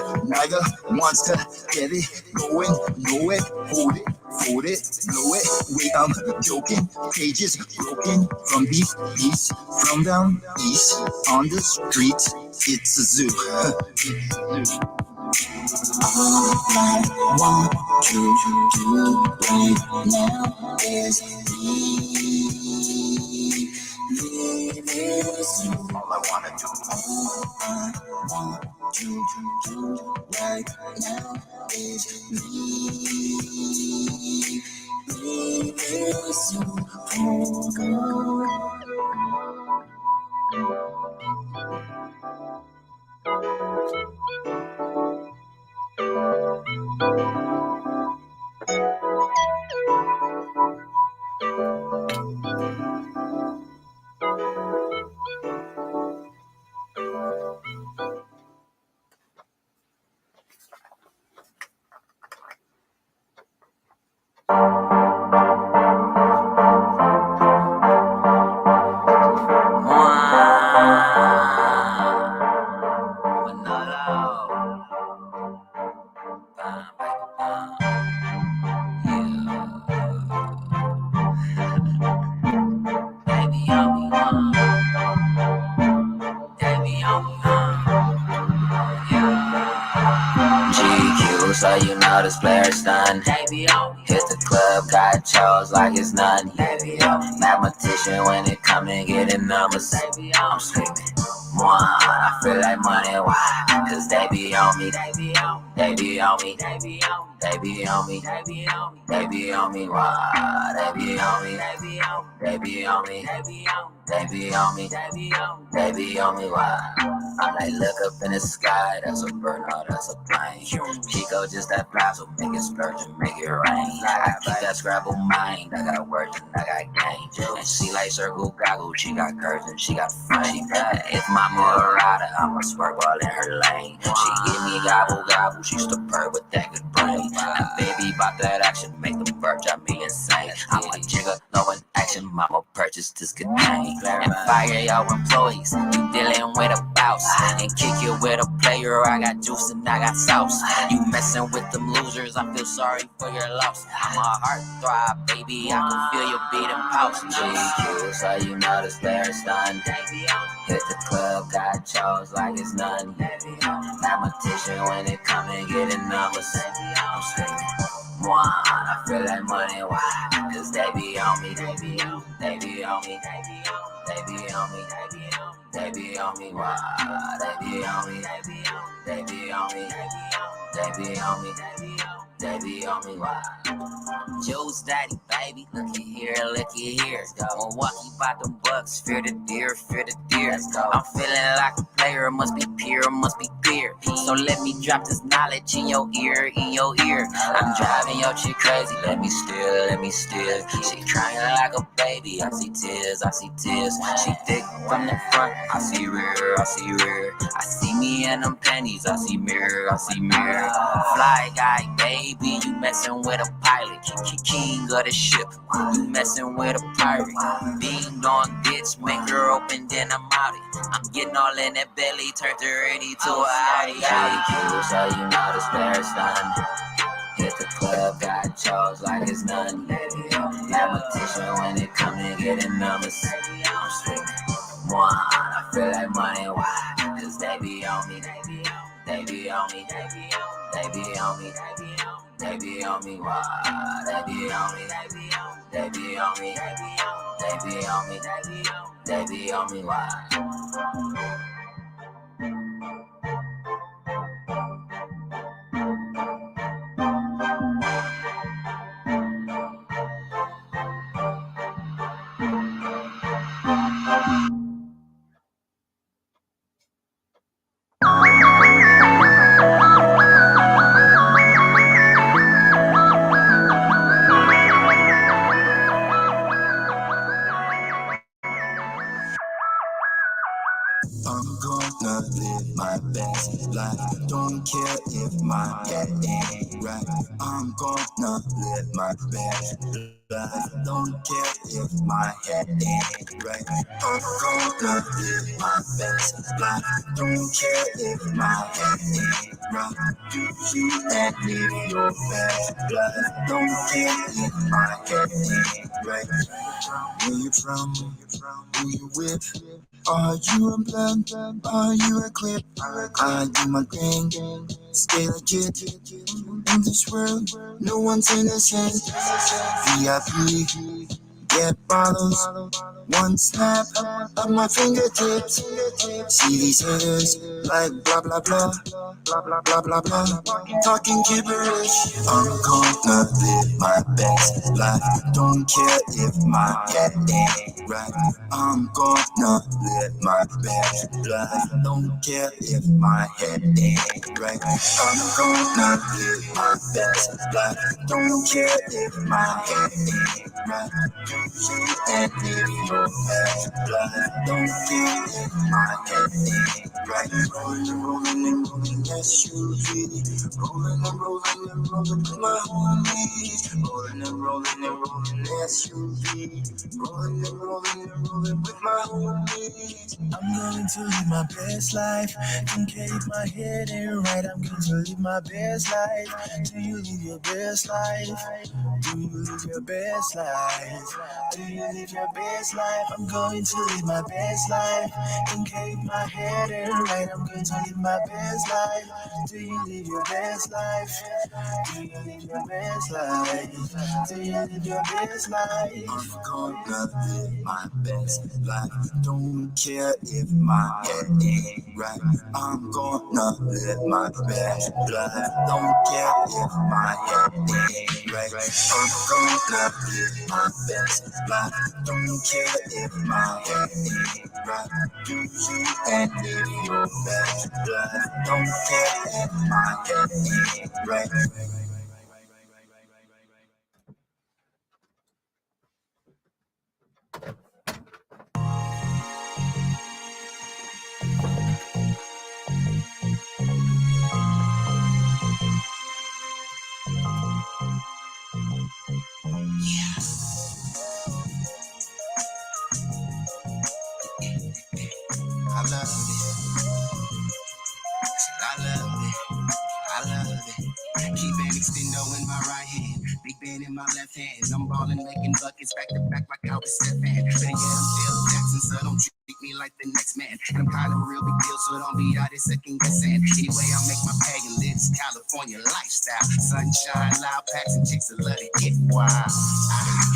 wants to get it, going, know it, hold it. Fold it, blow it, wait, I'm joking. Cages broken from deep east, from down east on the street. It's a zoo. All I want you to do right now is leave this. All I wanna do. All I want you to do right now is leave this. Oh, girl. GQ, so you know this player's done. Hit the club, got chose like it's none. Mathematician when it come and getting numbers. I'm screaming, one, I feel like money, why? Cause they be on me, they be on me, they be on me, they be on me, they be on me, they be on me, they be on me, why? They be on me, they be on me, they be on me, they be on me, they be on me, they be on me, they be on me, why? I like look up in the sky, that's a bird, no, that's a plane. Chico just that fly, so make it splurge and make it rain. I keep that Scrabble mind, I got words and I got game. And she like circle goggle, she got curves and she got frame. If my Murata, I'm a squirt ball in her lane. She give me gobble gobble, she superb with that good brain. Now baby, about that action, make them bird drive me insane. I'm a jigger, no action, mama purchase this good name. And fire y'all employees, you dealing with a boss. And kick it with a player, I got juice and I got sauce. You messing with them losers, I feel sorry for your loss. I'm a heartthrob, baby, I can feel your beating pulse. GQ, so you know this player's done. Hit the club, got chose like it's none. Mathematician when it come and getting numbers. I'm screaming, one, I feel like money, why? Cause they be on me, they be on me, they be on me, they be on me, they be on me, they be on me. They be on me, why? They be on me, they be on me, they be on me, they be on me, they be on me, why? Juice daddy, baby, looky here, looky here. Milwaukee bought them bucks, fear the deer, fear the deer. I'm feeling like a player, must be pure, must be peer. So let me drop this knowledge in your ear, in your ear. I'm driving your chick crazy, let me steal, let me steal. She crying like a baby, I see tears, I see tears. She thick from the front, I see rear, I see rear. I see me in them panties, I see mirror, I see mirror. Fly guy, baby, you messing with a pilot. King of the ship, you messing with a pirate. Being on bitch, make her open, then I'm out it. I'm getting all in that belly, turned her ready to a Audi. GQ, so you know this player's done. Hit the club, got chose like it's none. Mathematician when it come and getting numbers. I'm screaming, one, I feel like money, why? Cause they be on me, they be on me, they be on me, they be on me, they be on me, they be on me, they be on me, why? They be on me, they be on me, they be on me, they be on me, they be on me, they be on me, why? best life. Don't care if my head ain't right. I'm gonna live my best life. Don't care if my head ain't right. I'm gonna live my best life. Don't care if my head ain't right. Do you and live your best life? Don't care if my head ain't right. Where you from? Who you with? Are you a blunt? Are you equipped? I do my thing, stay legit. In this world, no one's innocent. VIP, get bottles. One snap of my fingertips. See these haters like blah blah blah, blah blah blah, talking gibberish. I'm gonna live my best life. Don't care if my head ain't right. I'm gonna live my best life. Don't care if my head ain't right. I'm gonna live my best life. Don't care if my head ain't right. Do you and live your best life? Don't care if my head ain't right. Rolling and rolling SUV. Rolling and rolling and rolling with my homies. Rolling and rolling and rolling SUV. Rolling and rolling and rolling with my homies. I'm going to live my best life. Don't care if my head ain't right. I'm going to live my best life. Do you live your best life? Do you live your best life? Do you live your best life? I'm going to live my best life. Don't care if my head ain't right. I'm going to live my best life. Do you live your best life? Do you live your best life? Do you live your best life? I'm gonna live my best life. Don't care if my head ain't right. I'm gonna live my best life. Don't care if my head ain't right. I'm gonna live my best life. Don't care if my head ain't right. Do you and live your best life. Don't care if my head ain't right. I love it. I love it. I love it. Keep an extendo in my right hand, big band in my left hand. I'm ballin', making buckets back to back like I was Steph. But yeah, I'm still Jackson, so don't treat me like the next man. And I'm kind of a real big deal, so don't be out here second guessing. Anyway, I make my pay and live this California lifestyle. Sunshine, loud packs, and chicks that love to get wild.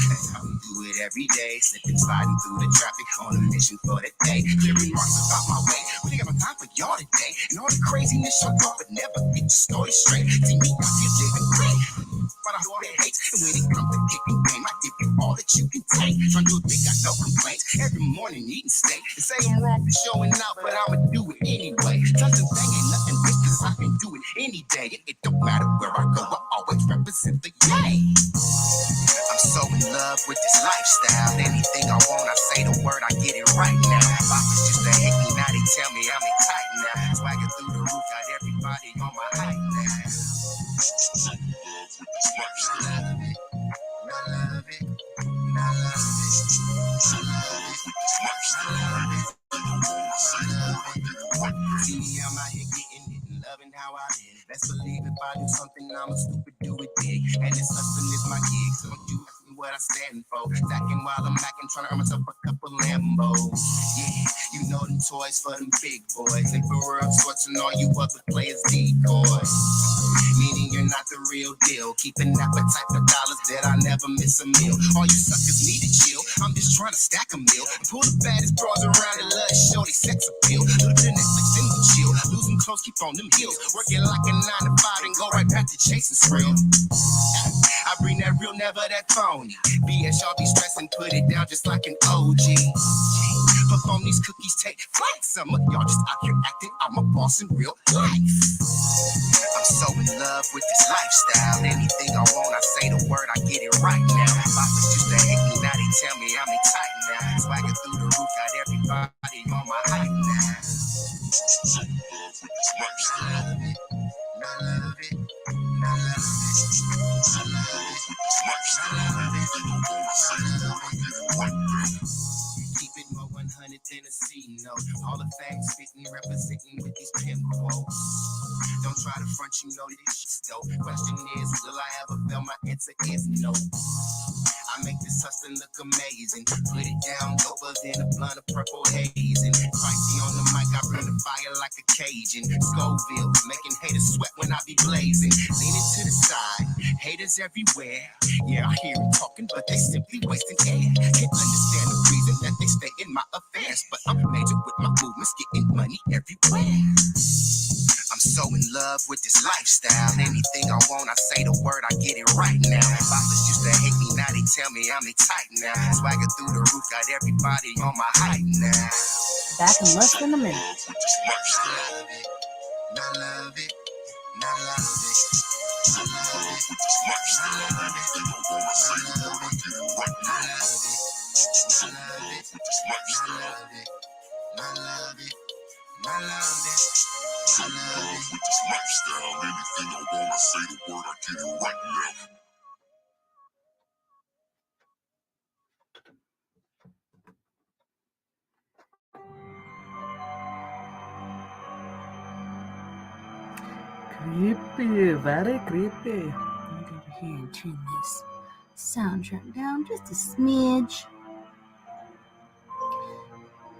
That's how we do it every day. Slipping, sliding through the traffic on a mission for the day. Clearing marks about my way. Really got my time for y'all today. And all the craziness y'all talk, but never get your story straight. See me out here living great. But I know it hates. And when it comes to kicking game, I give you all that you can take. Trying to do it big, got no complaints. Every morning eating steak. They say I'm wrong for showing out, but I'ma do it anyway. Doesn't thing ain't nothing big, cause I can do it any day. It don't matter where I go, I always represent the yay. I'm so in love with this lifestyle. Anything I want, I say the word, I get it right now. Boppers used to hate me, now they tell me I'm in tight now. Swagging through the roof, got everybody on my height now. So in love with this lifestyle. I love it. I love it. I love it. So in love with this lifestyle. See me, I'm out here getting it and loving how I live. Best believe if I do something, I'm a stupid do it big. And this hustling is my gig, so don't you ask me what I stand for. Stacking while I'm macking, trying to earn myself a couple Lambos. Yeah, you know them toys for them big boys. And for real sorts and all you other players decoys. Meaning you're not the real deal. Keep an appetite for dollars that I never miss a meal. All you suckers need to chill. I'm just trying to stack a meal. Pull the baddest bras around and love show they sex appeal. Little bit of Netflix and we chill. Losing clothes, keep on them heels. Working like a 9 to 5 and go right back to chasing thrill. I bring that real, never that phony. BS, y'all be stressing, put it down just like an OG. Perform these cookies, take flight. Some of y'all just out here acting, I'm a boss in real life. I'm so in love with this lifestyle. Anything I want, I say the word, I get it right now. Boppers used to hate me, now they tell me I'm in tight now. Swagging through the roof, got everybody on my height now. So in love with this Keep it more 100 Tennessee, no. All the fame spitting, representing with these pimp quotes. Don't try to front, you know this shit's dope. Question is, will I ever fail? My answer is no. I make this hustle look amazing. Put it down doper than a blunt of purple haze. And spicy on the mic, I bring the fire like a Cajun. Scoville, making haters sweat when I be blazing. Leaning to the side, haters everywhere. Yeah, I hear them talking, but they simply wasting air. Can't understand the reason that they stay in my affairs. But I'm major with my movements, getting money everywhere. I'm so in love with this lifestyle. Anything I want, I say the word, I get it right now. Bosses used to hate me, now they tell me I'm a type now. Swagger through the roof, got everybody on my hype now. Back in less than a minute. I love it, I love it, I love it. I love it, I love it, I love it, I love it, I love it, I love it, I love it. I love it with this lifestyle. Anything I want, I say the word, I get it right now. Creepy, very creepy. I'll go over here and turn this soundtrack down just a smidge.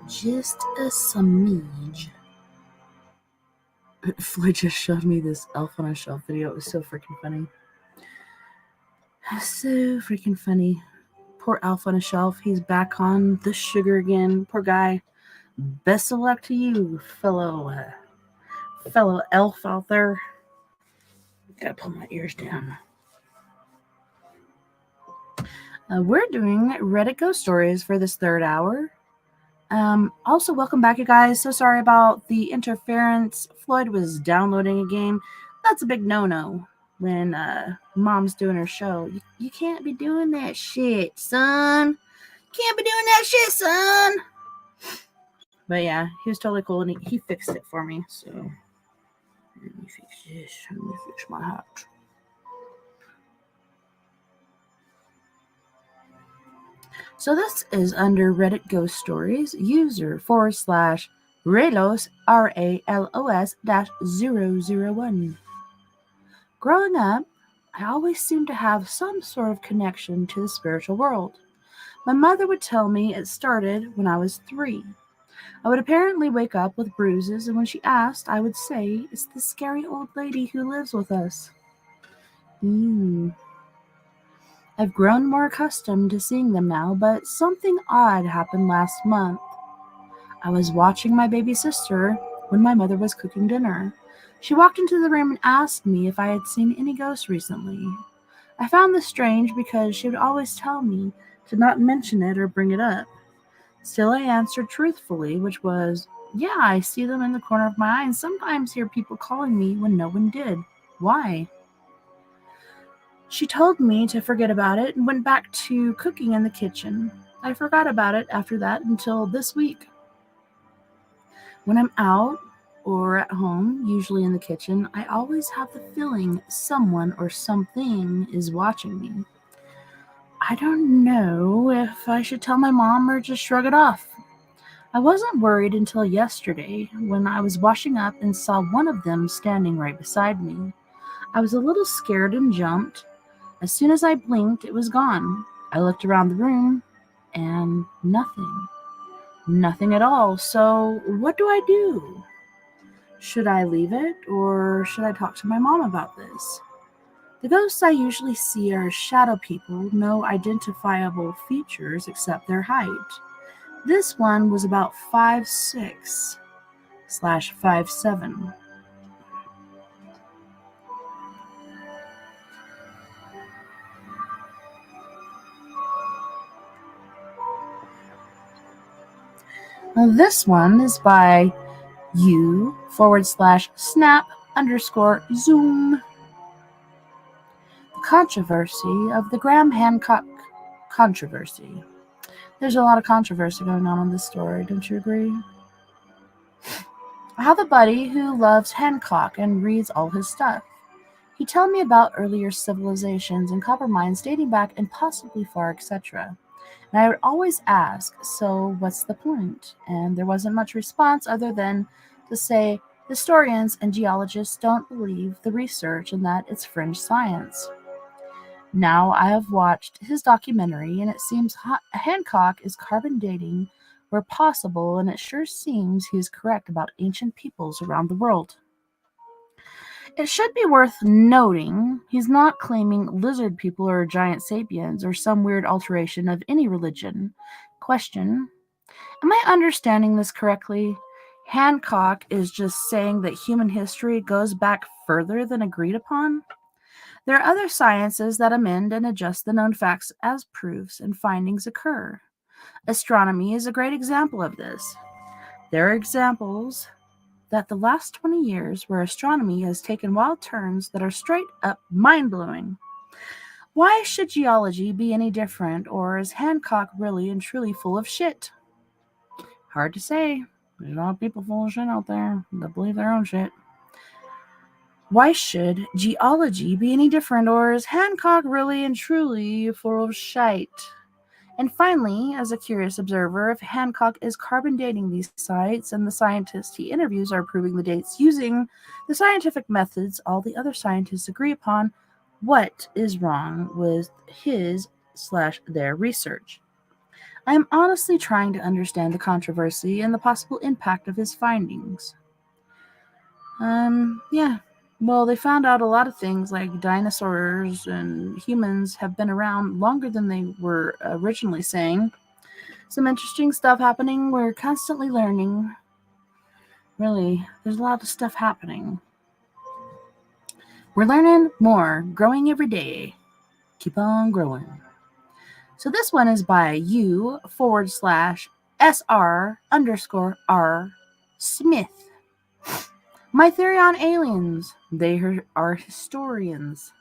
Just a smidge. Floyd just showed me this Elf on a Shelf video. It was so freaking funny. So freaking funny. Poor Elf on a Shelf. He's back on the sugar again. Poor guy. Best of luck to you, fellow elf out there. Gotta pull my ears down. We're doing Reddit ghost stories for this third hour. Also, welcome back, you guys. So sorry about the interference. Floyd was downloading a game. That's a big no-no when mom's doing her show. You can't be doing that shit, son. Can't be doing that shit, son. But yeah, he was totally cool, and he fixed it for me. So let me fix this. Let me fix my hat. So this is under Reddit Ghost Stories, user /Ralos, RALOS -001. Growing up, I always seemed to have some sort of connection to the spiritual world. My mother would tell me it started when I was 3. I would apparently wake up with bruises, and when she asked, I would say, it's the scary old lady who lives with us. I've grown more accustomed to seeing them now, but something odd happened last month. I was watching my baby sister when my mother was cooking dinner. She walked into the room and asked me if I had seen any ghosts recently. I found this strange because she would always tell me to not mention it or bring it up. Still, I answered truthfully, which was, yeah, I see them in the corner of my eye and sometimes hear people calling me when no one did. Why? She told me to forget about it and went back to cooking in the kitchen. I forgot about it after that until this week. When I'm out or at home, usually in the kitchen, I always have the feeling someone or something is watching me. I don't know if I should tell my mom or just shrug it off. I wasn't worried until yesterday when I was washing up and saw one of them standing right beside me. I was a little scared and jumped. As soon as I blinked, it was gone. I looked around the room and nothing. Nothing at all. So what do I do? Should I leave it or should I talk to my mom about this? The ghosts I usually see are shadow people, no identifiable features except their height. This one was about 5'6" / 5'7". Now this one is by u/snap_zoom. The controversy of the Graham Hancock controversy. There's a lot of controversy going on in this story, don't you agree? I have a buddy who loves Hancock and reads all his stuff. He'd tell me about earlier civilizations and copper mines dating back impossibly far, etc. And I would always ask, so what's the point? And there wasn't much response other than to say, historians and geologists don't believe the research and that it's fringe science. Now I have watched his documentary, and it seems Hancock is carbon dating where possible, and it sure seems he is correct about ancient peoples around the world. It should be worth noting he's not claiming lizard people are giant sapiens or some weird alteration of any religion. Question: am I understanding this correctly? Hancock is just saying that human history goes back further than agreed upon? There are other sciences that amend and adjust the known facts as proofs and findings occur. Astronomy is a great example of this. There are examples that the last 20 years where astronomy has taken wild turns that are straight up mind-blowing. Why should geology be any different, or is Hancock really and truly full of shit? Hard to say. There's a lot of people full of shit out there that believe their own shit. Why should geology be any different, or is Hancock really and truly full of shite? And finally, as a curious observer, if Hancock is carbon dating these sites and the scientists he interviews are proving the dates using the scientific methods all the other scientists agree upon, what is wrong with his/their research? I am honestly trying to understand the controversy and the possible impact of his findings. Yeah. Well, they found out a lot of things like dinosaurs and humans have been around longer than they were originally saying. Some interesting stuff happening. We're constantly learning. Really, there's a lot of stuff happening. We're learning more, growing every day. Keep on growing. So this one is by U/SR_R Smith. My theory on aliens. They are historians.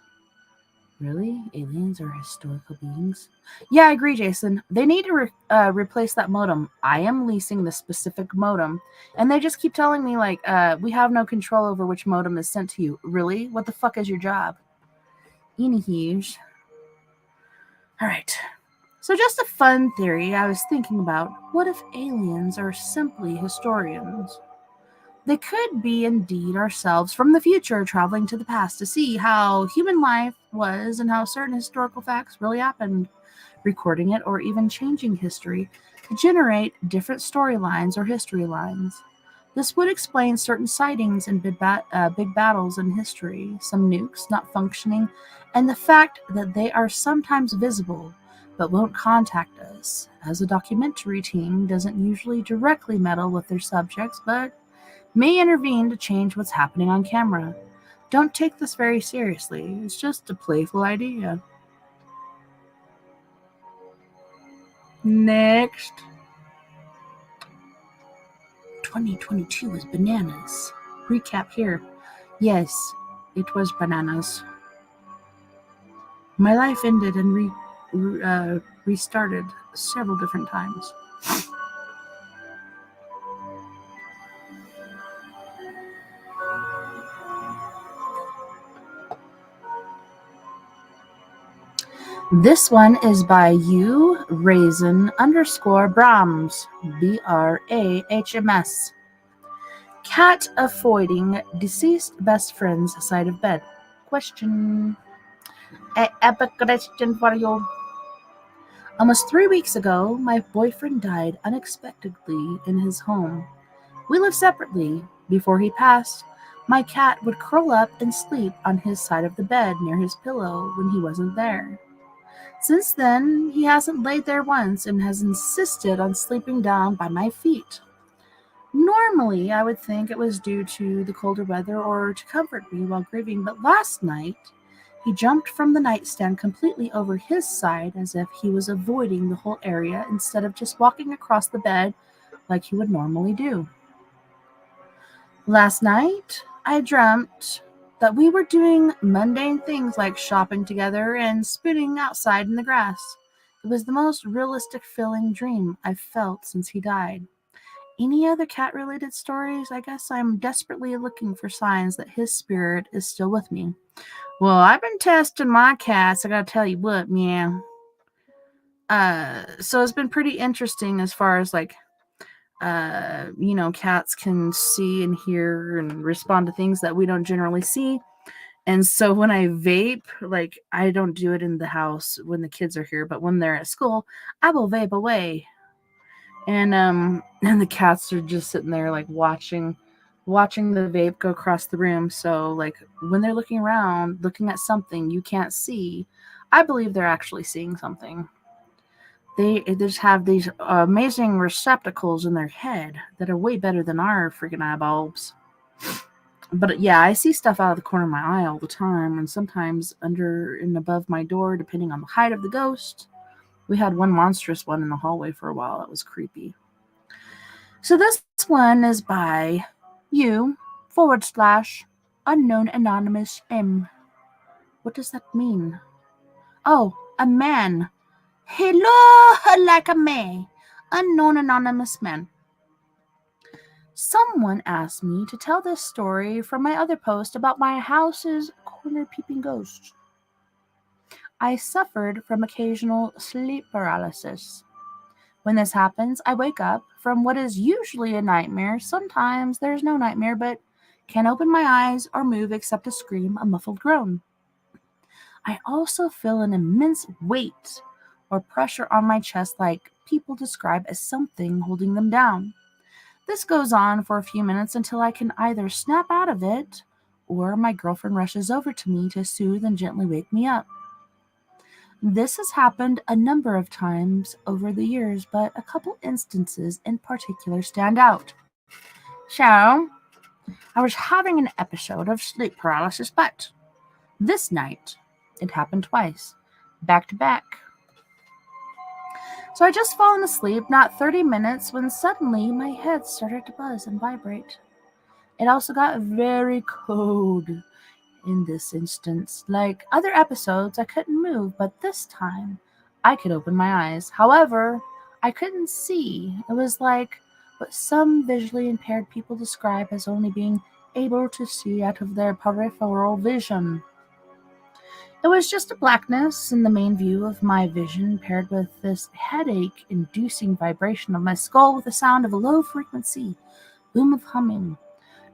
Really? Aliens are historical beings? Yeah, I agree, Jason. They need to replace that modem. I am leasing the specific modem. And they just keep telling me, like, we have no control over which modem is sent to you. Really? What the fuck is your job? Anywho. All right. So just a fun theory I was thinking about. What if aliens are simply historians? They could be indeed ourselves from the future traveling to the past to see how human life was and how certain historical facts really happened, recording it or even changing history to generate different storylines or history lines. This would explain certain sightings and big battles in history, some nukes not functioning, and the fact that they are sometimes visible but won't contact us, as a documentary team doesn't usually directly meddle with their subjects, but may intervene to change what's happening on camera. Don't take this very seriously. It's just a playful idea. Next. 2022 was bananas. Recap here. Yes, it was bananas. My life ended and restarted several different times. This one is by U_Raisin_Brahms, BRAHMS. Cat avoiding deceased best friend's side of bed. Question. I have a question for you. Almost 3 weeks ago, my boyfriend died unexpectedly in his home. We lived separately. Before he passed, my cat would curl up and sleep on his side of the bed near his pillow when he wasn't there. Since then, he hasn't laid there once and has insisted on sleeping down by my feet. Normally, I would think it was due to the colder weather or to comfort me while grieving, but last night, he jumped from the nightstand completely over his side as if he was avoiding the whole area instead of just walking across the bed like he would normally do. Last night, I dreamt that we were doing mundane things like shopping together and spooning outside in the grass. It was the most realistic feeling dream I've felt since he died. Any other cat-related stories? I guess I'm desperately looking for signs that his spirit is still with me. Well, I've been testing my cats. I gotta tell you what, meow. So it's been pretty interesting as far as like, cats can see and hear and respond to things that we don't generally see. And so when I vape, like I don't do it in the house when the kids are here, but when they're at school, I will vape away. And the cats are just sitting there like watching the vape go across the room. So like when they're looking around, looking at something you can't see, I believe they're actually seeing something. They just have these amazing receptacles in their head that are way better than our freaking eyeballs. But yeah, I see stuff out of the corner of my eye all the time, and sometimes under and above my door, depending on the height of the ghost. We had one monstrous one in the hallway for a while. It was creepy. So this one is by you / unknown anonymous M. What does that mean? Oh, a man. Hello, like a me. Unknown anonymous man. Someone asked me to tell this story from my other post about my house's corner peeping ghost. I suffered from occasional sleep paralysis. When this happens, I wake up from what is usually a nightmare. Sometimes there's no nightmare, but can't open my eyes or move except to scream a muffled groan. I also feel an immense weight or pressure on my chest, like people describe as something holding them down. This goes on for a few minutes until I can either snap out of it or my girlfriend rushes over to me to soothe and gently wake me up. This has happened a number of times over the years, but a couple instances in particular stand out. So, I was having an episode of sleep paralysis, but this night it happened twice, back to back. So I just fallen asleep, not 30 minutes, when suddenly my head started to buzz and vibrate. It also got very cold in this instance. Like other episodes, I couldn't move, but this time I could open my eyes. However, I couldn't see. It was like what some visually impaired people describe as only being able to see out of their peripheral vision. It was just a blackness in the main view of my vision, paired with this headache-inducing vibration of my skull with the sound of a low-frequency boom of humming.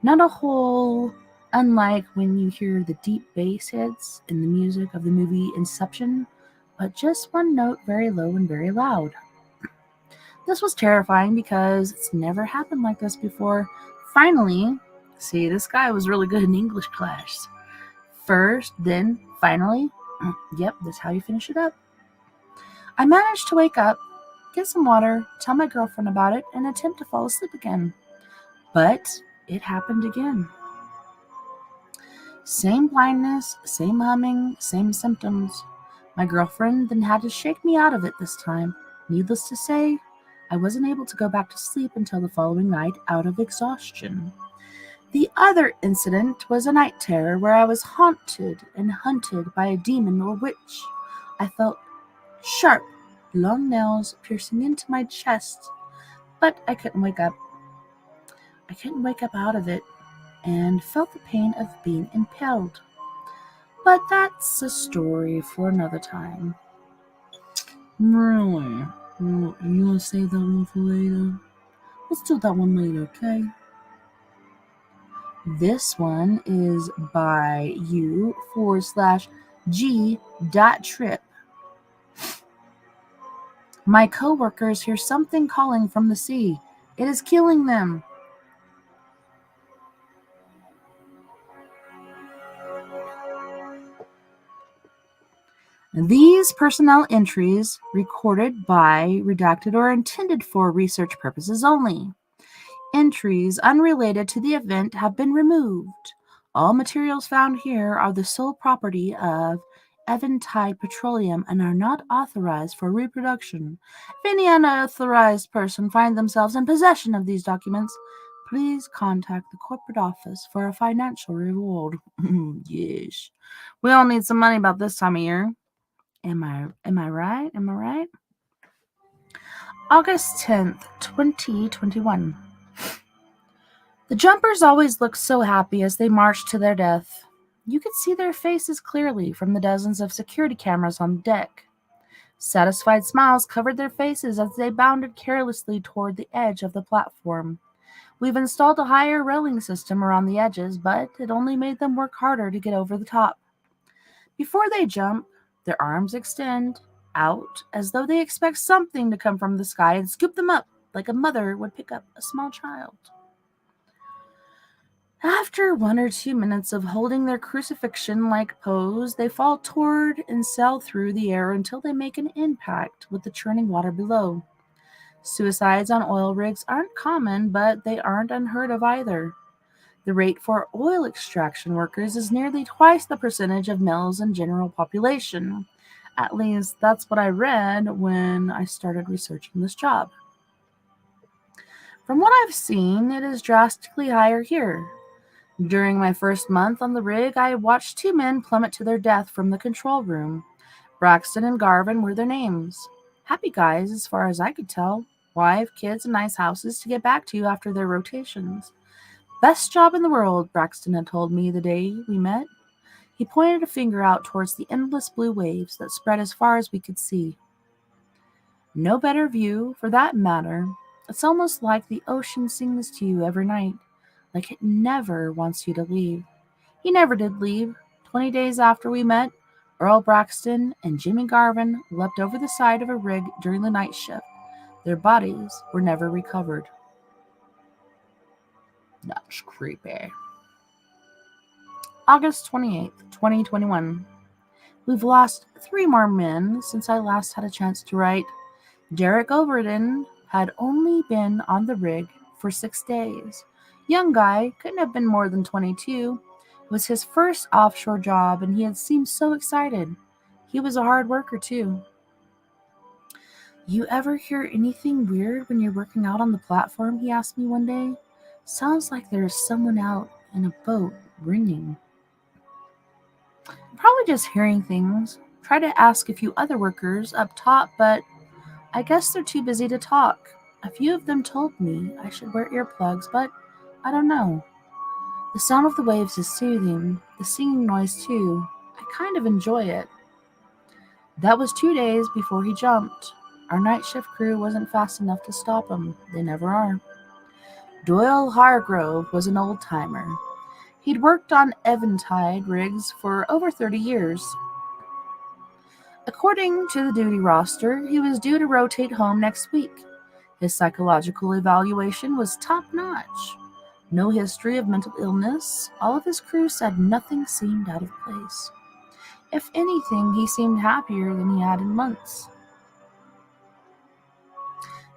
Not a whole, unlike when you hear the deep bass hits in the music of the movie Inception, but just one note very low and very loud. This was terrifying because it's never happened like this before. Finally, see, this guy was really good in English class. First, then, finally. Yep, that's how you finish it up. I managed to wake up, get some water, tell my girlfriend about it, and attempt to fall asleep again. But it happened again. Same blindness, same humming, same symptoms. My girlfriend then had to shake me out of it this time. Needless to say, I wasn't able to go back to sleep until the following night out of exhaustion. The other incident was a night terror where I was haunted and hunted by a demon or witch. I felt sharp, long nails piercing into my chest, but I couldn't wake up. I couldn't wake up out of it and felt the pain of being impaled. But that's a story for another time. Really? You want to save that one for later? Let's do that one later, okay? This one is by you /G.trip. My coworkers hear something calling from the sea. It is killing them. These personnel entries, recorded by, redacted, or intended for research purposes only. Entries unrelated to the event have been removed. All materials found here are the sole property of Eventide Petroleum and are not authorized for reproduction. If any unauthorized person find themselves in possession of these documents, please contact the corporate office for a financial reward. Yes. We all need some money about this time of year. Am I right? August 10th, 2021. The jumpers always looked so happy as they marched to their death. You could see their faces clearly from the dozens of security cameras on the deck. Satisfied smiles covered their faces as they bounded carelessly toward the edge of the platform. We've installed a higher railing system around the edges, but it only made them work harder to get over the top. Before they jump, their arms extend out as though they expect something to come from the sky and scoop them up like a mother would pick up a small child. After 1 or 2 minutes of holding their crucifixion-like pose, they fall toward and sail through the air until they make an impact with the churning water below. Suicides on oil rigs aren't common, but they aren't unheard of either. The rate for oil extraction workers is nearly twice the percentage of males in general population. At least that's what I read when I started researching this job. From what I've seen, it is drastically higher here. During my first month on the rig, I watched 2 men plummet to their death from the control room. Braxton and Garvin were their names. Happy guys, as far as I could tell. Wife, kids, and nice houses to get back to after their rotations. Best job in the world, Braxton had told me the day we met. He pointed a finger out towards the endless blue waves that spread as far as we could see. No better view, for that matter. It's almost like the ocean sings to you every night, like it never wants you to leave. He never did leave. 20 days after we met, Earl Braxton and Jimmy Garvin leapt over the side of a rig during the night shift. Their bodies were never recovered. That's creepy. August 28th, 2021. We've lost 3 more men since I last had a chance to write. Derek Overton had only been on the rig for 6 days. Young guy, couldn't have been more than 22. It was his first offshore job, and he had seemed so excited. He was a hard worker, too. You ever hear anything weird when you're working out on the platform? He asked me one day. Sounds like there's someone out in a boat ringing. Probably just hearing things. Try to ask a few other workers up top, but I guess they're too busy to talk. A few of them told me I should wear earplugs, but I don't know. The sound of the waves is soothing, the singing noise too. I kind of enjoy it. That was 2 days before he jumped. Our night shift crew wasn't fast enough to stop him. They never are. Doyle Hargrove was an old-timer. He'd worked on Eventide rigs for over 30 years. According to the duty roster, he was due to rotate home next week. His psychological evaluation was top-notch. No history of mental illness. All of his crew said nothing seemed out of place. If anything, he seemed happier than he had in months.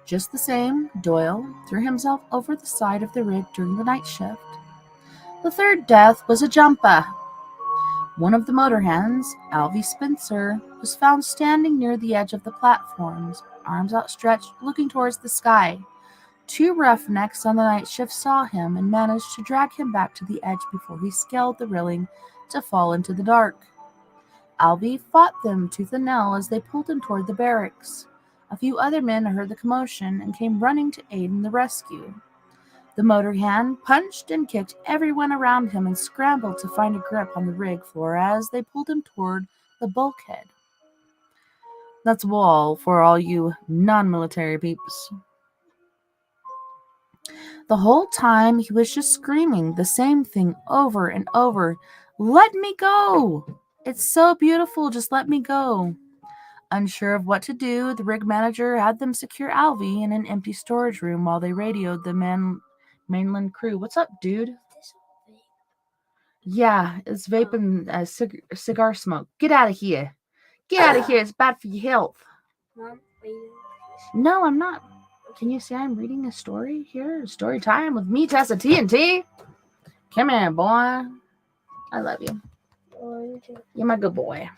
Just the same, Doyle threw himself over the side of the rig during the night shift. The third death was a jumper. One of the motor hands, Alvy Spencer, was found standing near the edge of the platforms, arms outstretched, looking towards the sky. 2 roughnecks on the night shift saw him and managed to drag him back to the edge before he scaled the railing to fall into the dark. Alvy fought them tooth and nail as they pulled him toward the barracks. A few other men heard the commotion and came running to aid in the rescue. The motor hand punched and kicked everyone around him and scrambled to find a grip on the rig floor as they pulled him toward the bulkhead. That's wall for all you non-military peeps. The whole time he was just screaming the same thing over and over. Let me go! It's so beautiful, just let me go. Unsure of what to do, the rig manager had them secure Alvy in an empty storage room while they radioed the mainland crew. What's up, dude? Yeah, it's vaping cigar smoke. Get out of here. Get out of here. It's bad for your health. Mom, are you? No, I'm not. Can you say I'm reading a story here? Story time with me, Tessa TNT. Come here, boy. I love you. You're my good boy.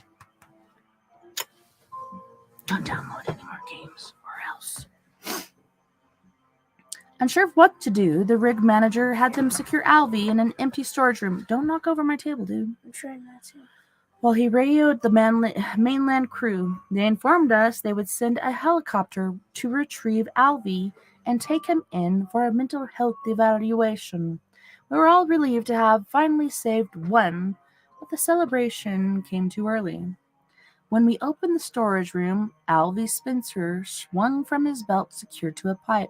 Don't download any more games or else. Unsure of what to do, the rig manager had them secure Alvy in an empty storage room. Don't knock over my table, dude. I'm trying not to. While he radioed the mainland crew, they informed us they would send a helicopter to retrieve Alvy and take him in for a mental health evaluation. We were all relieved to have finally saved one, but the celebration came too early. When we opened the storage room, Alvy Spencer swung from his belt secured to a pipe.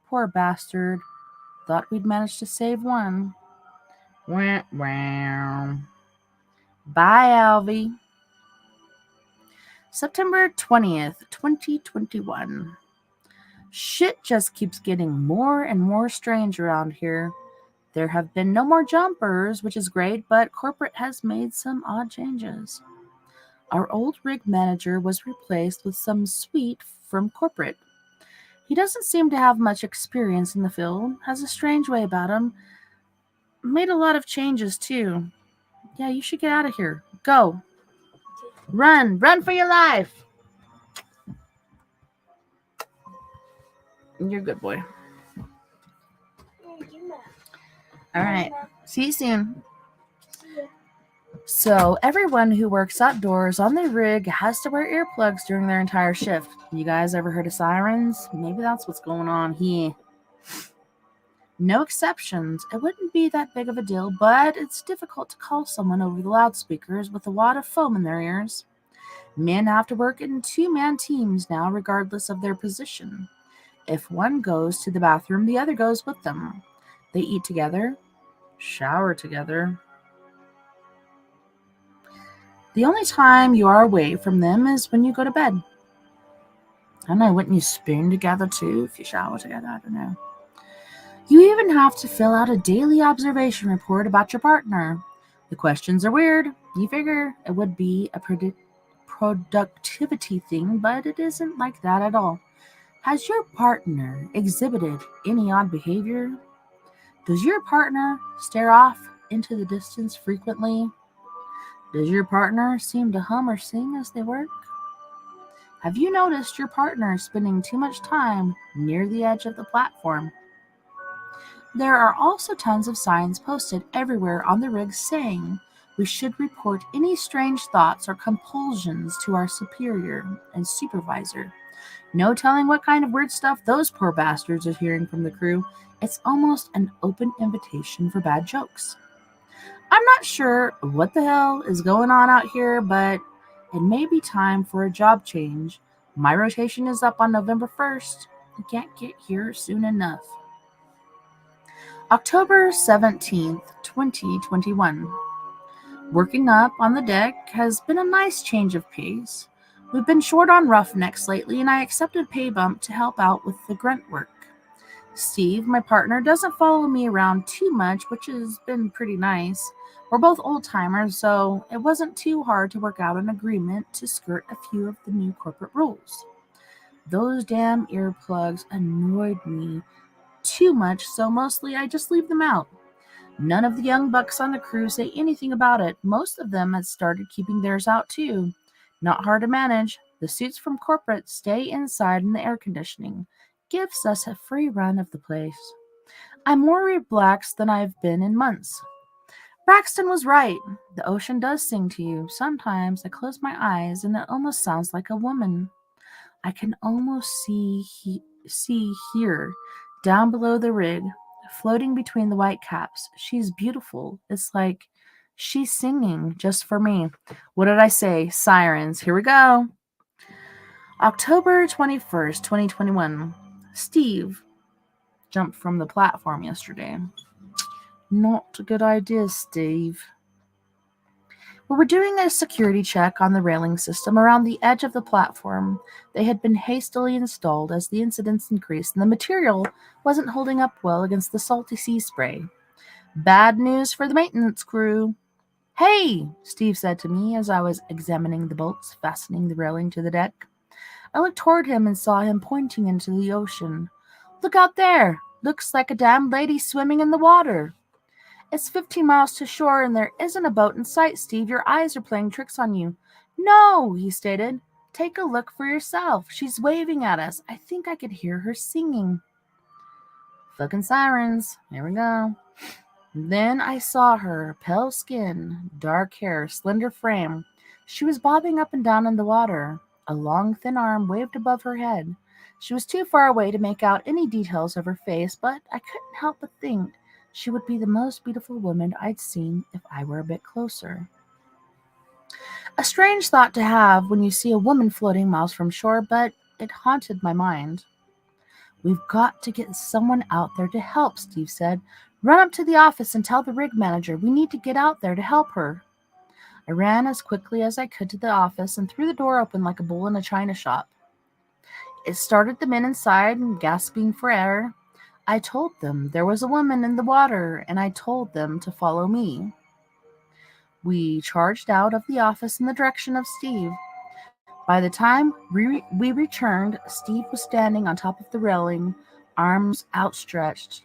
Poor bastard. Thought we'd managed to save one. Wah, wah. Bye, Alvy. September 20th, 2021. Shit just keeps getting more and more strange around here. There have been no more jumpers, which is great, but corporate has made some odd changes. Our old rig manager was replaced with some sweet from corporate. He doesn't seem to have much experience in the field, has a strange way about him. Made a lot of changes, too. Yeah, you should get out of here. Go. Run. Run for your life. You're a good boy. All right. See you soon. So, everyone who works outdoors on the rig has to wear earplugs during their entire shift. You guys ever heard of sirens? Maybe that's what's going on here. No exceptions. It wouldn't be that big of a deal, but it's difficult to call someone over the loudspeakers with a wad of foam in their ears. Men have to work in two-man teams now, regardless of their position. If one goes to the bathroom, the other goes with them. They eat together, shower together. The only time you are away from them is when you go to bed. I don't know, wouldn't you spoon together too if you shower together? I don't know. You even have to fill out a daily observation report about your partner. The questions are weird. You figure it would be a productivity thing, but it isn't like that at all. Has your partner exhibited any odd behavior? Does your partner stare off into the distance frequently? Does your partner seem to hum or sing as they work? Have you noticed your partner spending too much time near the edge of the platform? There are also tons of signs posted everywhere on the rig saying we should report any strange thoughts or compulsions to our superior and supervisor. No telling what kind of weird stuff those poor bastards are hearing from the crew. It's almost an open invitation for bad jokes. I'm not sure what the hell is going on out here, but it may be time for a job change. My rotation is up on November 1st. I can't get here soon enough. October 17th, 2021. Working up on the deck has been a nice change of pace. We've been short on roughnecks lately, and I accepted pay bump to help out with the grunt work. Steve, my partner, doesn't follow me around too much, which has been pretty nice. We're both old-timers, so it wasn't too hard to work out an agreement to skirt a few of the new corporate rules. Those damn earplugs annoyed me too much, so mostly I just leave them out. None of the young bucks on the crew say anything about it. Most of them have started keeping theirs out too. Not hard to manage. The suits from corporate stay inside in the air conditioning. Gives us a free run of the place. I'm more relaxed than I've been in months. Braxton was right. The ocean does sing to you. Sometimes I close my eyes and it almost sounds like a woman. I can almost see here, down below the rig, floating between the white caps. She's beautiful. It's like she's singing just for me. What did I say? Sirens. Here we go. October 21st, 2021. Steve jumped from the platform yesterday. Not a good idea, Steve. We were doing a security check on the railing system around the edge of the platform. They had been hastily installed as the incidents increased, and the material wasn't holding up well against the salty sea spray. Bad news for the maintenance crew. Hey, Steve said to me as I was examining the bolts fastening the railing to the deck. I looked toward him and saw him pointing into the ocean. Look out there! Looks like a damn lady swimming in the water. It's 15 miles to shore and there isn't a boat in sight, Steve. Your eyes are playing tricks on you. No, he stated. Take a look for yourself. She's waving at us. I think I could hear her singing. Fucking sirens. Here we go. Then I saw her, pale skin, dark hair, slender frame. She was bobbing up and down in the water. A long, thin arm waved above her head. She was too far away to make out any details of her face, but I couldn't help but think She would be the most beautiful woman I'd seen if I were a bit closer. A strange thought to have when you see a woman floating miles from shore, but it haunted my mind. We've got to get someone out there to help, Steve said. Run up to the office and tell the rig manager we need to get out there to help her. I ran as quickly as I could to the office and threw the door open like a bull in a china shop. It started the men inside and gasping for air. I told them there was a woman in the water, and I told them to follow me. We charged out of the office in the direction of Steve. By the time we returned, Steve was standing on top of the railing, arms outstretched.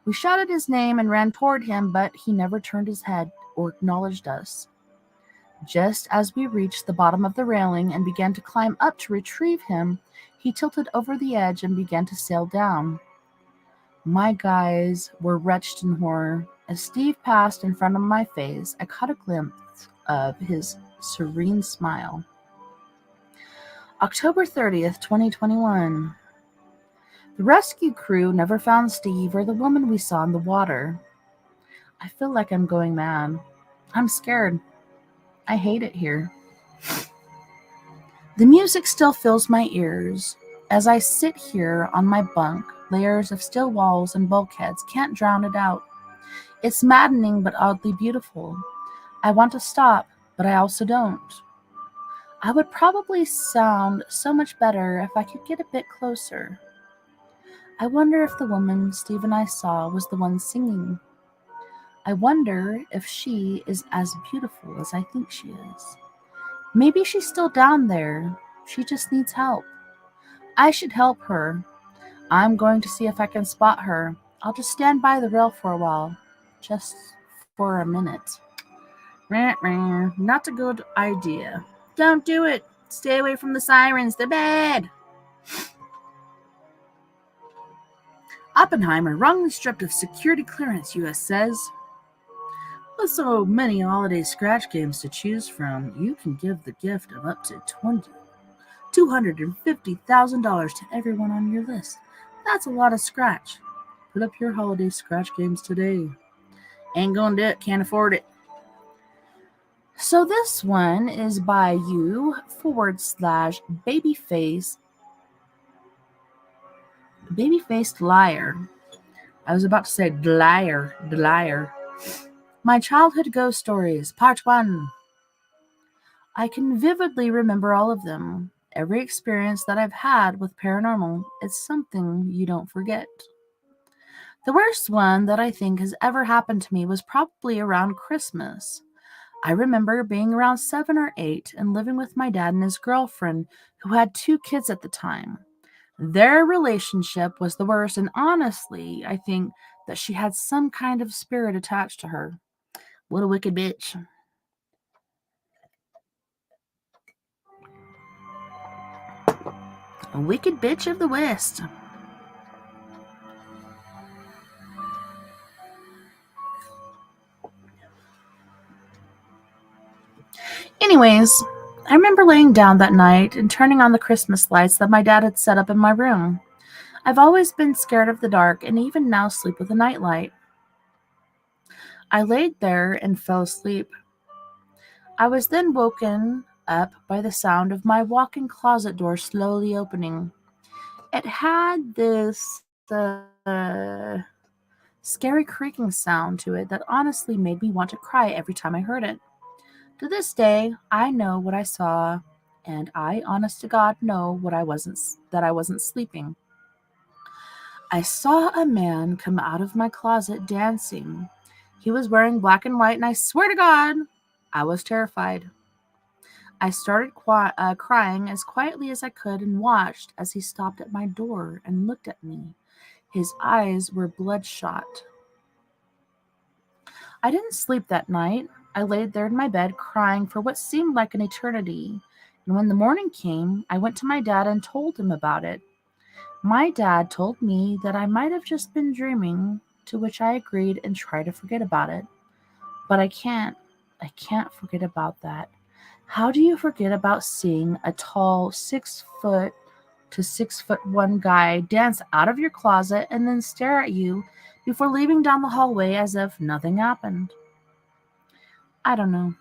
We shouted his name and ran toward him, but he never turned his head or acknowledged us. Just as we reached the bottom of the railing and began to climb up to retrieve him, he tilted over the edge and began to sail down. My eyes were wretched in horror. As Steve passed in front of my face, I caught a glimpse of his serene smile. October 30th, 2021. The rescue crew never found Steve or the woman we saw in the water. I feel like I'm going mad. I'm scared. I hate it here. The music still fills my ears. As I sit here on my bunk, layers of still walls and bulkheads can't drown it out. It's maddening but oddly beautiful. I want to stop, but I also don't. I would probably sound so much better if I could get a bit closer. I wonder if the woman Steve and I saw was the one singing. I wonder if she is as beautiful as I think she is. Maybe she's still down there. She just needs help. I should help her. I'm going to see if I can spot her. I'll just stand by the rail for a while. Just for a minute. Not a good idea. Don't do it. Stay away from the sirens. They're bad. Oppenheimer wrongly stripped of security clearance, U.S. says. With so many holiday scratch games to choose from, you can give the gift of up to $250,000 to everyone on your list. That's a lot of scratch. Put up your holiday scratch games today. Ain't gonna do it, can't afford it. So this one is by you/babyfaced liar. I was about to say liar. My childhood ghost stories, part 1. I can vividly remember all of them. Every experience that I've had with paranormal, it's something you don't forget. The worst one that I think has ever happened to me was probably around Christmas. I remember being around 7 or 8 and living with my dad and his girlfriend, who had 2 kids at the time. Their relationship was the worst, and honestly, I think that she had some kind of spirit attached to her. What a wicked bitch. A wicked bitch of the West. Anyways, I remember laying down that night and turning on the Christmas lights that my dad had set up in my room. I've always been scared of the dark and even now sleep with a nightlight. I laid there and fell asleep. I was then woken up by the sound of my walk-in closet door slowly opening. It had this scary creaking sound to it that honestly made me want to cry every time I heard it. To this day, I know what I saw, and I, honest to God, know that I wasn't sleeping. I saw a man come out of my closet dancing. He was wearing black and white, and I swear to God, I was terrified. I started crying as quietly as I could and watched as he stopped at my door and looked at me. His eyes were bloodshot. I didn't sleep that night. I laid there in my bed crying for what seemed like an eternity. And when the morning came, I went to my dad and told him about it. My dad told me that I might have just been dreaming, to which I agreed and tried to forget about it. But I can't forget about that. How do you forget about seeing a tall 6 foot to 6'1" guy dance out of your closet and then stare at you before leaving down the hallway as if nothing happened. I don't know.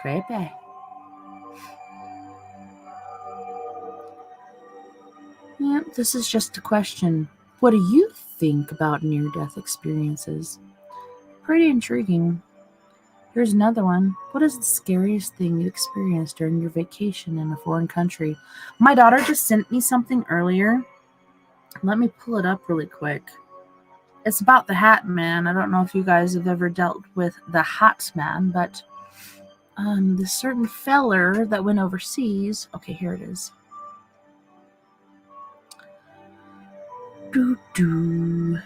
Creepy. Yeah, this is just a question. What do you think about near-death experiences? Pretty intriguing. Here's another one. What is the scariest thing you experienced during your vacation in a foreign country? My daughter just sent me something earlier. Let me pull it up really quick. It's about the Hat Man. I don't know if you guys have ever dealt with the Hat Man, but this certain feller that went overseas. Okay, here it is. Doo-doo.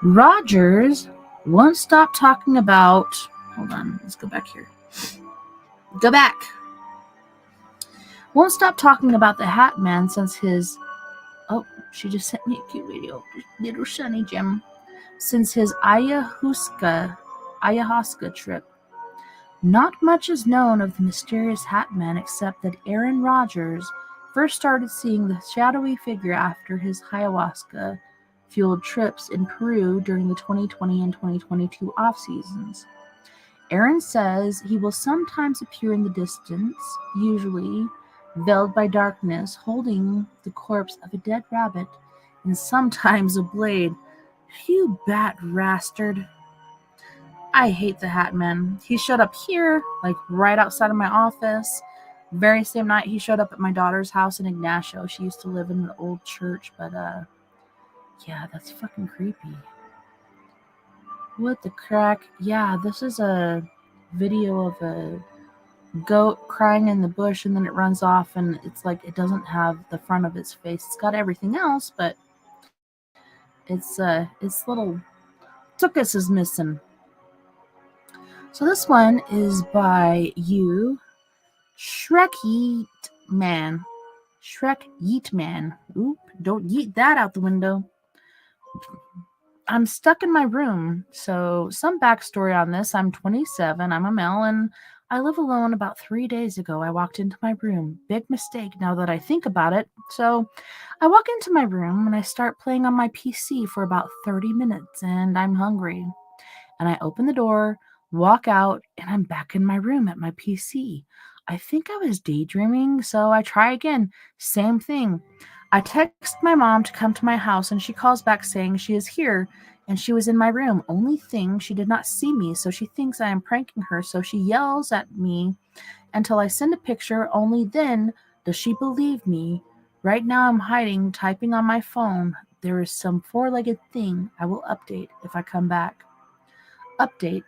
Rogers won't stop talking about. Hold on, let's go back here. Go back. Won't stop talking about the Hat Man since his. Oh, she just sent me a cute video. Little Sunny Jim. Since his ayahuasca trip. Not much is known of the mysterious Hat Man except that Aaron Rodgers first started seeing the shadowy figure after his ayahuasca-fueled trips in Peru during the 2020 and 2022 off-seasons. Aaron says he will sometimes appear in the distance, usually veiled by darkness, holding the corpse of a dead rabbit and sometimes a blade. You bat rastard. I hate the Hat Man. He showed up here, like right outside of my office. Very same night he showed up at my daughter's house in Ignacio. She used to live in an old church, but yeah, that's fucking creepy. What the crack? Yeah, this is a video of a goat crying in the bush and then it runs off and it's like it doesn't have the front of its face. It's got everything else, but its little tuchus is missing. So this one is by you, Shrek Yeet Man. Shrek Yeet Man. Oop, don't yeet that out the window. I'm stuck in my room. So some backstory on this. I'm 27. I'm a male and I live alone. About 3 days ago, I walked into my room. Big mistake now that I think about it. So I walk into my room and I start playing on my PC for about 30 minutes and I'm hungry. And I open the door, walk out, and I'm back in my room at my PC. I think I was daydreaming, so I try again. Same thing. I text my mom to come to my house, and she calls back saying she is here, and she was in my room. Only thing, she did not see me, so she thinks I am pranking her, so she yells at me until I send a picture. Only then does she believe me. Right now I'm hiding, typing on my phone. There is some four-legged thing. I will update if I come back. Update.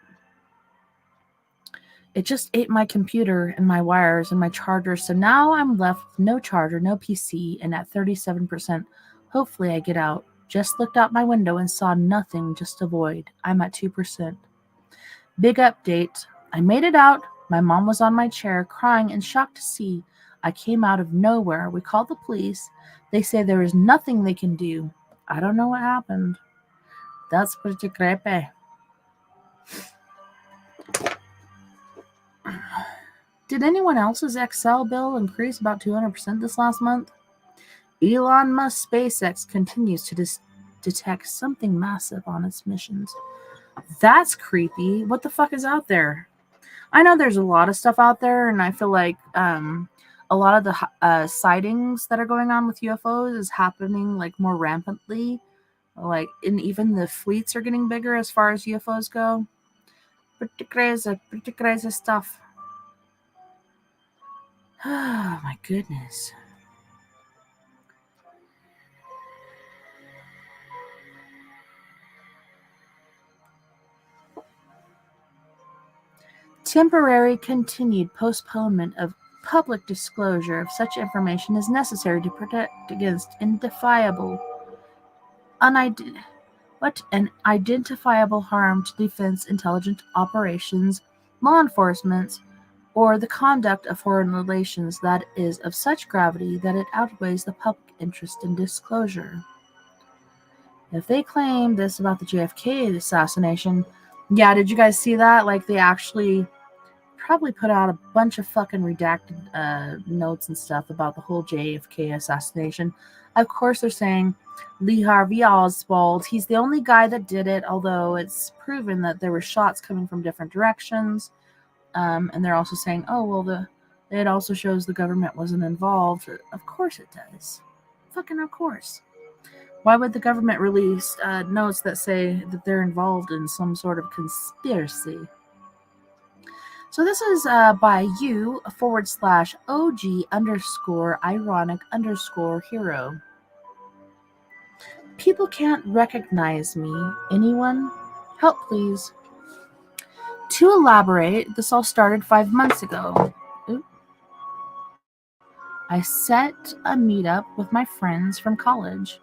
It just ate my computer and my wires and my charger, so now I'm left with no charger, no PC, and at 37%. Hopefully I get out. Just looked out my window and saw nothing, just a void. I'm at 2%. Big update. I made it out. My mom was on my chair, crying and shocked to see I came out of nowhere. We called the police. They say there is nothing they can do. I don't know what happened. That's pretty creepy. Did anyone else's Excel bill increase about 200% this last month? Elon Musk SpaceX continues to detect something massive on its missions. That's creepy. What the fuck is out there? I know there's a lot of stuff out there, and I feel like a lot of the sightings that are going on with UFOs is happening like more rampantly. Like, and even the fleets are getting bigger as far as UFOs go. Pretty crazy stuff. Oh my goodness. Temporary continued postponement of public disclosure of such information is necessary to protect against identifiable harm to defense, intelligence operations, law enforcement, or the conduct of foreign relations that is of such gravity that it outweighs the public interest in disclosure. If they claim this about the JFK assassination, Yeah, did you guys see that? Like, they actually probably put out a bunch of fucking redacted notes and stuff about the whole JFK assassination. Of course, they're saying Lee Harvey Oswald, he's the only guy that did it, although it's proven that there were shots coming from different directions. And they're also saying, oh, well, it also shows the government wasn't involved. Of course it does. Fucking of course. Why would the government release notes that say that they're involved in some sort of conspiracy? So this is by u/OG_ironic_hero. People can't recognize me. Anyone? Help, please. To elaborate, this all started 5 months ago. I set a meetup with my friends from college.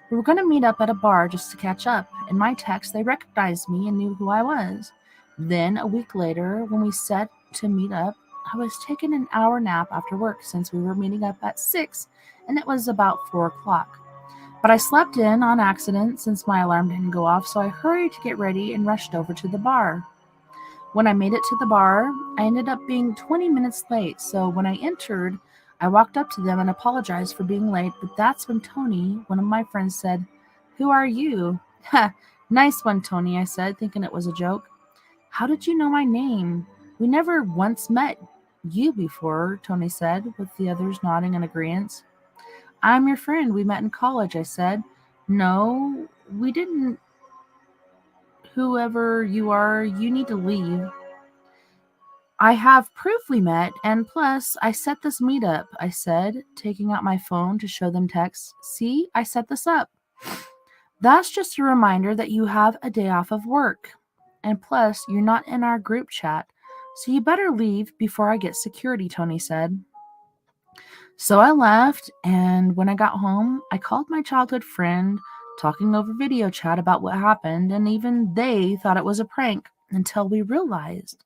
We were going to meet up at a bar just to catch up. In my text, they recognized me and knew who I was. Then, a week later, when we set to meet up, I was taking an hour nap after work since we were meeting up at 6 and it was about 4 o'clock. But I slept in on accident since my alarm didn't go off, so I hurried to get ready and rushed over to the bar. When I made it to the bar, I ended up being 20 minutes late, so when I entered, I walked up to them and apologized for being late, but that's when Tony, one of my friends, said, "Who are you?" "Ha, nice one, Tony," I said, thinking it was a joke. "How did you know my name? We never once met you before," Tony said, with the others nodding in agreement. "I'm your friend. We met in college," I said. "No, we didn't. Whoever you are, you need to leave. I have proof we met, and plus, I set this meetup," I said, taking out my phone to show them text. "See, I set this up. That's just a reminder that you have a day off of work. And plus, you're not in our group chat, so you better leave before I get security," Tony said. So I left, and when I got home, I called my childhood friend, talking over video chat about what happened, and even they thought it was a prank until we realized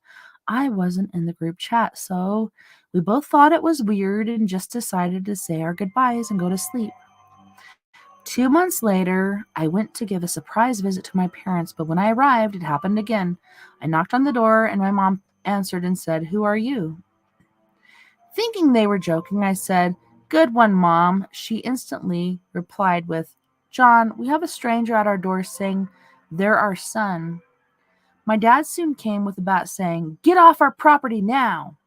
I wasn't in the group chat. So we both thought it was weird and just decided to say our goodbyes and go to sleep. 2 months later, I went to give a surprise visit to my parents, but when I arrived, it happened again. I knocked on the door, and my mom answered and said, "Who are you?" Thinking they were joking, I said, "Good one, Mom." She instantly replied with, "John, we have a stranger at our door saying they're our son." My dad soon came with a bat saying, "Get off our property now."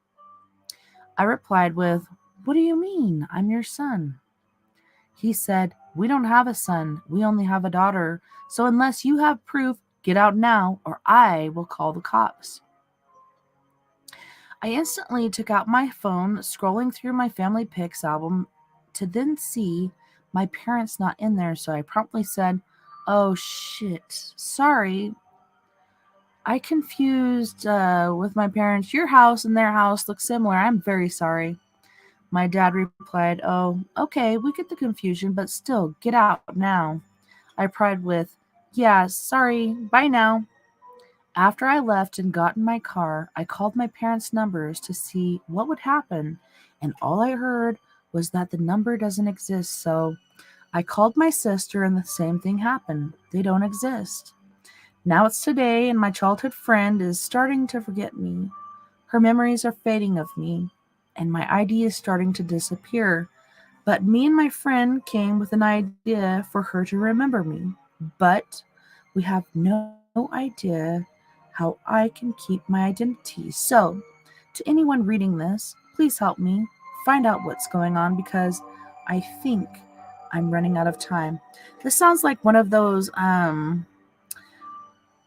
I replied with, "What do you mean? I'm your son." He said, "We don't have a son. We only have a daughter. So unless you have proof, get out now or I will call the cops." I instantly took out my phone, scrolling through my family pics album to then see my parents not in there, so I promptly said, "Oh shit, sorry. I confused with my parents. Your house and their house look similar. I'm very sorry." My dad replied, "Oh, okay, we get the confusion, but still, get out now." I replied with, "Yeah, sorry, bye now." After I left and got in my car, I called my parents' numbers to see what would happen, and all I heard was that the number doesn't exist, so I called my sister and the same thing happened. They don't exist. Now it's today, and my childhood friend is starting to forget me. Her memories are fading of me, and my ID is starting to disappear. But me and my friend came with an idea for her to remember me. But we have no idea how I can keep my identity. So, to anyone reading this, please help me find out what's going on because I think I'm running out of time. This sounds like one of those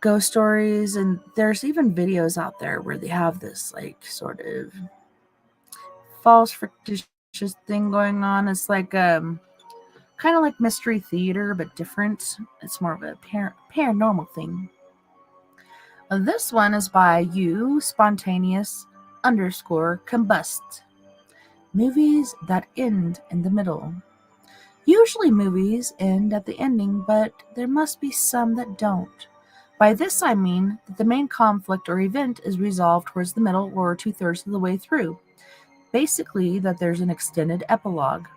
ghost stories, and there's even videos out there where they have this like sort of false fictitious thing going on. It's like kind of like mystery theater but different. It's more of a paranormal thing. This one is by you spontaneous underscore combust. Movies that end in the middle. Usually movies end at the ending, but there must be some that don't. By this I mean that the main conflict or event is resolved towards the middle or 2/3 of the way through. Basically, that there's an extended epilogue.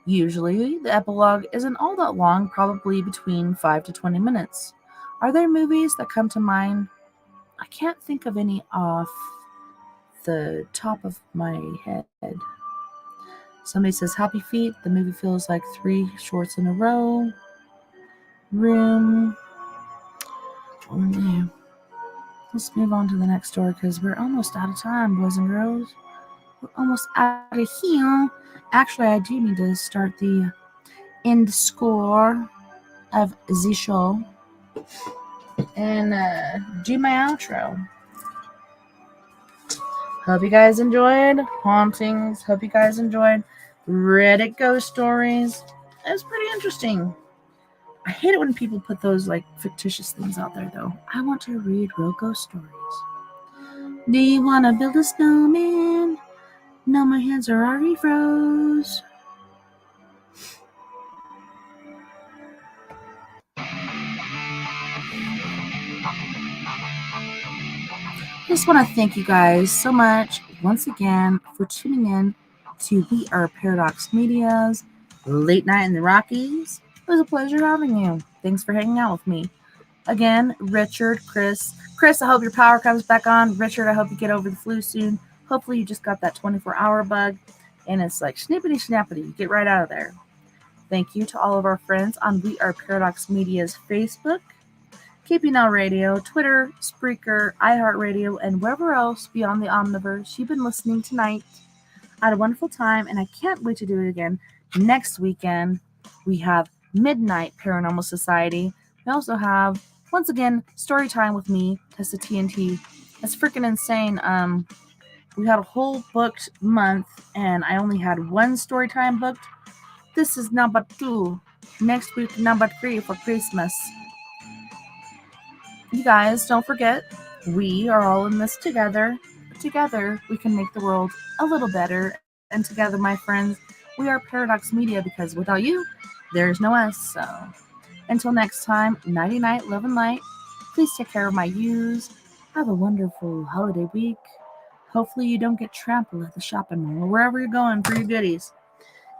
Usually, the epilogue isn't all that long, probably between 5 to 20 minutes. Are there movies that come to mind? I can't think of any off the top of my head. Somebody says Happy Feet. The movie feels like 3 shorts in a row. Room. Let's move on to the next story because we're almost out of time, boys and girls. We're almost out of here. Actually, I do need to start the end score of the show and do my outro. Hope you guys enjoyed Hauntings. Hope you guys enjoyed Reddit ghost stories. It was pretty interesting. I hate it when people put those like fictitious things out there though. I want to read real ghost stories. Do you want to build a snowman? No, my hands are already froze. Just want to thank you guys so much once again for tuning in to We Are Paradox Media's Late Night in the Rockies. It was a pleasure having you. Thanks for hanging out with me. Again, Richard, Chris, I hope your power comes back on. Richard, I hope you get over the flu soon. Hopefully you just got that 24-hour bug and it's like snippity snappity. Get right out of there. Thank you to all of our friends on We Are Paradox Media's Facebook, KPNL Radio, Twitter, Spreaker, iHeartRadio, and wherever else beyond the Omniverse you've been listening tonight. I had a wonderful time, and I can't wait to do it again next weekend. We have Midnight Paranormal Society. We also have, once again, story time with me, Tessa TNT. It's freaking insane. We had a whole booked month, and I only had 1 story time booked. This is number 2. Next week, number 3 for Christmas. You guys, don't forget, we are all in this together. Together, we can make the world a little better. And together, my friends, we are Paradox Media because without you, there's no us. So, until next time, nighty night, love and light. Please take care of my yous. Have a wonderful holiday week. Hopefully, you don't get trampled at the shopping mall or wherever you're going for your goodies.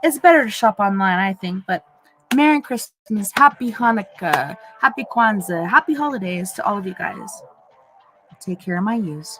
It's better to shop online, I think, but Merry Christmas, Happy Hanukkah, Happy Kwanzaa, Happy Holidays to all of you guys. Take care of my yous.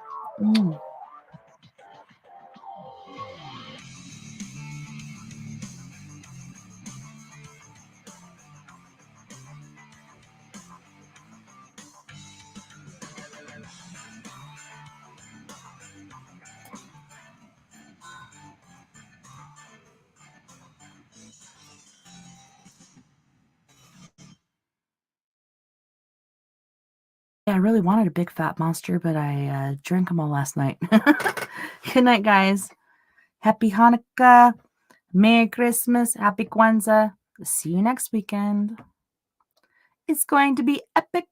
Yeah, I really wanted a big fat monster, but I drank them all last night. Good night, guys. Happy Hanukkah. Merry Christmas. Happy Kwanzaa. See you next weekend. It's going to be epic.